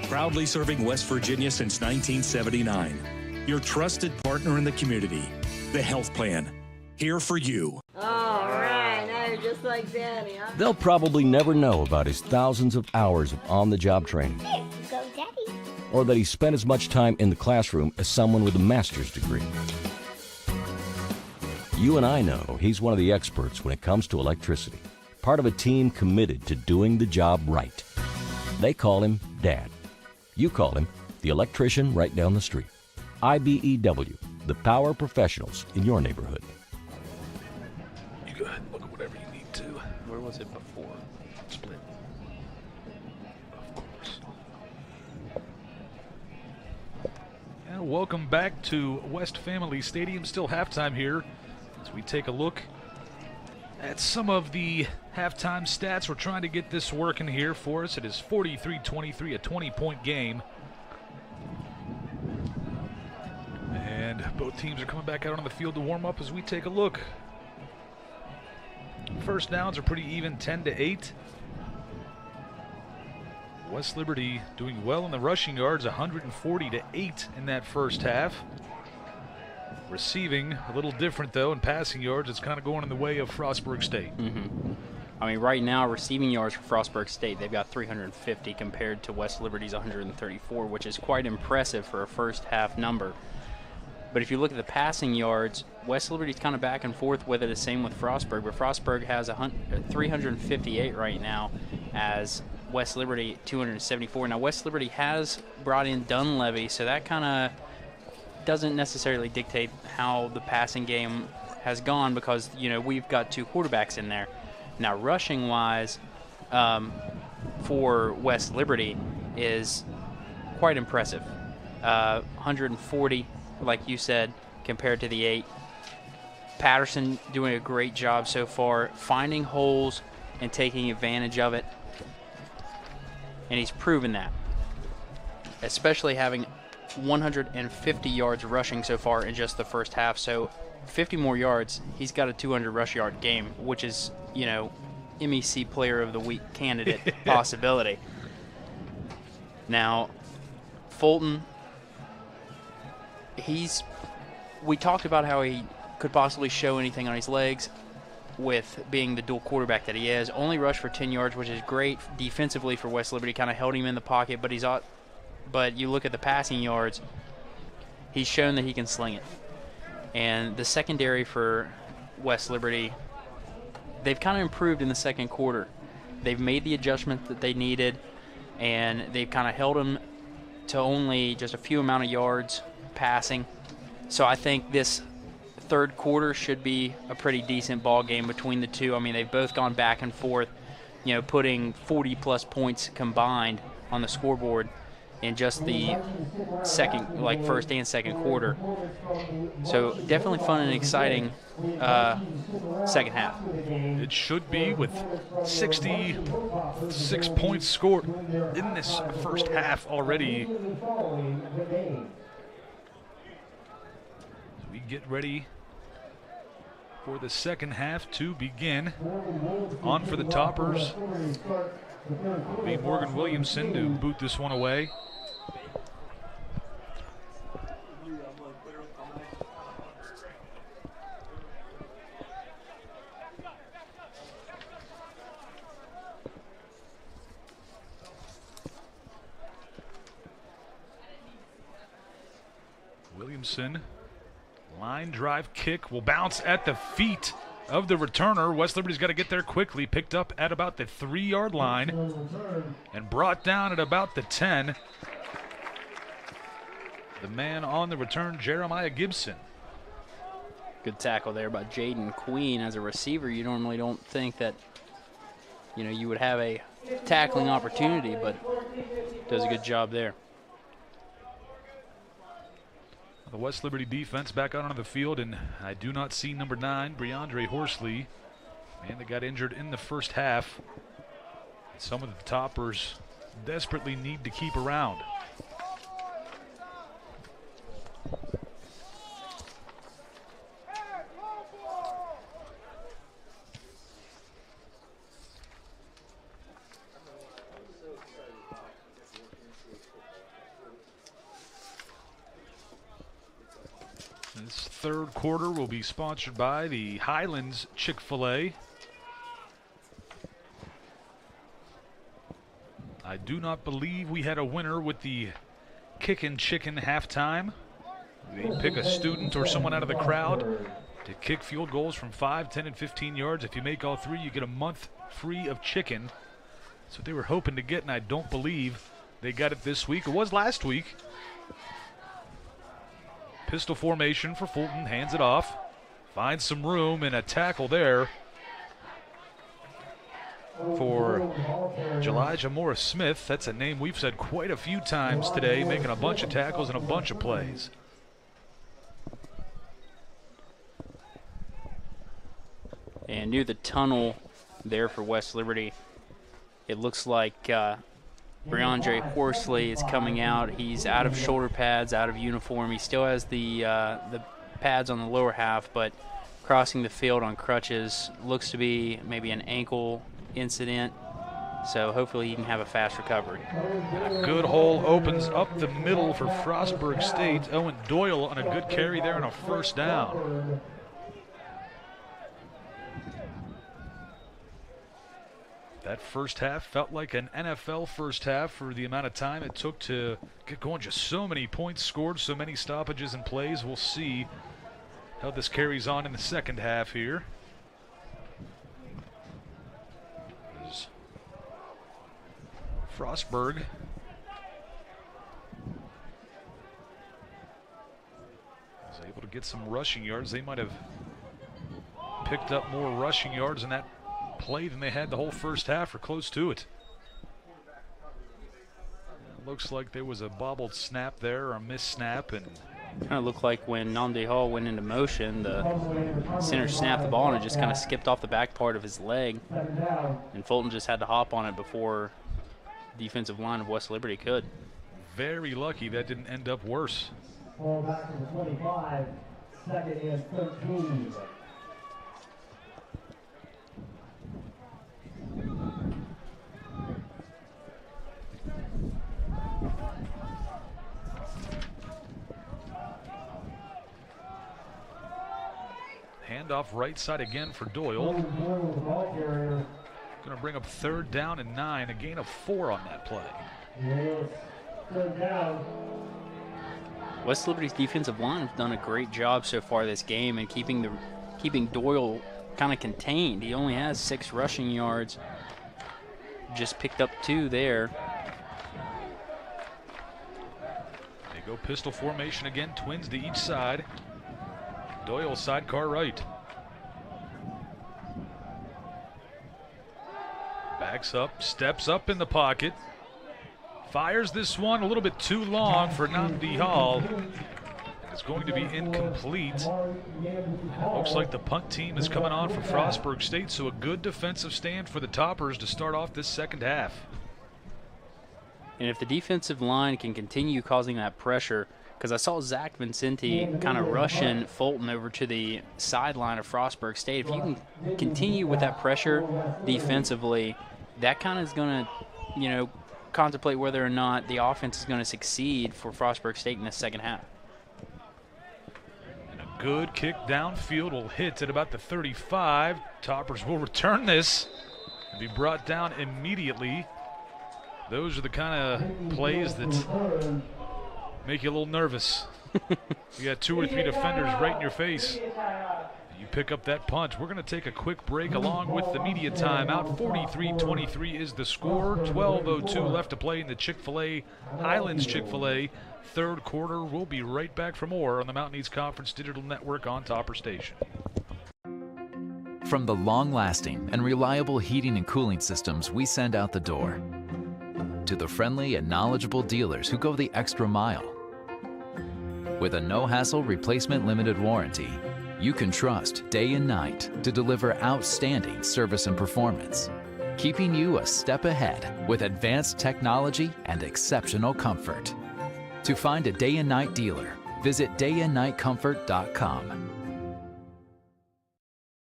Proudly serving West Virginia since 1979. Your trusted partner in the community, the health plan. Here for you. All right, now you're just like Daddy, huh? They'll probably never know about his thousands of hours of on-the-job training. Here you go, Daddy. Or that he spent as much time in the classroom as someone with a master's degree. You and I know he's one of the experts when it comes to electricity, part of a team committed to doing the job right. They call him Dad. You call him the electrician right down the street. IBEW, the power professionals in your neighborhood. You go ahead and look at whatever you need to. Where was it before? Split. Of course. And welcome back to West Family Stadium. Still halftime here as we take a look at some of the halftime stats. We're trying to get this working here for us. It is 43-23, a 20-point game. And both teams are coming back out on the field to warm up as we take a look. First downs are pretty even, 10-8. West Liberty doing well in the rushing yards, 140-8 in that first half. Receiving a little different though, in passing yards, it's kind of going in the way of Frostburg State. I mean, right now, receiving yards for Frostburg State, they've got 350 compared to West Liberty's 134, which is quite impressive for a first half number. But if you look at the passing yards, West Liberty's kind of back and forth with it, the same with Frostburg, but Frostburg has 358 right now as West Liberty 274. Now, West Liberty has brought in Dunleavy, so that kind of doesn't necessarily dictate how the passing game has gone because, you know, we've got 2 quarterbacks in there. Now, rushing-wise, for West Liberty is quite impressive. 140, like you said, compared to the 8. Patterson doing a great job so far, finding holes and taking advantage of it. And he's proven that, especially having 150 yards rushing so far in just the first half. So 50 more yards, he's got a 200 rush yard game, which is, you know, MEC Player of the Week candidate possibility. Now, Fulton, we talked about how he could possibly show anything on his legs. with being the dual quarterback that he is. Only rushed for 10 yards, which is great defensively for West Liberty. Kind of held him in the pocket, but you look at the passing yards, he's shown that he can sling it. And the secondary for West Liberty, they've kind of improved in the second quarter. They've made the adjustment that they needed, and they've kind of held them to only just a few amount of yards passing. So I think this third quarter should be a pretty decent ball game between the two. I mean, they've both gone back and forth, putting 40-plus points combined on the scoreboard in just the first and second quarter. So definitely fun and exciting second half. It should be, with 66 points scored in this first half already. We get ready for the second half to begin. On for the Toppers will be Morgan Williamson to boot this one away. Williamson, line drive kick will bounce at the feet of the returner. West Liberty's got to get there quickly. Picked up at about the 3-yard line and brought down at about the 10. The man on the return, Jeremiah Gibson. Good tackle there by Jaden Queen. As a receiver, you normally don't think that you would have a tackling opportunity, but does a good job there. The West Liberty defense back out onto the field, and I do not see number 9, Breandre Horsley, man that got injured in the first half. Some of the Toppers desperately need to keep around. This third quarter will be sponsored by the Highlands Chick-fil-A. I do not believe we had a winner with the Kickin' Chicken halftime. They pick a student or someone out of the crowd to kick field goals from 5, 10, and 15 yards. If you make all three, you get a month free of chicken. That's what they were hoping to get, and I don't believe they got it this week. It was last week. Pistol formation for Fulton, hands it off. Finds some room and a tackle there for Elijah Morris-Smith. That's a name we've said quite a few times today, making a bunch of tackles and a bunch of plays. And near the tunnel there for West Liberty, it looks like Breandre Horsley is coming out. He's out of shoulder pads, out of uniform. He still has the pads on the lower half, but crossing the field on crutches. Looks to be maybe an ankle incident, so hopefully he can have a fast recovery. A good hole opens up the middle for Frostburg State. Owen Doyle on a good carry there and a first down. That first half felt like an NFL first half for the amount of time it took to get going. Just so many points scored, so many stoppages and plays. We'll see how this carries on in the second half here. As Frostburg was able to get some rushing yards. They might have picked up more rushing yards in that play than they had the whole first half, or close to it. It looks like there was a bobbled snap there, or a missed snap, and kind of looked like when Namdi Hall went into motion, the center snapped the ball and it just kind of skipped off the back part of his leg, and Fulton just had to hop on it before the defensive line of West Liberty could. Very lucky that didn't end up worse. Ball back to the 25, second and 13. handoff right side again for Doyle. Going to bring up 3rd down and 9, a gain of 4 on that play. West Liberty's defensive line has done a great job so far this game and keeping Doyle kind of contained. He only has 6 rushing yards, just picked up 2 there. They go pistol formation again, twins to each side. Doyle sidecar right. Backs up, steps up in the pocket. Fires this one a little bit too long for Namdi Hall. It's going to be incomplete. It looks like the punt team is coming on for Frostburg State, so a good defensive stand for the Toppers to start off this second half. And if the defensive line can continue causing that pressure, because I saw Zach Vincenti kind of rushing Fulton over to the sideline of Frostburg State. If you can continue with that pressure defensively, that kind of is going to, contemplate whether or not the offense is going to succeed for Frostburg State in the second half. And a good kick downfield will hit at about the 35. Toppers will return this and be brought down immediately. Those are the kind of plays that make you a little nervous. You got 2 or 3 defenders right in your face. You pick up that punt. We're going to take a quick break along with the media timeout. 43-23 is the score. 12:02 left to play in the Chick-fil-A, Highlands Chick-fil-A third quarter. We'll be right back for more on the Mountain East Conference Digital Network on Topper Station. From the long-lasting and reliable heating and cooling systems we send out the door, to the friendly and knowledgeable dealers who go the extra mile. With a no-hassle replacement limited warranty, you can trust day and night to deliver outstanding service and performance, keeping you a step ahead with advanced technology and exceptional comfort. To find a day and night dealer, visit dayandnightcomfort.com.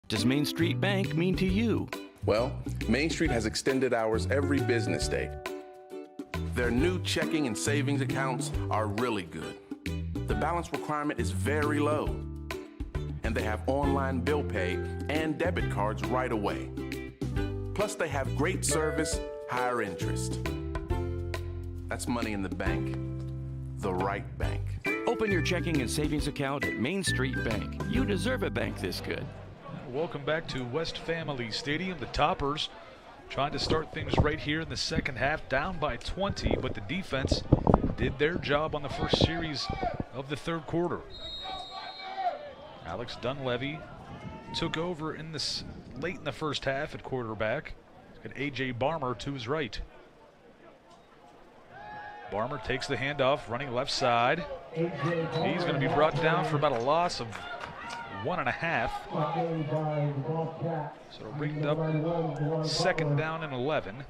Does Main Street Bank mean to you? Well, Main Street has extended hours every business day. Their new checking and savings accounts are really good. The balance requirement is very low. And they have online bill pay and debit cards right away. Plus, they have great service, higher interest. That's money in the bank, the right bank. Open your checking and savings account at Main Street Bank. You deserve a bank this good. Welcome back to West Family Stadium. The Toppers trying to start things right here in the second half, down by 20, but the defense did their job on the first series of the third quarter. Alex Dunleavy took over in this late in the first half at quarterback. He's got A.J. Barmer to his right. Barmer takes the handoff, running left side. He's going to be brought down for about a loss of 1.5. So it'll bring it up 2nd down and 11.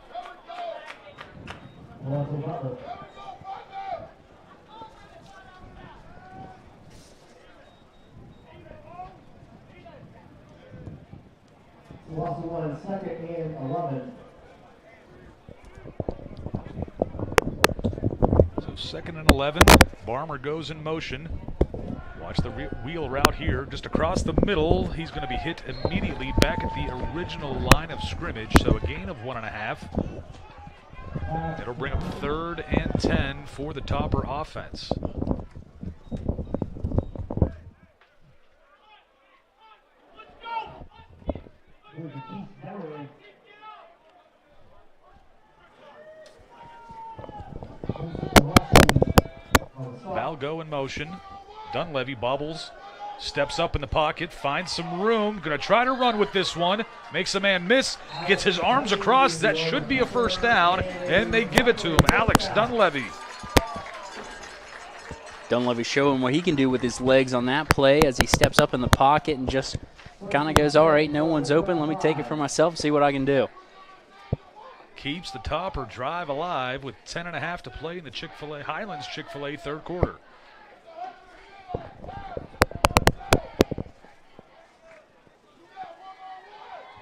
Loss of 1, 2nd and 11. So 2nd and 11. Barmer goes in motion. Watch the wheel route here, just across the middle. He's going to be hit immediately back at the original line of scrimmage, so a gain of 1.5. That'll bring up 3rd and 10 for the Topper offense. Valgo in motion. Dunleavy bobbles, steps up in the pocket, finds some room, gonna try to run with this one, makes a man miss, gets his arms across, that should be a first down, and they give it to him, Alex Dunleavy. Dunleavy showing what he can do with his legs on that play as he steps up in the pocket and just kind of goes, all right, no one's open, let me take it for myself, see what I can do. Keeps the Topper drive alive with 10.5 to play in the Chick-fil-A, Highlands Chick-fil-A third quarter.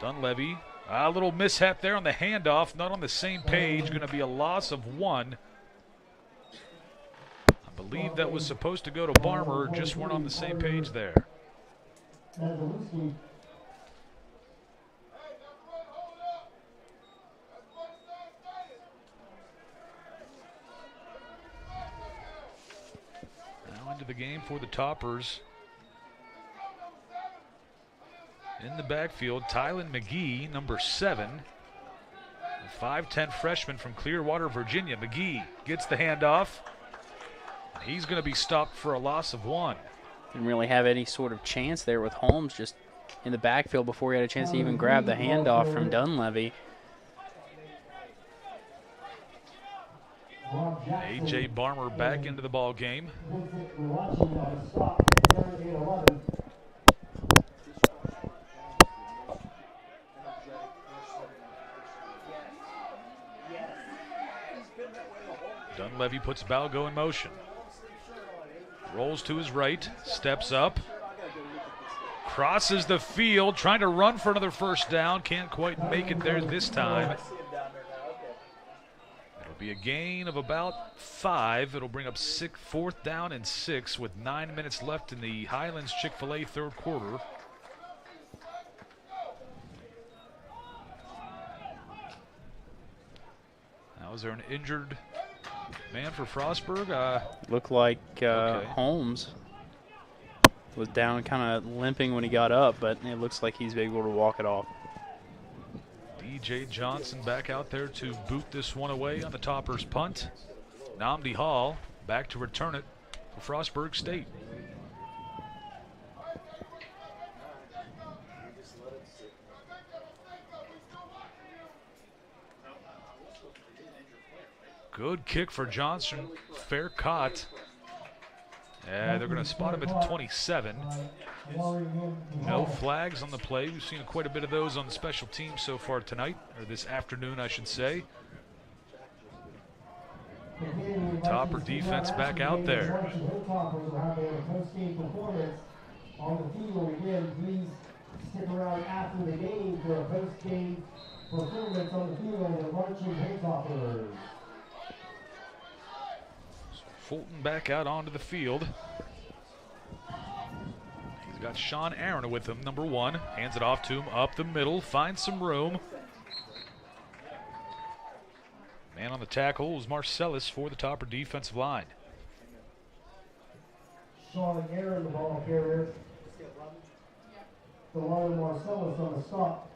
Dunleavy, a little mishap there on the handoff, not on the same page, going to be a loss of 1. I believe that was supposed to go to Barmer, just weren't on the same page there. Mazaluski. Now into the game for the Toppers. In the backfield, Tylen McGee, number 7. A 5'10 freshman from Clearwater, Virginia. McGee gets the handoff. He's going to be stopped for a loss of 1. Didn't really have any sort of chance there with Holmes just in the backfield before he had a chance to even grab the handoff from Dunleavy. A.J. Barmer back into the ball game. Dunleavy puts Balgo in motion. Rolls to his right, steps up, crosses the field, trying to run for another first down. Can't quite make it there this time. It'll be a gain of about 5. It'll bring up 4th down and 6 with 9 minutes left in the Highlands Chick-fil-A third quarter. Now is there an injured man for Frostburg? Looked like Holmes was down kind of limping when he got up, but it looks like he's able to walk it off. DJ Johnson back out there to boot this one away on the Toppers punt. Nnamdi Hall back to return it for Frostburg State. Good kick for Johnson. Fair caught. They're going to spot him at the 27. No flags on the play. We've seen quite a bit of those on the special teams so far tonight, or this afternoon, I should say. Topper defense back out there. On the field again, please stick around after the game for a post-game performance on the field of the Marching Haytoppers. Fulton back out onto the field. He's got Sean Aaron with him, number 1. Hands it off to him up the middle, finds some room. Man on the tackle was Marcellus for the Topper defensive line. Sean Aaron, the ball carrier. The line Marcellus on the stop.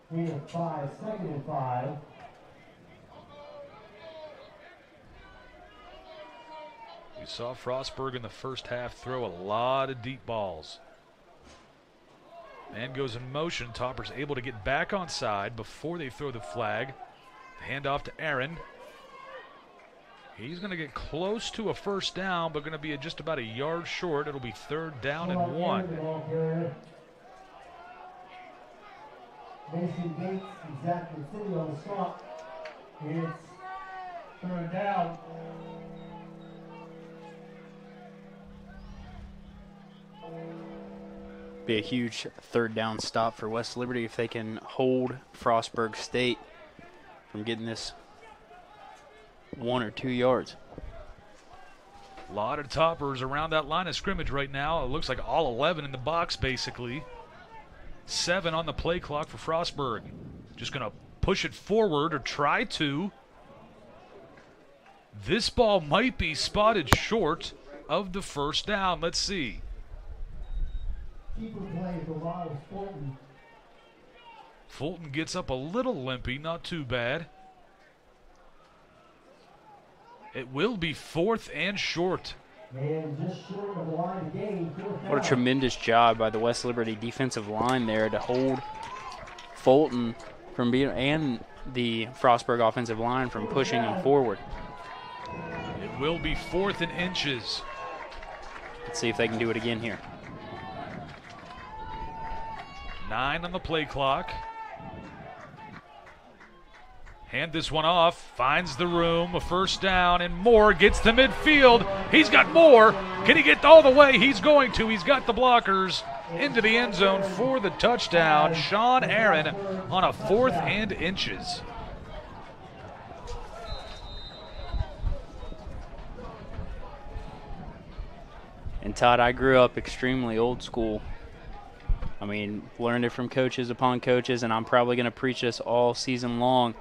We have 5, 2nd and 5. We saw Frostburg in the first half throw a lot of deep balls. Man goes in motion. Topper's able to get back on side before they throw the flag. Hand off to Aaron. He's going to get close to a first down, but going to be just about a yard short. It'll be 3rd down and 1. Mason Gates, exactly City on the stop. It's 3rd down. Be a huge 3rd down stop for West Liberty if they can hold Frostburg State from getting this 1 or 2 yards. A lot of Toppers around that line of scrimmage right now. It looks like all 11 in the box, basically. 7 on the play clock for Frostburg. Just going to push it forward or try to. This ball might be spotted short of the first down. Let's see. Keeper play for Miles Fulton. Fulton gets up a little limpy, not too bad. It will be 4th and short. And just short of the line of game. What a tremendous job by the West Liberty defensive line there to hold Fulton from being, and the Frostburg offensive line from pushing him forward. It will be 4th and inches. Let's see if they can do it again here. 9 on the play clock. Hand this one off, finds the room, a first down, and Moore gets to midfield. He's got more. Can he get all the way? He's going to. He's got the blockers into the end zone for the touchdown. Sean Aaron on a 4th and inches. Todd, I grew up extremely old school. I mean, learned it from coaches upon coaches, and I'm probably going to preach this all season long.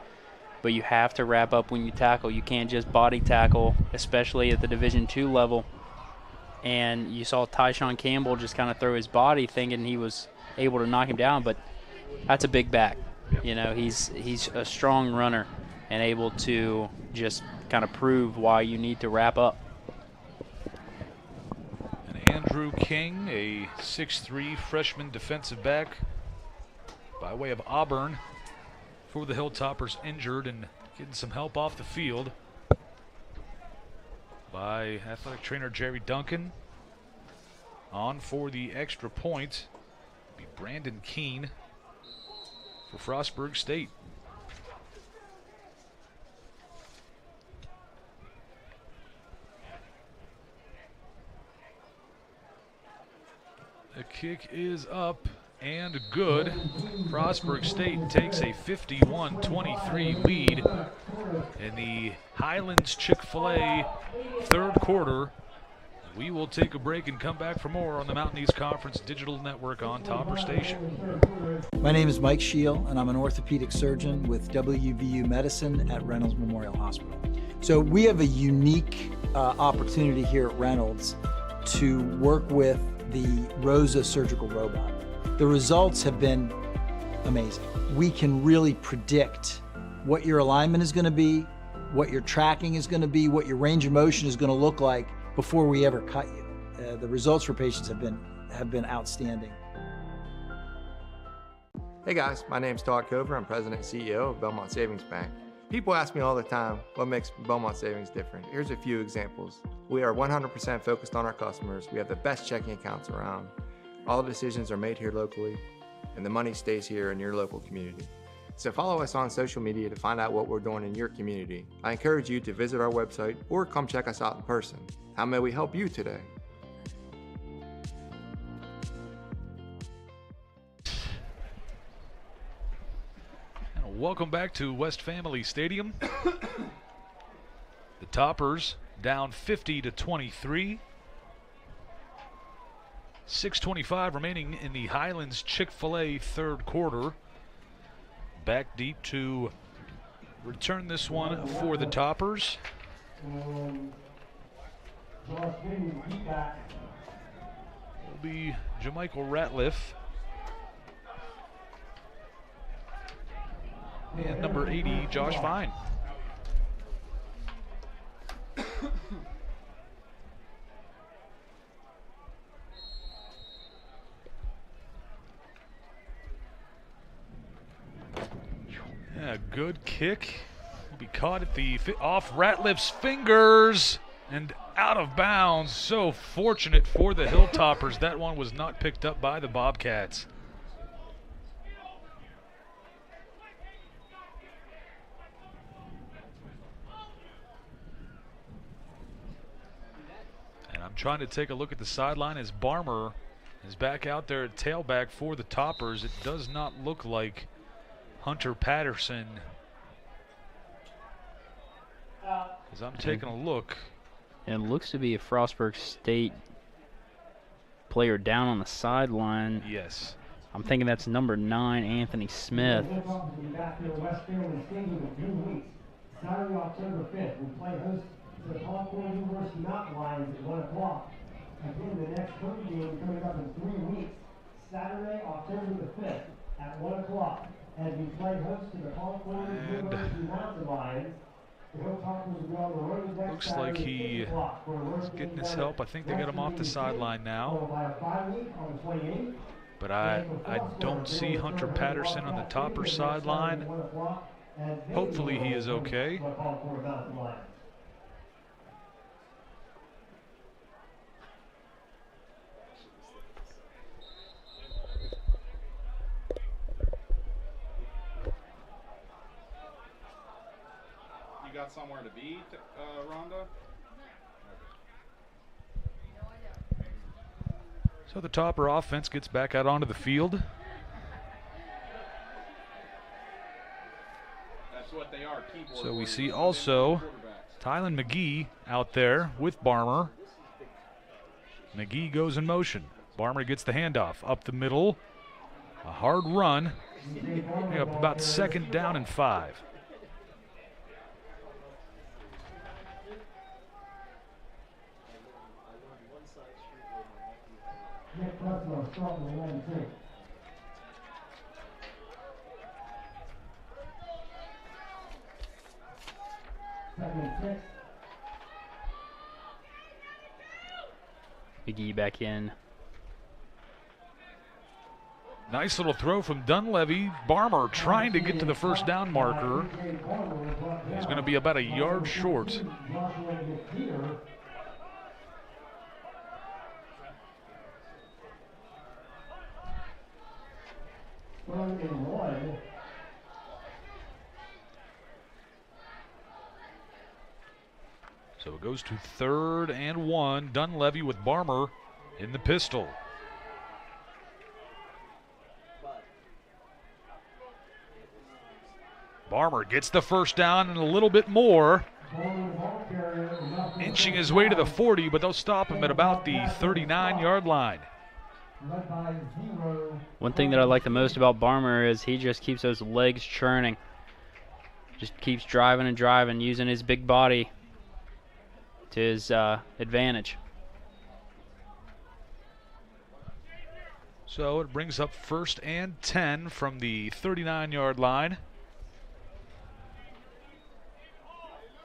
But you have to wrap up when you tackle. You can't just body tackle, especially at the Division II level. And you saw Tyshawn Campbell just kind of throw his body thinking he was able to knock him down, but that's a big back. You know, he's a strong runner and able to just kind of prove why you need to wrap up. And Andrew King, a 6'3" freshman defensive back by way of Auburn, for the Hilltoppers, injured and getting some help off the field by athletic trainer Jerry Duncan. On for the extra point be Brandon Keene for Frostburg State. The kick is up and good. Frostburg State takes a 51-23 lead in the Highlands Chick-fil-A third quarter. We will take a break and come back for more on the Mountain East Conference Digital Network on Topper Station. My name is Mike Scheel, and I'm an orthopedic surgeon with WVU Medicine at Reynolds Memorial Hospital. So we have a unique opportunity here at Reynolds to work with the ROSA surgical robot. The results have been amazing. We can really predict what your alignment is going to be, what your tracking is going to be, what your range of motion is going to look like before we ever cut you. The results for patients have been outstanding. Hey guys, my name's Todd Cover. I'm President and CEO of Belmont Savings Bank. People ask me all the time what makes Belmont Savings different. Here's a few examples. We are 100% focused on our customers. We have the best checking accounts around. All decisions are made here locally, and the money stays here in your local community. So follow us on social media to find out what we're doing in your community. I encourage you to visit our website or come check us out in person. How may we help you today? And welcome back to West Family Stadium. The Toppers down 50-23. 6:25 remaining in the Highlands Chick-fil-A third quarter. Back deep to return this one for the Toppers. Will be Jamichael Ratliff. And number 80, Josh Vine. Yeah, good kick. Will be caught at the off Ratliff's fingers and out of bounds. So fortunate for the Hilltoppers. That one was not picked up by the Bobcats. And I'm trying to take a look at the sideline as Barmer is back out there at tailback for the Toppers. It does not look like Hunter Patterson, as I'm taking a look. And it looks to be a Frostburg State player down on the sideline. Yes. I'm thinking that's number 9, Anthony Smith. Saturday, October 5th, we play host to the California University Mountain Lions at 1 o'clock. Again, the next home game coming up in 3 weeks. Saturday, October the 5th at 1 o'clock. As we play host to the California University Mountain Lions. The Hilltoppers will be on the road next Looks like he is getting his help. I think they got him off the sideline now. But I don't see Hunter Patterson on the Topper sideline. Hopefully he is okay. Got somewhere to be, Rhonda? So the Topper offense gets back out onto the field. That's what they are. So we see also Tylen McGee out there with Barmer. McGee goes in motion. Barmer gets the handoff up the middle. A hard run. Up about 2nd down and 5. McGee back in. Nice little throw from Dunleavy. Barmer trying to get to the 1st down marker. He's going to be about a yard short. So it goes to 3rd and 1. Dunleavy with Barmer in the pistol. Barmer gets the 1st down and a little bit more. Inching his way to the 40, but they'll stop him at about the 39-yard line. One thing that I like the most about Barmer is he just keeps those legs churning. Just keeps driving and driving, using his big body to his advantage. So it brings up 1st and 10 from the 39-yard line.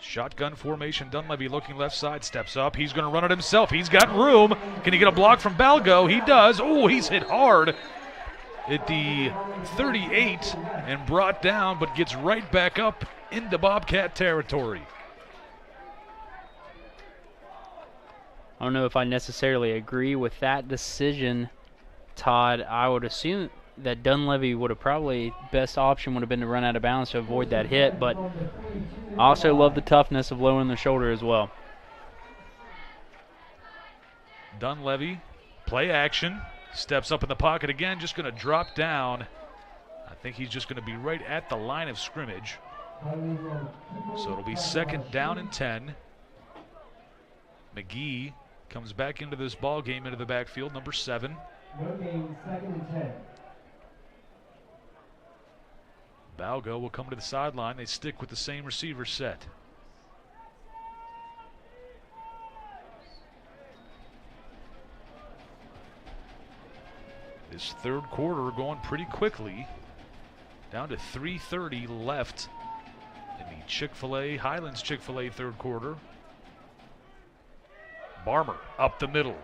Shotgun formation. Dunleavy looking left side, steps up. He's going to run it himself. He's got room. Can he get a block from Balgo? He does. Oh, he's hit hard at the 38 and brought down, but gets right back up into Bobcat territory. I don't know if I necessarily agree with that decision, Todd. I would assume that Dunleavy would have probably, best option would have been to run out of bounds to avoid that hit, but I also love the toughness of lowering the shoulder as well. Dunleavy, play action, steps up in the pocket again, just going to drop down. I think he's just going to be right at the line of scrimmage. So it'll be 2nd down and 10. McGee comes back into this ball game, into the backfield, number 7. No gain, 2nd and 10. Balgo will come to the sideline. They stick with the same receiver set. This 3rd quarter going pretty quickly. Down to 3:30 left in the Chick-fil-A, Highlands Chick-fil-A 3rd quarter. Barmer up the middle.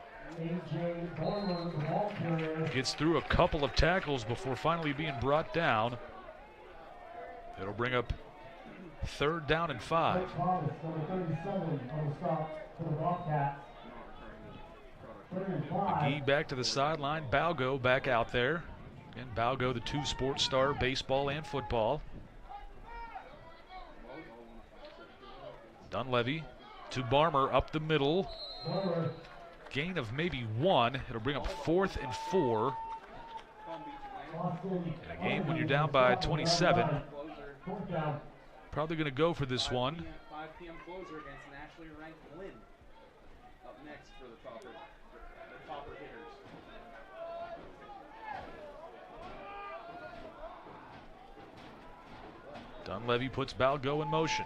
Gets through a couple of tackles before finally being brought down. It'll bring up 3rd down and 5. McGee back to the sideline. Balgo back out there. Again, Balgo, the 2 sports star, baseball and football. Dunleavy to Barmer up the middle. Gain of maybe 1. It'll bring up 4th and 4. In a game when you're down by 27. Probably going to go for this one. 5 p.m. closer against nationally ranked Lynn. Up next for the topper hitters. Dunleavy puts Balgo in motion.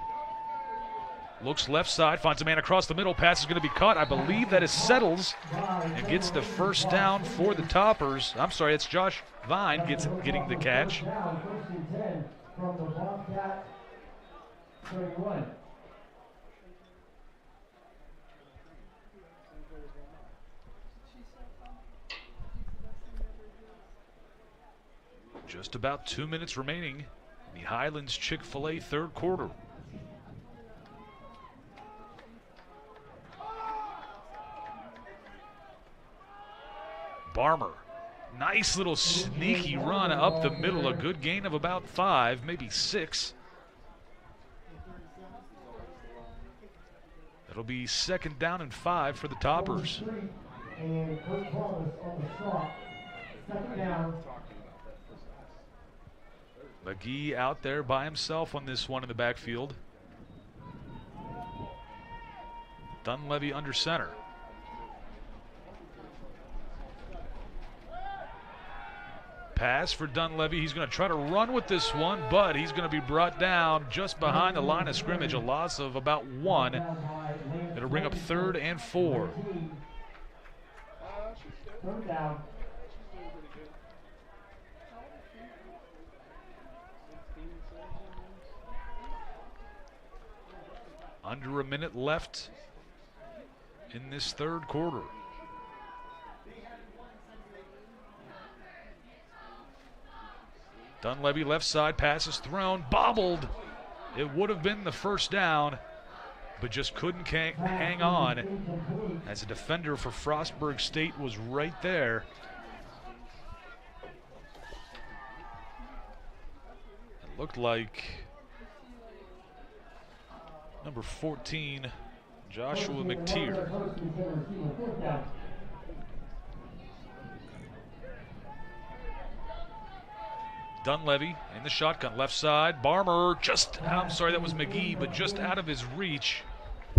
Looks left side, finds a man across the middle. Pass is going to be caught. I believe that is Settles and gets the 1st down for the Toppers. I'm sorry, it's Josh Vine getting the catch. From the Bobcat 31. Just about 2 minutes remaining in the Highlands Chick-fil-A 3rd quarter. Barmer, nice little sneaky run up the middle, a good gain of about 5, maybe 6. That'll be 2nd down and 5 for the Toppers. And Kurt Thomas on the stop. 2nd down. McGee out there by himself on this one in the backfield. Dunleavy under center. pass for Dunleavy. He's going to try to run with this one, but he's going to be brought down just behind the line of scrimmage, a loss of about 1. It'll bring up 3rd and 4. Third down. Under a minute left in this 3rd quarter. Dunleavy left side, pass is thrown, bobbled. It would have been the first down, but just couldn't hang on as a defender for Frostburg State was right there. It looked like number 14, Joshua McTeer. Dunleavy in the shotgun, left side. Barmer that was McGee, but just out of his reach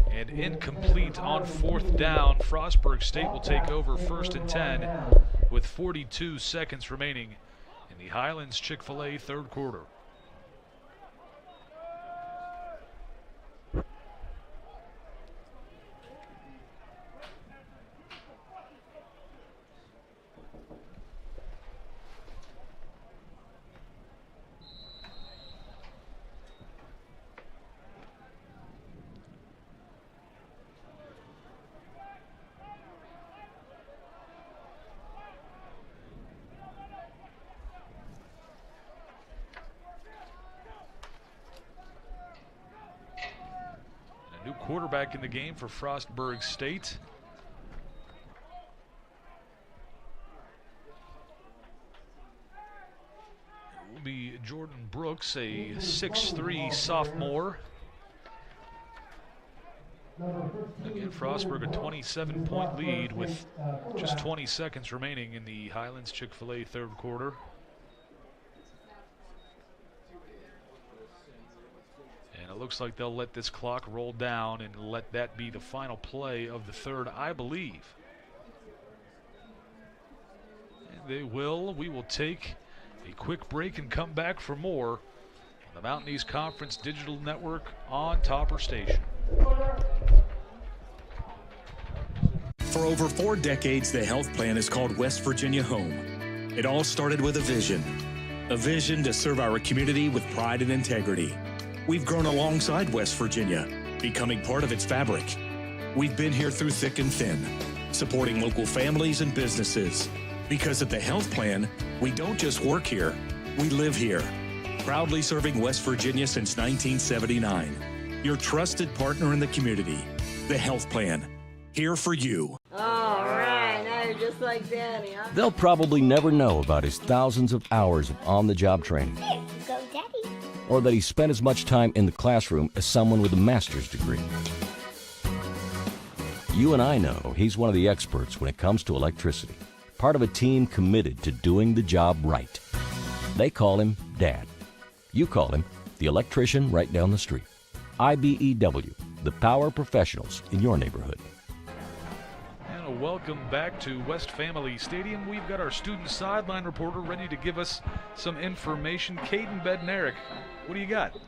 and incomplete on 4th down. Frostburg State will take over 1st and 10 with 42 seconds remaining in the Highlands Chick-fil-A 3rd quarter. New quarterback in the game for Frostburg State. It will be Jordan Brooks, a 6'3" sophomore. Again, Frostburg a 27-point lead with just 20 seconds remaining in the Highlands Chick-fil-A 3rd quarter. And it looks like they'll let this clock roll down and let that be the final play of the 3rd, I believe. And they will. We will take a quick break and come back for more on the Mountain East Conference Digital Network on Topper Station. For over 4 decades, the health plan is called West Virginia Home. It all started with a vision to serve our community with pride and integrity. We've grown alongside West Virginia, becoming part of its fabric. We've been here through thick and thin, supporting local families and businesses. Because at the health plan, we don't just work here, we live here. Proudly serving West Virginia since 1979. Your trusted partner in the community, the health plan. Here for you. All right, now you're just like Danny, huh? They'll probably never know about his thousands of hours of on-the-job training. Here, go Daddy. Or that he spent as much time in the classroom as someone with a master's degree. You and I know he's one of the experts when it comes to electricity. Part of a team committed to doing the job right. They call him Dad. You call him the electrician right down the street. IBEW, the power professionals in your neighborhood. Welcome back to West Family Stadium. We've got our student sideline reporter ready to give us some information. Caden Bednarik, what do you got?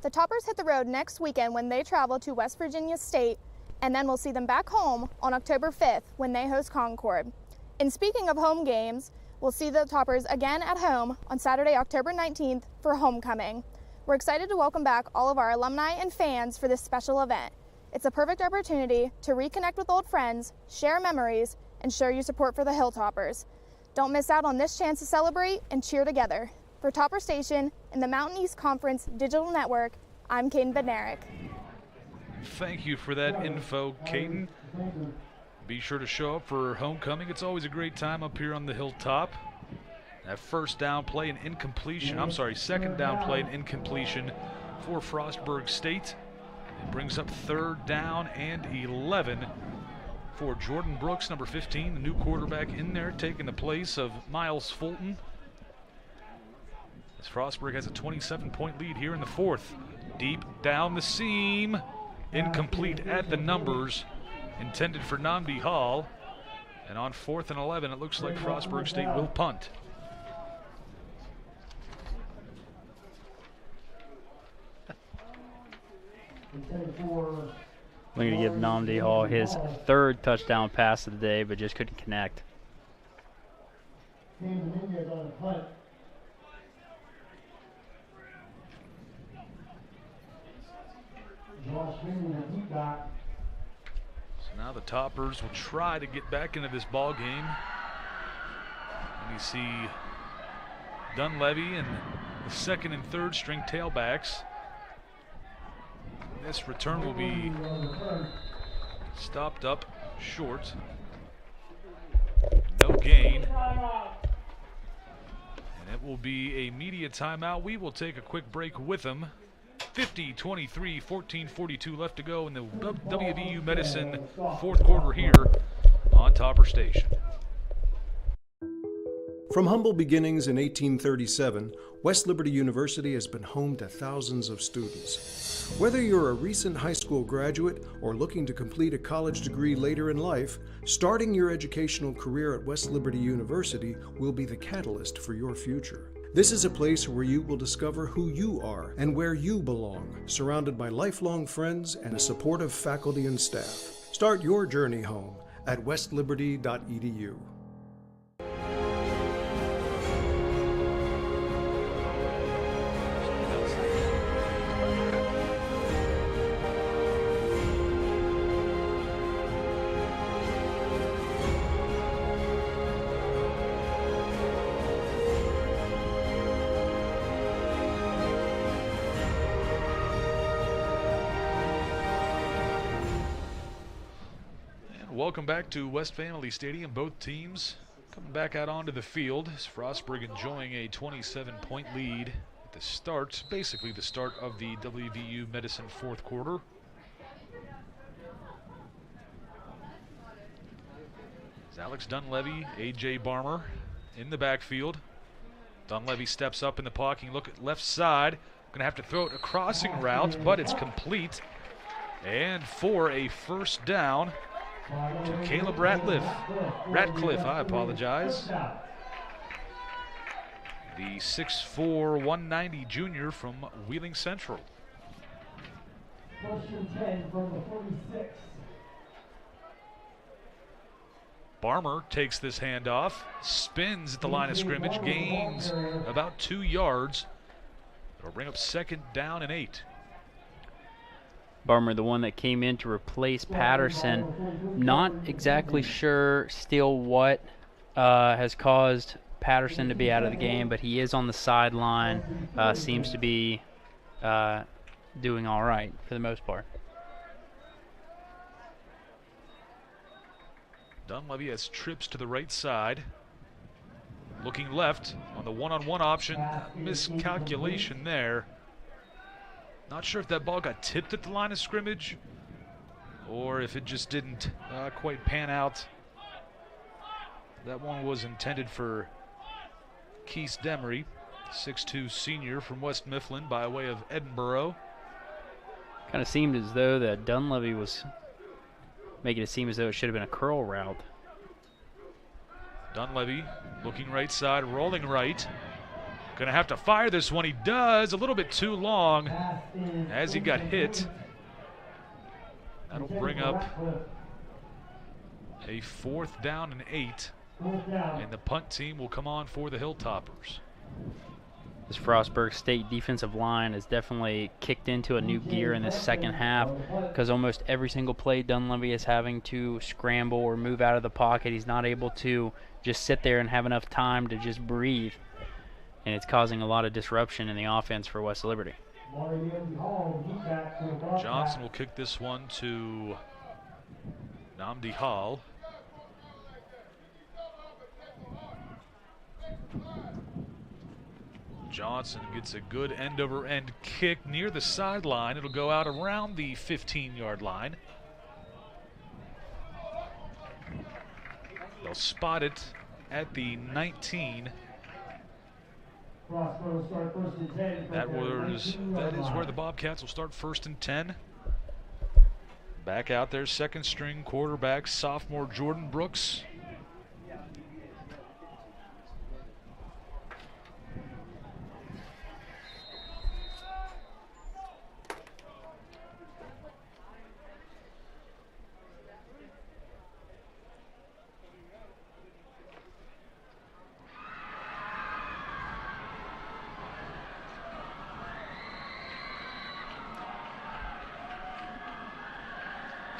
The Toppers hit the road next weekend when they travel to West Virginia State, and then we'll see them back home on October 5th when they host Concord. And speaking of home games, we'll see the Toppers again at home on Saturday, October 19th for homecoming. We're excited to welcome back all of our alumni and fans for this special event. It's a perfect opportunity to reconnect with old friends, share memories, and show your support for the Hilltoppers. Don't miss out on this chance to celebrate and cheer together. For Topper Station and the Mountain East Conference Digital Network, I'm Caden Bednarik. Thank you for that info, Caden. Be sure to show up for homecoming. It's always a great time up here on the hilltop. That second down play and incompletion for Frostburg State. It brings up 3rd down and 11 for Jordan Brooks, number 15, the new quarterback in there, taking the place of Miles Fulton. As Frostburg has a 27-point lead here in the 4th. Deep down the seam, incomplete at the numbers, intended for Namdi Hall. And on 4th and 11, it looks like Frostburg State will punt. We're going to give Namdi Hall his third touchdown pass of the day, but just couldn't connect. So now the Toppers will try to get back into this ball game. And you see Dunleavy and the second and third string tailbacks. This return will be stopped up short. No gain. And it will be a media timeout. We will take a quick break with them. 50-23, 14:42 left to go in the WVU Medicine fourth quarter here on Topper Station. From humble beginnings in 1837, West Liberty University has been home to thousands of students. Whether you're a recent high school graduate or looking to complete a college degree later in life, starting your educational career at West Liberty University will be the catalyst for your future. This is a place where you will discover who you are and where you belong, surrounded by lifelong friends and a supportive faculty and staff. Start your journey home at westliberty.edu. Welcome back to West Family Stadium. Both teams coming back out onto the field as Frostburg enjoying a 27-point lead at the start, basically the start of the WVU Medicine fourth quarter. It's Alex Dunleavy, A.J. Barmer in the backfield. Dunleavy steps up in the pocket. Look at left side. Going to have to throw it a crossing route, but it's complete. And for a first down to Caleb Ratcliffe, I apologize. The 6'4", 190 junior from Wheeling Central. First and 10 from the 46. Barmer takes this handoff, spins at the line of scrimmage, gains about 2 yards. It'll bring up second down and 8. Barmer, the one that came in to replace Patterson. Not exactly sure still what has caused Patterson to be out of the game, but he is on the sideline. Seems to be doing all right for the most part. Dunleavy has trips to the right side. Looking left on the one-on-one option. Miscalculation there. Not sure if that ball got tipped at the line of scrimmage or if it just didn't quite pan out. That one was intended for Keith Demery, 6'2" senior from West Mifflin by way of Edinburgh. Kind of seemed as though that Dunleavy was making it seem as though it should have been a curl route. Dunleavy looking right side, rolling right. Gonna have to fire this one. He does, a little bit too long as he got hit. That'll bring up a fourth down and 8. And the punt team will come on for the Hilltoppers. This Frostburg State defensive line has definitely kicked into a new gear in this second half because almost every single play Dunleavy is having to scramble or move out of the pocket. He's not able to just sit there and have enough time to just breathe. And it's causing a lot of disruption in the offense for West Liberty. Johnson will kick this one to Namdi Hall. Johnson gets a good end-over-end kick near the sideline. It'll go out around the 15-yard line. They'll spot it at the 19. That is where the Bobcats will start first and 10. Back out there, second string quarterback, sophomore Jordan Brooks.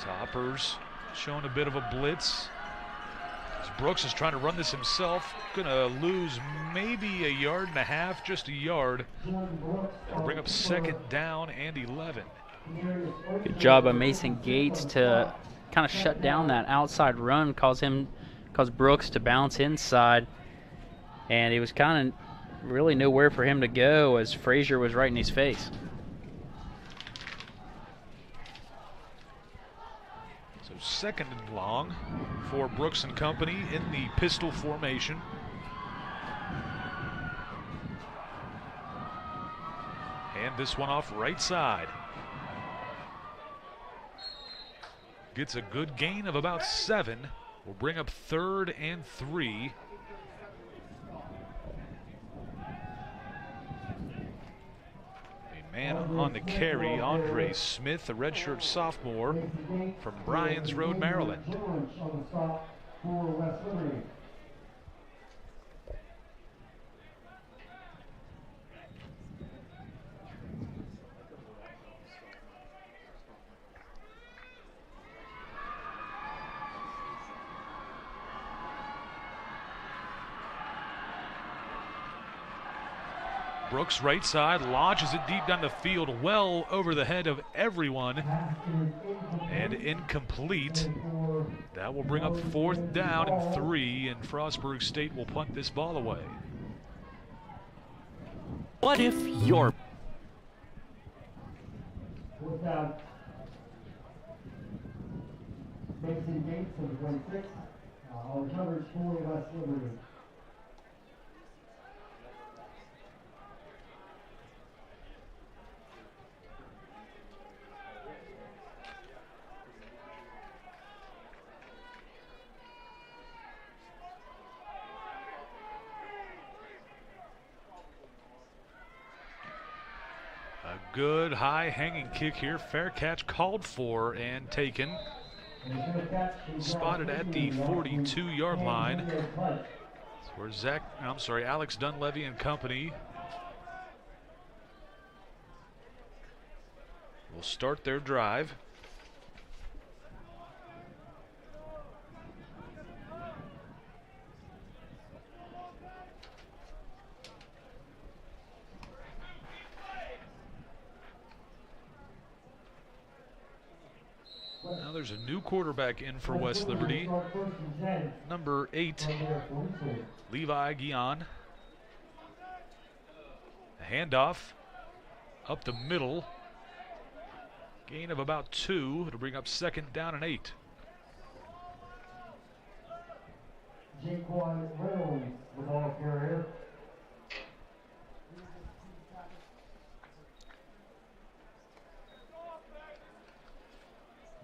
Toppers showing a bit of a blitz. As Brooks is trying to run this himself. Gonna lose maybe a yard and a half, just a yard. That'll bring up 2nd down and 11. Good job by Mason Gates to kind of shut down that outside run, cause Brooks to bounce inside. And it was kind of really nowhere for him to go as Frazier was right in his face. So 2nd and long for Brooks and company in the pistol formation. Hand this one off right side. Gets a good gain of about 7. Will bring up 3rd and 3. Man on the carry, Andre Smith, a redshirt sophomore from Bryan's Road, Maryland. Brooks right side, lodges it deep down the field, well over the head of everyone, and incomplete. That will bring up 4th down and 3, and Frostburg State will punt this ball away. What if you're... Fourth down. Mason Gates on 26. On coverage for West Liberty. Good high hanging kick here. Fair catch called for and taken. Spotted at the 42-yard line. Where Alex Dunleavy and company will start their drive. Now there's a new quarterback in for West Liberty. Number 8, Levi Guion. A handoff up the middle. Gain of about 2 to bring up 2nd down and 8. Jaquan Reynolds, the ball carrier.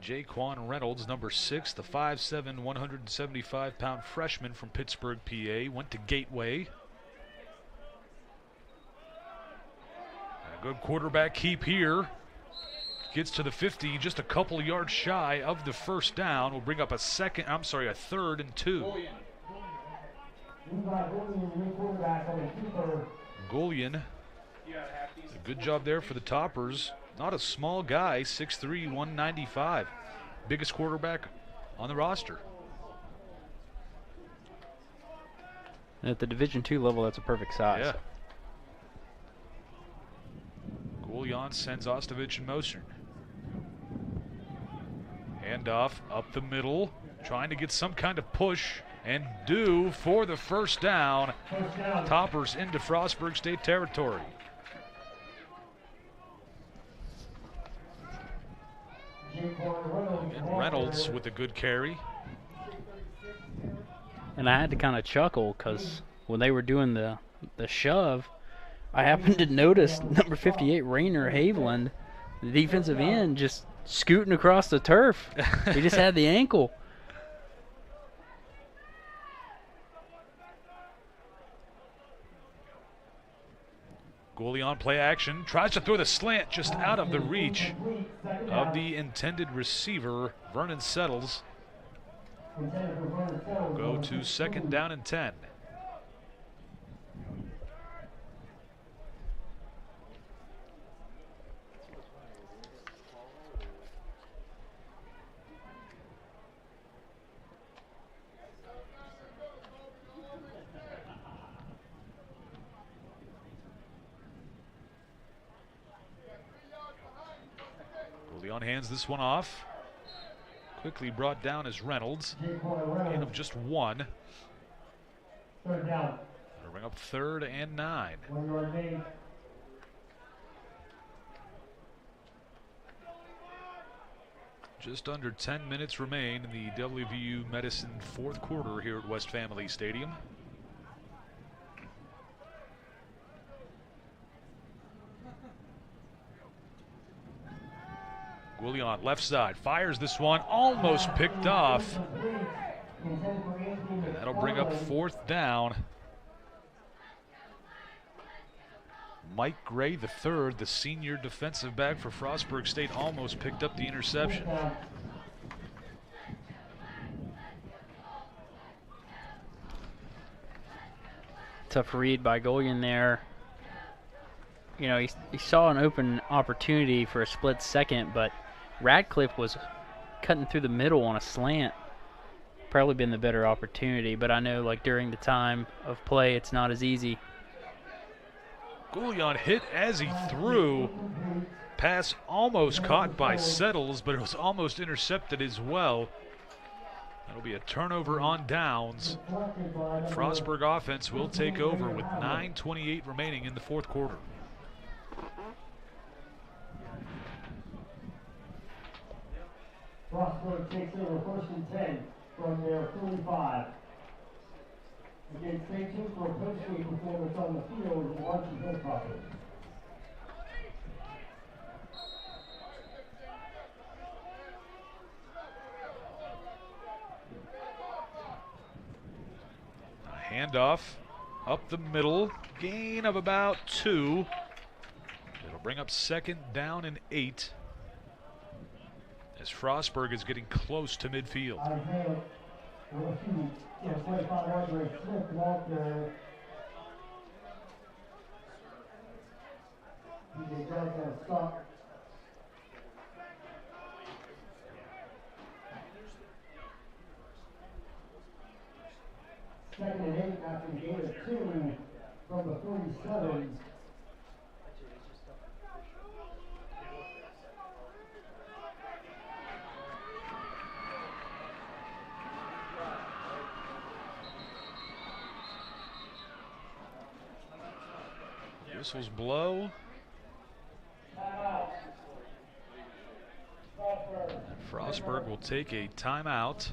Jaquan Reynolds, number 6, the 5'7", 175-pound freshman from Pittsburgh, PA, went to Gateway. A good quarterback keep here. Gets to the 50, just a couple yards shy of the 1st down. Will bring up a 3rd and 2. Golian, a good job there for the Toppers. Not a small guy, 6'3", 195. Biggest quarterback on the roster. And at the Division II level, that's a perfect size. Yeah. Goulian sends Ostovich in motion. Handoff up the middle, trying to get some kind of push, and do for the 1st down. Toppers into Frostburg State territory. And Reynolds with a good carry. And I had to kind of chuckle because when they were doing the shove, I happened to notice number 58, Rainer Haviland, the defensive end, just scooting across the turf. He just had the ankle. Goulian play action, tries to throw the slant just out of the reach of the intended receiver. Vernon settles. Go to 2nd down and 10. Goulion hands this one off. Quickly brought down as Reynolds. Gain of just 1. Third down. It'll bring up 3rd and 9. When you are named. Just under 10 minutes remain in the WVU Medicine 4th quarter here at West Family Stadium. Goulion left side, fires this one, almost picked off. And that'll bring up 4th down. Mike Gray, the third, the senior defensive back for Frostburg State, almost picked up the interception. Tough read by Goulion there. You know, he saw an open opportunity for a split second, but Radcliffe was cutting through the middle on a slant. Probably been the better opportunity, but I know, like, during the time of play, it's not as easy. Goulion hit as he threw. Pass almost caught by Settles, but it was almost intercepted as well. That'll be a turnover on downs. Frostburg offense will take over with 9:28 remaining in the 4th quarter. Frostburg takes over 1st and 10 from their 45. Again, stay tuned for a post-game performance on the field in March's Hilltopper. A handoff up the middle, gain of about 2. It'll bring up 2nd down and 8. As Frostburg is getting close to midfield. Second and 8 after the gain of 2 from the 47. Whistles blow. And Frostburg will take a timeout.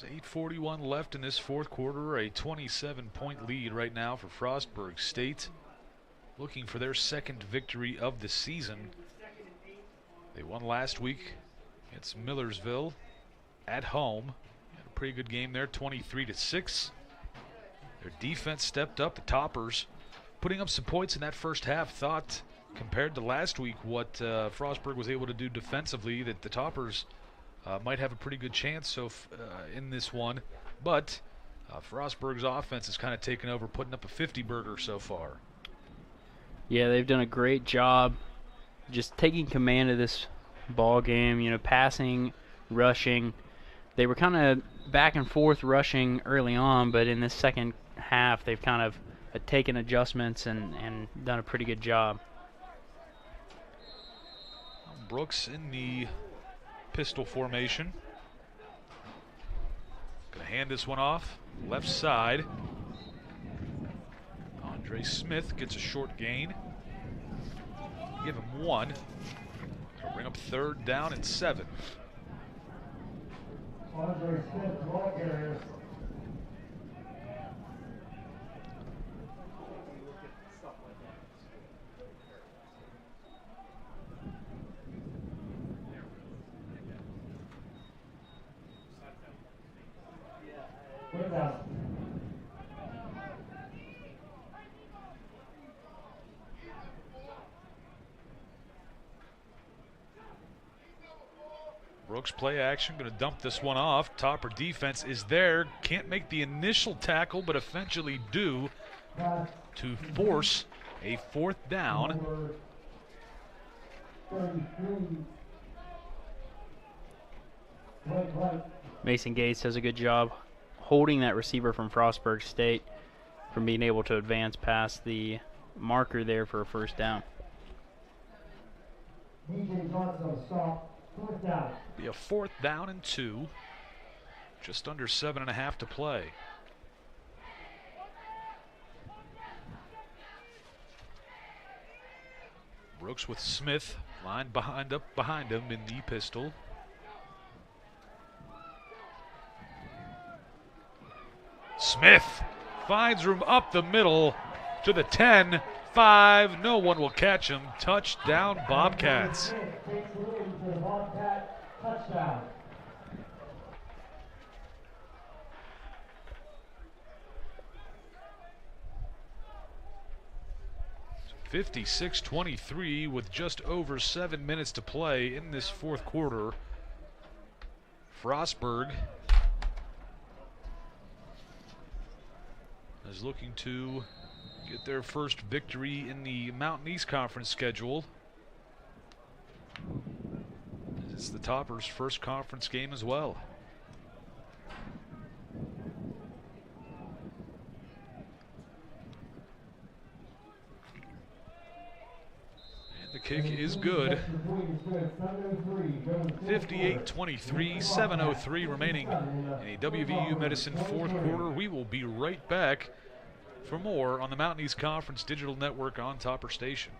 There's 8:41 left in this 4th quarter, a 27-point lead right now for Frostburg State, looking for their 2nd victory of the season. They won last week against Millersville at home. Pretty good game there, 23-6. Their defense stepped up. The Toppers putting up some points in that first half. Thought, compared to last week, what Frostburg was able to do defensively, that the Toppers might have a pretty good chance in this one. But Frostburg's offense has kind of taken over, putting up a 50-burger so far. Yeah, they've done a great job just taking command of this ball game, you know, passing, rushing. They were kind of back and forth rushing early on, but in this second half, they've kind of taken adjustments and done a pretty good job. Brooks in the pistol formation. Gonna hand this one off, left side. Andre Smith gets a short gain. Give him 1. It'll bring up 3rd down and 7. Andre Smith, ball carrier. Good down. Brooks play action, going to dump this one off. Topper defense is there. Can't make the initial tackle, but eventually do to force a 4th down. Mason Gates does a good job holding that receiver from Frostburg State. from being able to advance past the marker there for a first down. DJ Johnson on the stop. Fourth down. Be a 4th down and 2. Just under 7.5 to play. Brooks with Smith lined up behind him in the pistol. Smith finds room up the middle to the 10, 5. No one will catch him. Touchdown, Bobcats. Touchdown. 56-23 with just over 7 minutes to play in this 4th quarter. Frostburg is looking to get their first victory in the Mountain East Conference schedule. It's the Toppers' first conference game as well. The kick is good. 58-23, 7:03 remaining in a WVU Medicine 4th quarter. We will be right back for more on the Mountain East Conference Digital Network on Topper Station.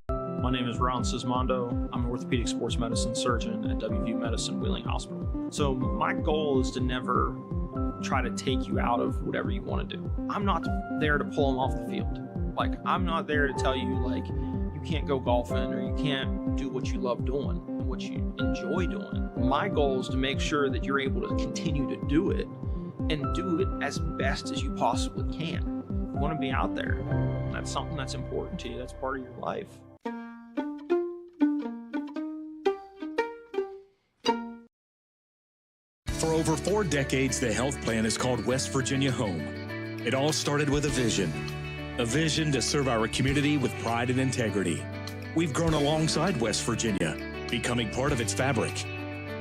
My name is Ron Sismondo. I'm an orthopedic sports medicine surgeon at WVU Medicine Wheeling Hospital. So my goal is to never try to take you out of whatever you want to do. I'm not there to pull them off the field. Like, I'm not there to tell you, like, you can't go golfing or you can't do what you love doing, what you enjoy doing. My goal is to make sure that you're able to continue to do it and do it as best as you possibly can. You want to be out there. That's something that's important to you. That's part of your life. For over 4 decades, the health plan is called West Virginia Home. It all started with a vision to serve our community with pride and integrity. We've grown alongside West Virginia, becoming part of its fabric.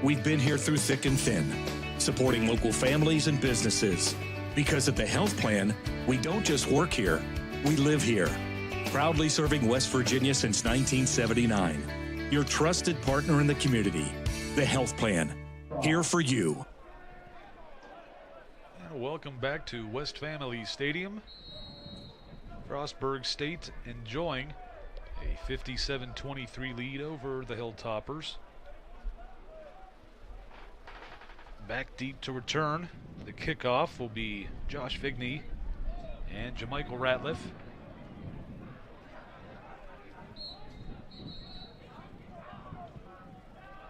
We've been here through thick and thin, supporting local families and businesses. Because at the health plan, we don't just work here, we live here. Proudly serving West Virginia since 1979. Your trusted partner in the community, the health plan, here for you. And welcome back to West Family Stadium. Frostburg State enjoying a 57-23 lead over the Hilltoppers. Back deep to return. The kickoff will be Josh Figney and Jamichael Ratliff.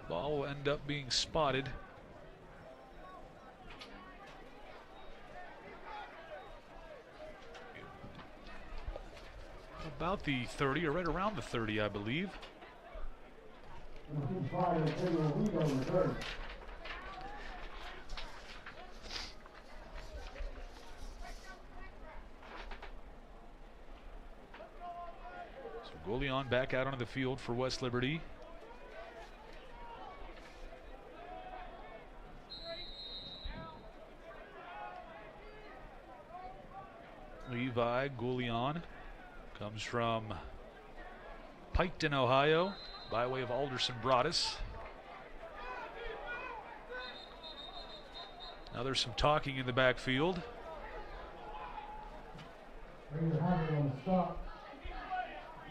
Ball will end up being spotted. About the 30, or right around the 30, I believe. So Goulion back out onto the field for West Liberty. Levi Goulion comes from Piketon, Ohio, by way of Alderson Broadus. Now there's some talking in the backfield.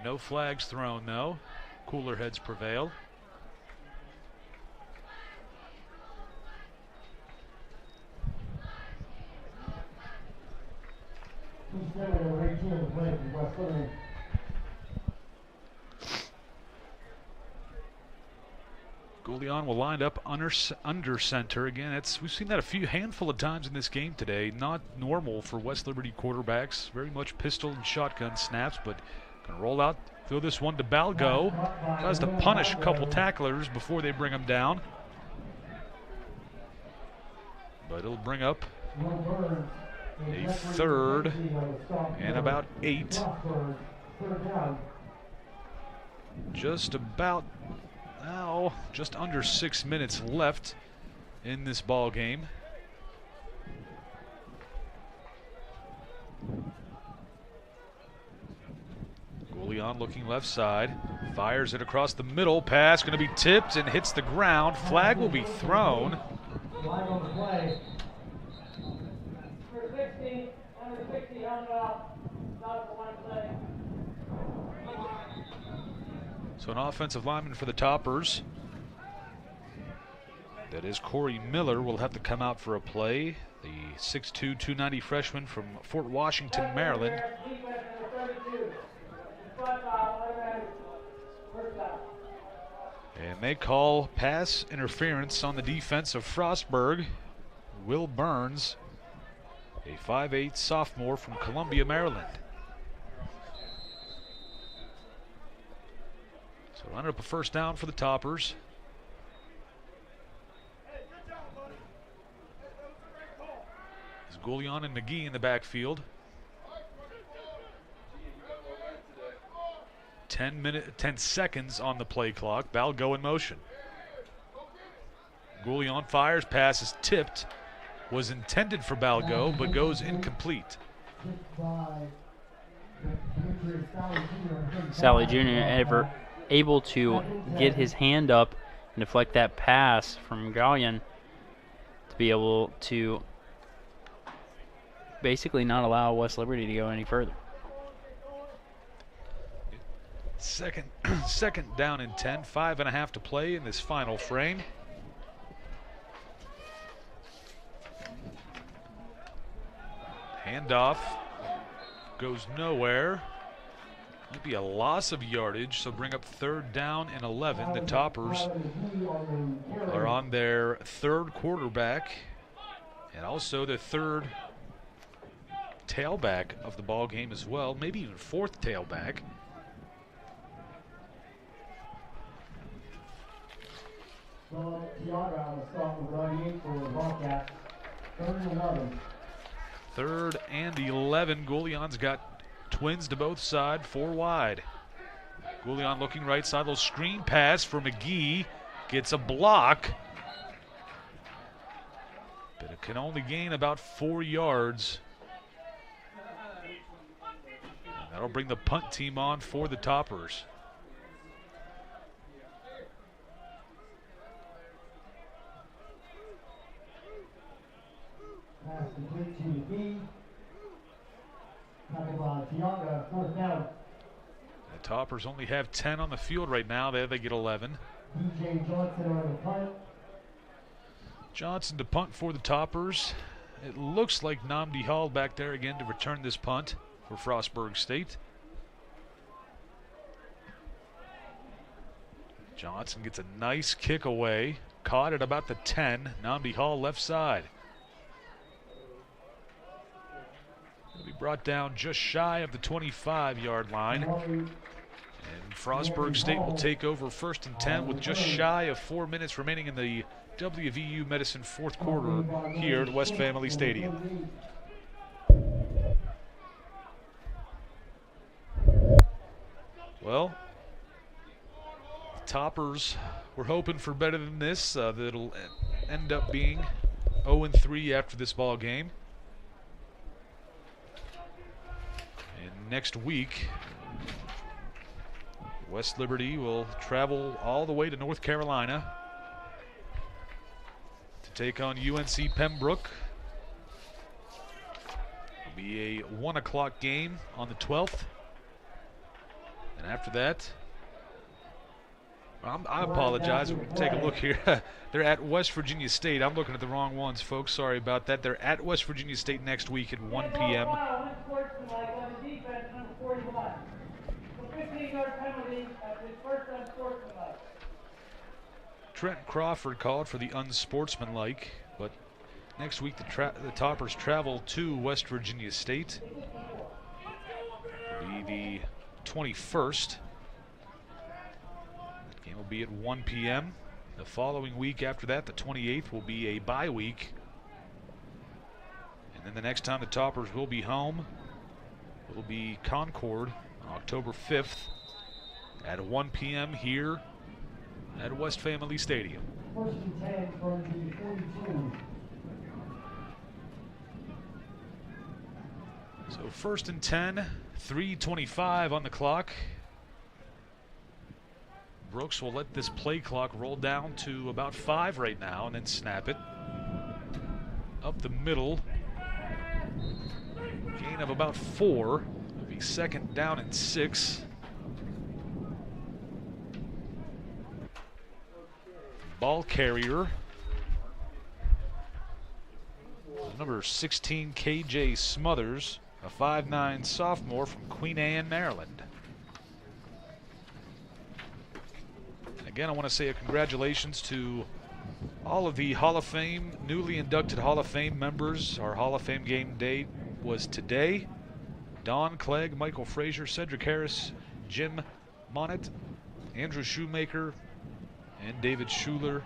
No flags thrown, though. Cooler heads prevail. Goulion will line up under center again. We've seen that a handful of times in this game today. Not normal for West Liberty quarterbacks. Very much pistol and shotgun snaps, but gonna roll out, throw this one to Balgo. Tries to punish a couple tacklers before they bring him down. But it'll bring up a 3rd and about 8. Just about now, just under 6 minutes left in this ball game. Goulion looking left side. Fires it across the middle. Pass going to be tipped and hits the ground. Flag will be thrown. Flag on the play. Number 60, helmet out. Not the line play. So an offensive lineman for the Toppers. That is Corey Miller will have to come out for a play. The 6'2", 290 freshman from Fort Washington, Maryland. And they call pass interference on the defense of Frostburg. Will Burns, a 5'8" sophomore from Columbia, Maryland. So line up a first down for the Toppers. There's Goulion and McGee in the backfield. 10 seconds on the play clock. Balgo in motion. Goulion fires, pass is tipped. Was intended for Balgo, but goes incomplete. Sally Jr. able to get his hand up and deflect that pass from Goulion to be able to basically not allow West Liberty to go any further. Second down and 10, 5.5 to play in this final frame. Handoff goes nowhere. Might be a loss of yardage, so bring up third down and 11. The Toppers are on their third quarterback and also their third tailback of the ball game as well, maybe even fourth tailback. Third and 11. Goulion's got twins to both sides, 4 wide. Goulion looking right side, little screen pass for McGee. Gets a block, but it can only gain about 4 yards. And that'll bring the punt team on for the Toppers. Pass complete to McGee. Tackled by Tiaga, fourth down. The Toppers only have 10 on the field right now. There they get 11. DJ Johnson on the punt. Johnson to punt for the Toppers. It looks like Namdi Hall back there again to return this punt for Frostburg State. Johnson gets a nice kick away. Caught at about the 10. Namdi Hall left side. Will be brought down just shy of the 25-yard line. And Frostburg State will take over first and 10 with just shy of 4 minutes remaining in the WVU Medicine fourth quarter here at West Family Stadium. Well, the Toppers were hoping for better than this. That'll end up being 0-3 after this ball game. And next week, West Liberty will travel all the way to North Carolina to take on UNC Pembroke. It'll be a 1 o'clock game on the 12th. And after that, I apologize. We'll take a look here. They're at West Virginia State. I'm looking at the wrong ones, folks. Sorry about that. They're at West Virginia State next week at 1 p.m. Trent Crawford called for the unsportsmanlike, but next week the Toppers travel to West Virginia State. It'll be the 21st. That game will be at 1 p.m. The following week after that, the 28th, will be a bye week. And then the next time the Toppers will be home will be Concord on October 5th at 1 p.m. here at West Family Stadium. First and 10 from the 42. So first and 10, 3:25 on the clock. Brooks will let this play clock roll down to about 5 right now and then snap it. Up the middle. Gain of about 4. It'll be 2nd down and 6. Ball carrier. Number 16, KJ Smothers, a 5'9" sophomore from Queen Anne, Maryland. And again, I want to say a congratulations to all of the Hall of Fame, newly inducted Hall of Fame members. Our Hall of Fame game day was today. Don Clegg, Michael Frazier, Cedric Harris, Jim Monette, Andrew Shoemaker, and David Schuler.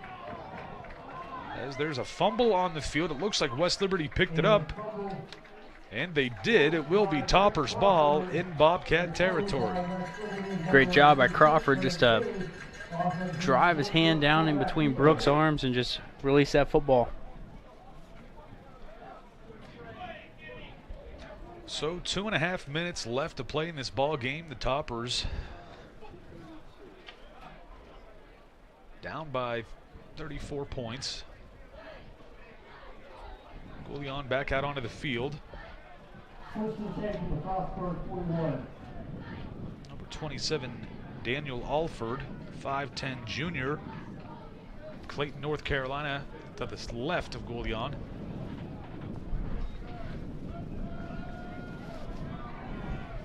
As there's a fumble on the field, it looks like West Liberty picked it up, and they did. It will be Topper's ball in Bobcat territory. Great job by Crawford just to drive his hand down in between Brooks' arms and just release that football. So 2.5 minutes left to play in this ball game. The Toppers down by 34 points. Goulion back out onto the field. Number 27, Daniel Alford, 5'10" junior. Clayton, North Carolina, to the left of Goulion.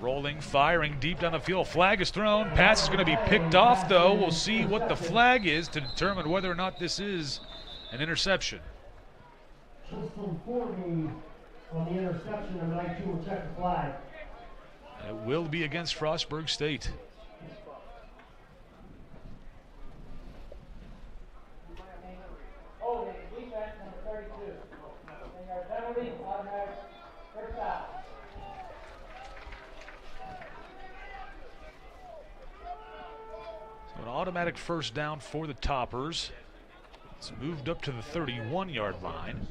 Rolling, firing deep down the field. Flag is thrown. Pass is going to be picked off, though. We'll see what the flag is to determine whether or not this is an interception. Tristan Forney on the interception. Number 19 will check the flag. It will be against Frostburg State. Oh, defense number 32. And our penalty, automatic first down. So an automatic first down for the Toppers. It's moved up to the 31-yard line.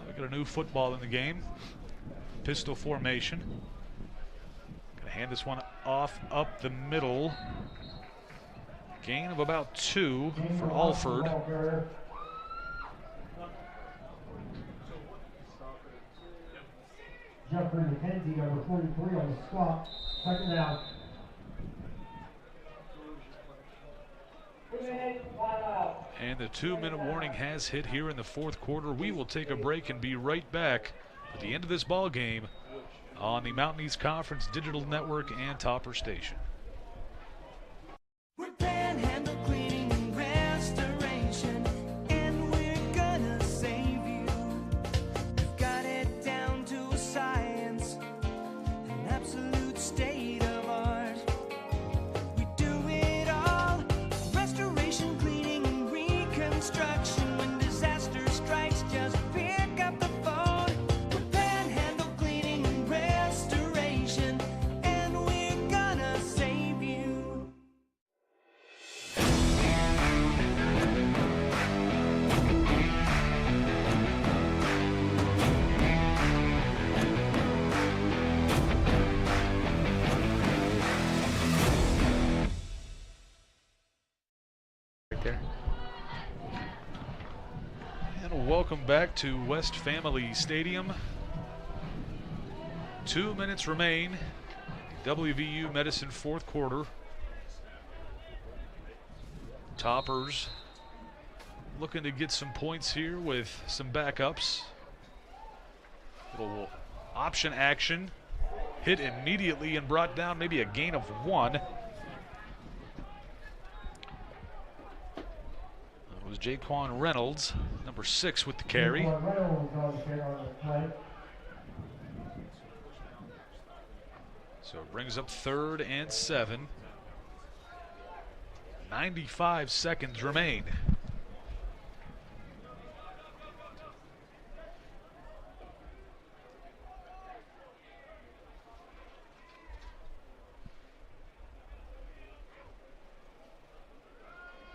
We got a new football in the game. Pistol formation. Gonna hand this one off up the middle. Gain of about 2 for Alford. Jeffrey McKenzie, number 43 on the spot. 2nd down. And the 2-minute warning has hit here in the 4th quarter. We will take a break and be right back at the end of this ball game on the Mountain East Conference Digital Network and Topper Station. We're Panhandle Cleaning and Restoration, and we're gonna save you. We've got it down to a science, an absolute state of art. We do it all, restoration, cleaning, and reconstruction. When disaster strikes, just pick up the phone. We're Panhandle Cleaning and Restoration, and we're gonna save you. Right there. And welcome back to West Family Stadium. 2 minutes remain. WVU Medicine 4th quarter. Toppers looking to get some points here with some backups. Little option action. Hit immediately and brought down, maybe a gain of 1. It was Jaquan Reynolds, number 6 with the carry. So it brings up 3rd and 7. 95 seconds remain.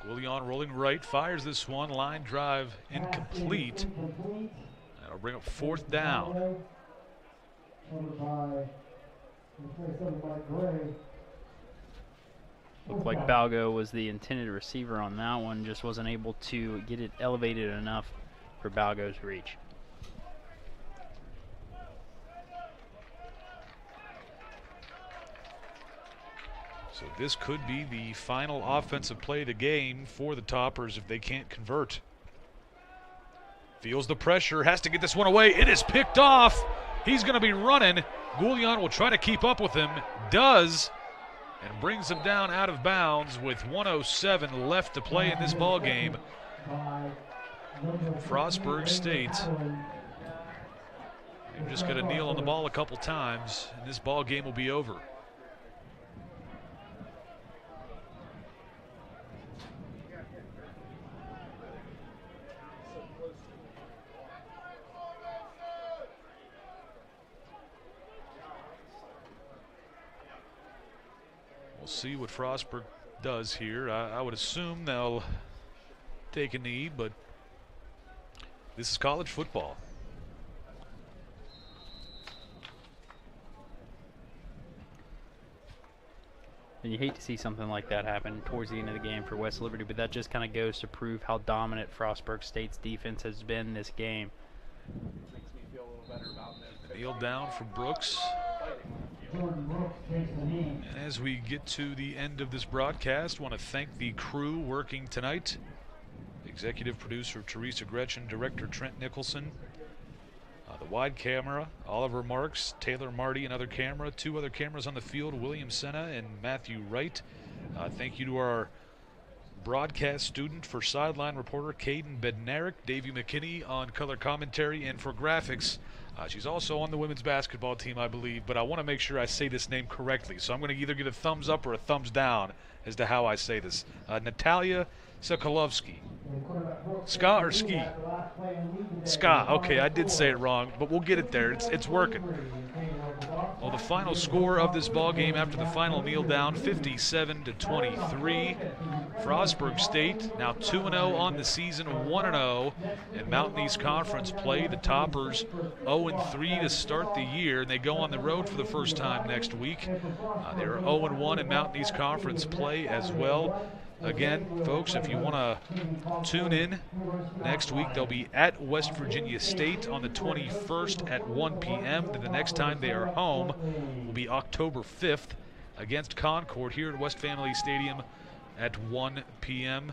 Goulion rolling right, fires this one. Line drive incomplete. That'll bring up 4th down. Looked like Balgo was the intended receiver on that one, just wasn't able to get it elevated enough for Balgo's reach. So this could be the final offensive play of the game for the Toppers if they can't convert. Feels the pressure, has to get this one away. It is picked off. He's going to be running. Goulion will try to keep up with him. Does. And brings him down out of bounds with 1:07 left to play in this ball game. Frostburg State. They've just got to kneel on the ball a couple times, and this ball game will be over. We'll see what Frostburg does here. I would assume they'll take a knee, but this is college football. And you hate to see something like that happen towards the end of the game for West Liberty, but that just kind of goes to prove how dominant Frostburg State's defense has been this game. Makes me feel a little better about this. Kneel down for Brooks. And as we get to the end of this broadcast, I want to thank the crew working tonight. Executive producer Teresa Gretchen, director Trent Nicholson. The wide camera, Oliver Marks, Taylor Marty, another camera, 2 other cameras on the field, William Senna and Matthew Wright. Thank you to our broadcast student for sideline reporter Caden Bednarik, Davey McKinney on color commentary, and for graphics. She's also on the women's basketball team, I believe, but I want to make sure I say this name correctly, so I'm going to either get a thumbs up or a thumbs down as to how I say this. Natalia Sokolovsky. Ska or ski? Ska. Okay, I did say it wrong, but we'll get it there. It's working. Well, the final score of this ball game after the final kneel down, 57-23. Frostburg State now 2-0 on the season, 1-0 in Mountain East Conference play. The Toppers 0-3 to start the year, and they go on the road for the first time next week. They're 0-1 in Mountain East Conference play as well. Again, folks, if you want to tune in next week, they'll be at West Virginia State on the 21st at 1 p.m. Then the next time they are home will be October 5th against Concord here at West Family Stadium at 1 p.m.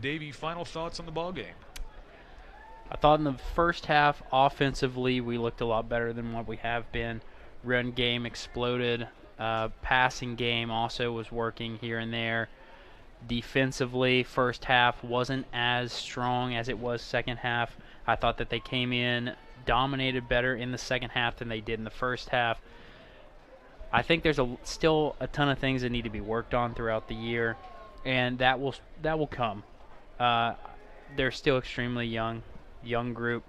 Davey, final thoughts on the ball game? I thought in the first half, offensively, we looked a lot better than what we have been. Run game exploded. Passing game also was working here and there. Defensively, first half wasn't as strong as it was second half. I thought that they came in, dominated better in the second half than they did in the first half. I think there's still a ton of things that need to be worked on throughout the year, and that will come. They're still extremely young group.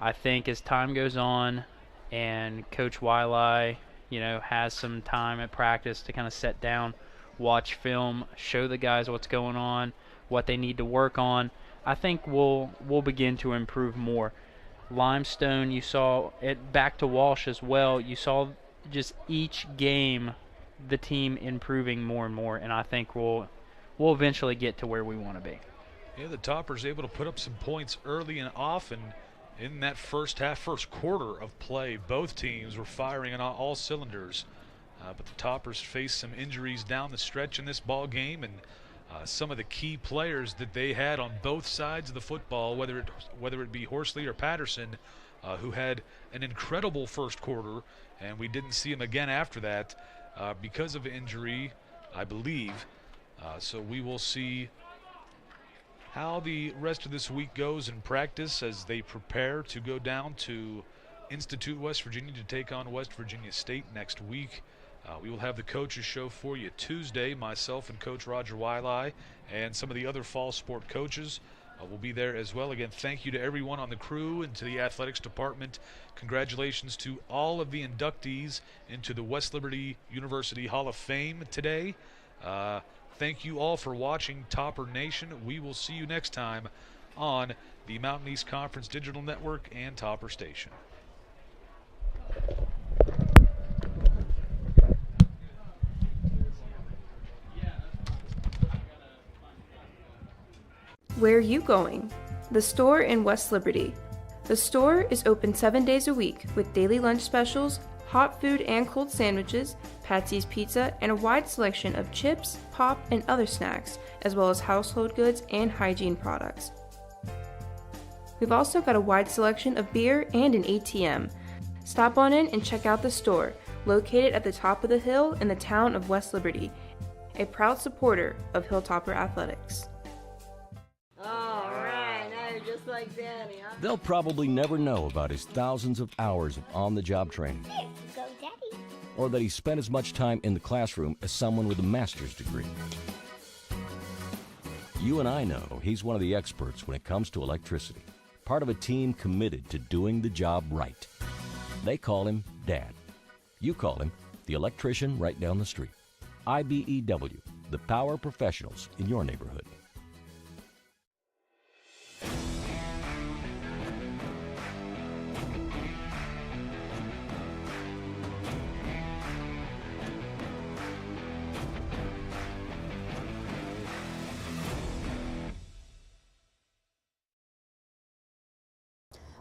I think as time goes on and Coach Wiley, has some time at practice to kind of set down, watch film, show the guys what's going on, what they need to work on, I think we'll begin to improve more. Limestone, you saw it back to Walsh as well. You saw just each game the team improving more and more, and I think we'll eventually get to where we want to be. Yeah, the Toppers able to put up some points early and often in that first quarter of play. Both teams were firing on all cylinders. But the Toppers faced some injuries down the stretch in this ball game, and some of the key players that they had on both sides of the football, whether it be Horsley or Patterson, who had an incredible first quarter, and we didn't see him again after that because of injury, I believe. So we will see how the rest of this week goes in practice as they prepare to go down to Institute, West Virginia, to take on West Virginia State next week. We will have the coaches show for you Tuesday. Myself and Coach Roger Wiley and some of the other fall sport coaches will be there as well. Again, thank you to everyone on the crew and to the athletics department. Congratulations to all of the inductees into the West Liberty University Hall of Fame today. Thank you all for watching Topper Nation. We will see you next time on the Mountain East Conference Digital Network and Topper Station. Where are you going? The store in West Liberty. The store is open 7 days a week with daily lunch specials, hot food and cold sandwiches, Patsy's Pizza, and a wide selection of chips, pop, and other snacks, as well as household goods and hygiene products. We've also got a wide selection of beer and an ATM. Stop on in and check out the store, located at the top of the hill in the town of West Liberty, a proud supporter of Hilltopper Athletics. All right, now you're just like Danny, huh? They'll probably never know about his thousands of hours of on-the-job training, Here you go, Daddy. or that he spent as much time in the classroom as someone with a master's degree. You and I know he's one of the experts when it comes to electricity, part of a team committed to doing the job right. They call him Dad. You call him the electrician right down the street. IBEW, the power professionals in your neighborhood.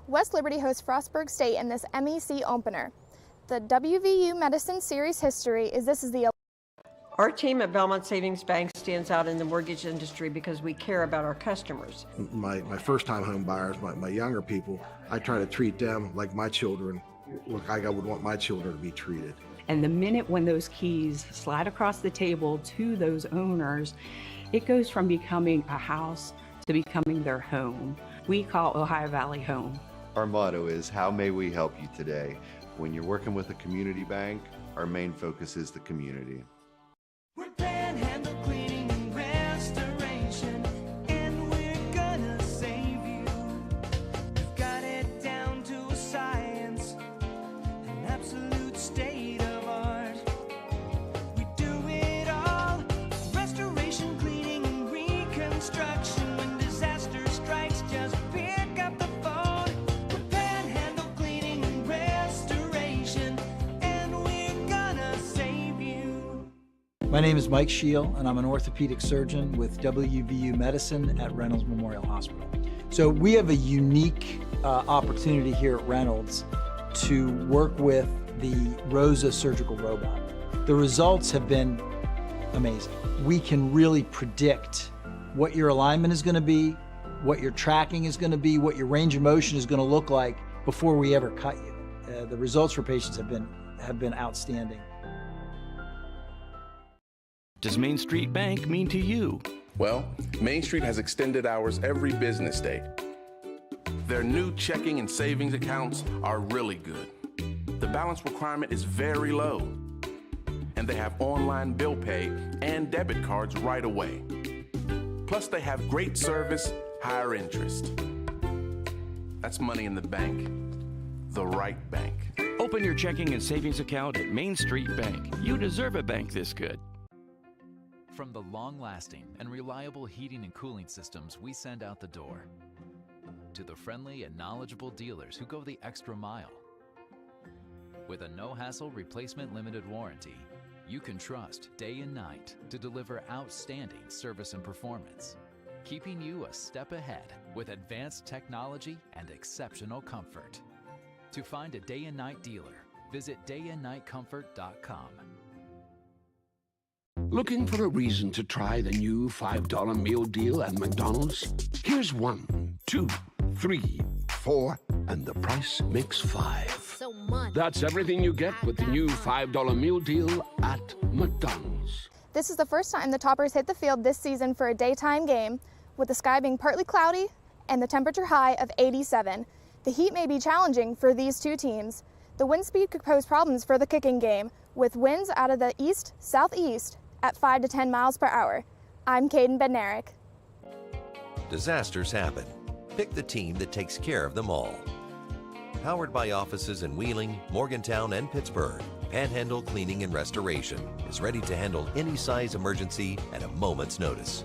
West Liberty hosts Frostburg State in this MEC opener. The WVU Medicine Series history is this is the Our team at Belmont Savings Bank stands out in the mortgage industry because we care about our customers. My first-time home buyers, my younger people, I try to treat them like my children, like I would want my children to be treated. And the minute when those keys slide across the table to those owners, it goes from becoming a house to becoming their home. We call Ohio Valley home. Our motto is, how may we help you today? When you're working with a community bank, our main focus is the community. We're Panhandle Cleaning and Restoration, and we're gonna save you. We've got it down to a science, an absolute state of art. We do it all, restoration, cleaning, and reconstruction. When disaster strikes, just pick up the phone. We're Panhandle Cleaning and Restoration, and we're gonna save you. My name is Mike Scheel, and I'm an orthopedic surgeon with WVU Medicine at Reynolds Memorial Hospital. So we have a unique opportunity here at Reynolds to work with the ROSA surgical robot. The results have been amazing. We can really predict what your alignment is going to be, what your tracking is going to be, what your range of motion is going to look like before we ever cut you. The results for patients have been outstanding. Does Main Street Bank mean to you? Well, Main Street has extended hours every business day. Their new checking and savings accounts are really good. The balance requirement is very low. And they have online bill pay and debit cards right away. Plus, they have great service, higher interest. That's money in the bank. The right bank. Open your checking and savings account at Main Street Bank. You deserve a bank this good. From the long-lasting and reliable heating and cooling systems we send out the door, to the friendly and knowledgeable dealers who go the extra mile. With a no-hassle replacement limited warranty, you can trust day and night to deliver outstanding service and performance, keeping you a step ahead with advanced technology and exceptional comfort. To find a day and night dealer, visit dayandnightcomfort.com. Looking for a reason to try the new $5 meal deal at McDonald's? Here's 1, 2, 3, 4, and the price makes 5. So much. That's everything you get with the new $5 meal deal at McDonald's. This is the first time the Toppers hit the field this season for a daytime game, with the sky being partly cloudy and the temperature high of 87. The heat may be challenging for these two teams. The wind speed could pose problems for the kicking game, with winds out of the east-southeast at 5 to 10 miles per hour. I'm Caden Bednarik. Disasters happen. Pick the team that takes care of them all. Powered by offices in Wheeling, Morgantown, and Pittsburgh, Panhandle Cleaning and Restoration is ready to handle any size emergency at a moment's notice.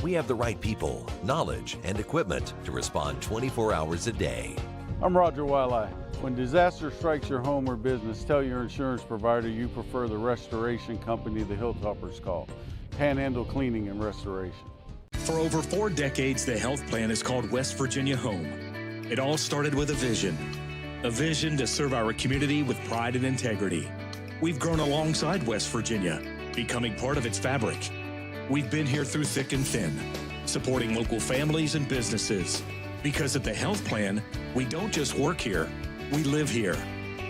We have the right people, knowledge, and equipment to respond 24 hours a day. I'm Roger Wiley. When disaster strikes your home or business, tell your insurance provider you prefer the restoration company the Hilltoppers call, Panhandle Cleaning and Restoration. For over 4 decades, the health plan is called West Virginia Home. It all started with a vision to serve our community with pride and integrity. We've grown alongside West Virginia, becoming part of its fabric. We've been here through thick and thin, supporting local families and businesses. Because at the health plan, we don't just work here, we live here.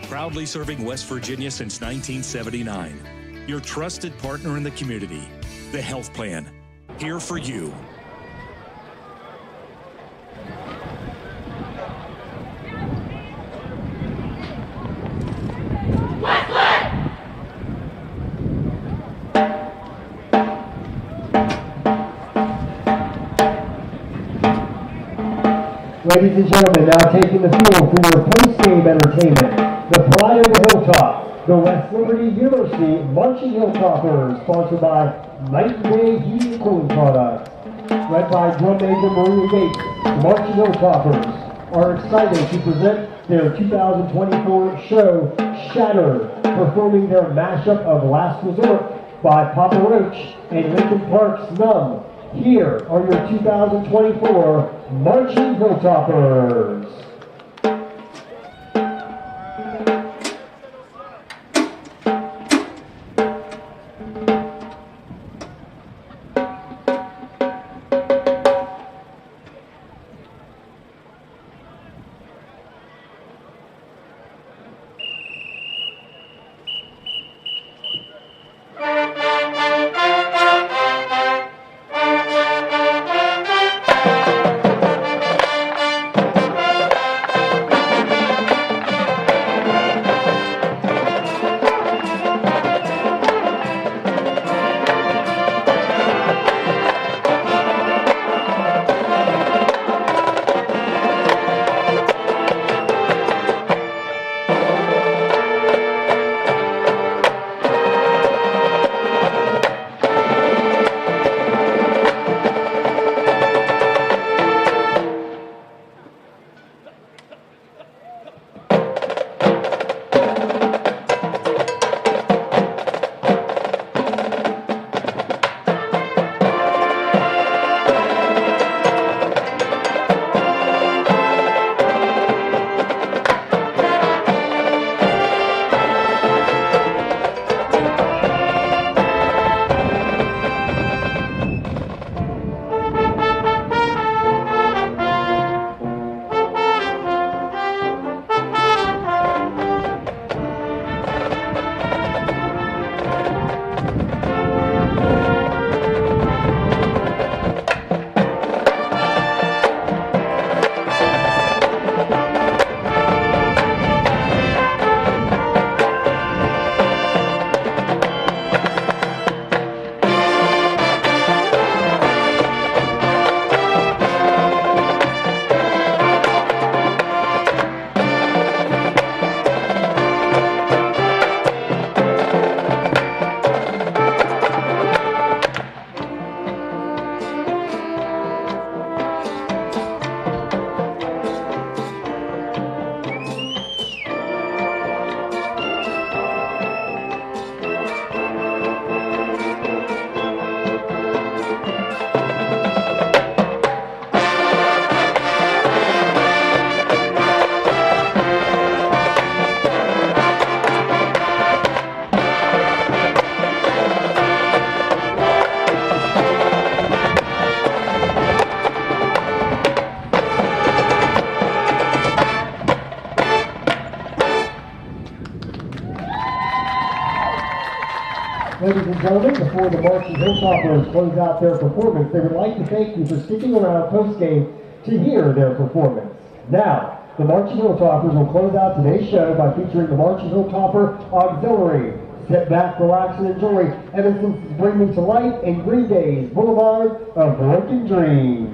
Proudly serving West Virginia since 1979. Your trusted partner in the community, the health plan. Here for you. Ladies and gentlemen, now taking the field for your post-game entertainment, the pride of the Hilltop, the West Liberty University Marching Hilltoppers, sponsored by Night and Day Heating and Cooling Products. Led by drum major Maria Gates, the Marching Hilltoppers are excited to present their 2024 show, Shattered, performing their mashup of Last Resort by Papa Roach and Lincoln Park's Numb. Here are your 2024 Marching Hilltoppers. Ladies and gentlemen, before the Marching Hilltoppers close out their performance, they would like to thank you for sticking around post-game to hear their performance. Now, the Marching Hilltoppers will close out today's show by featuring the Marching Hilltopper Auxiliary. Sit back, relax, and enjoy Evanston's Bring Me to Life and Green Day's Boulevard of Broken Dreams.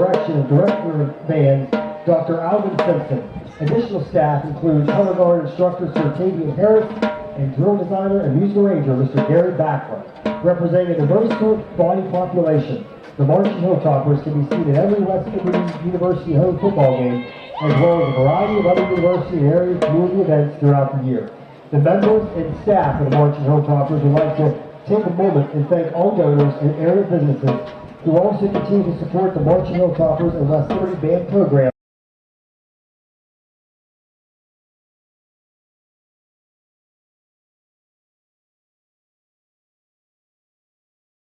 direction of Director of Bands, Dr. Alvin Simpson. Additional staff includes color guard instructor Sir Cedric Harris and drill designer and music arranger Mr. Gary Backler. Representing a diverse body population, the Marching Hilltoppers can be seen at every West Liberty University home football game, as well as a variety of other university and area community events throughout the year. The members and staff of the Marching Hilltoppers would like to take a moment and thank all donors and area businesses who also continue to support the Marching Hilltoppers and West Liberty Band program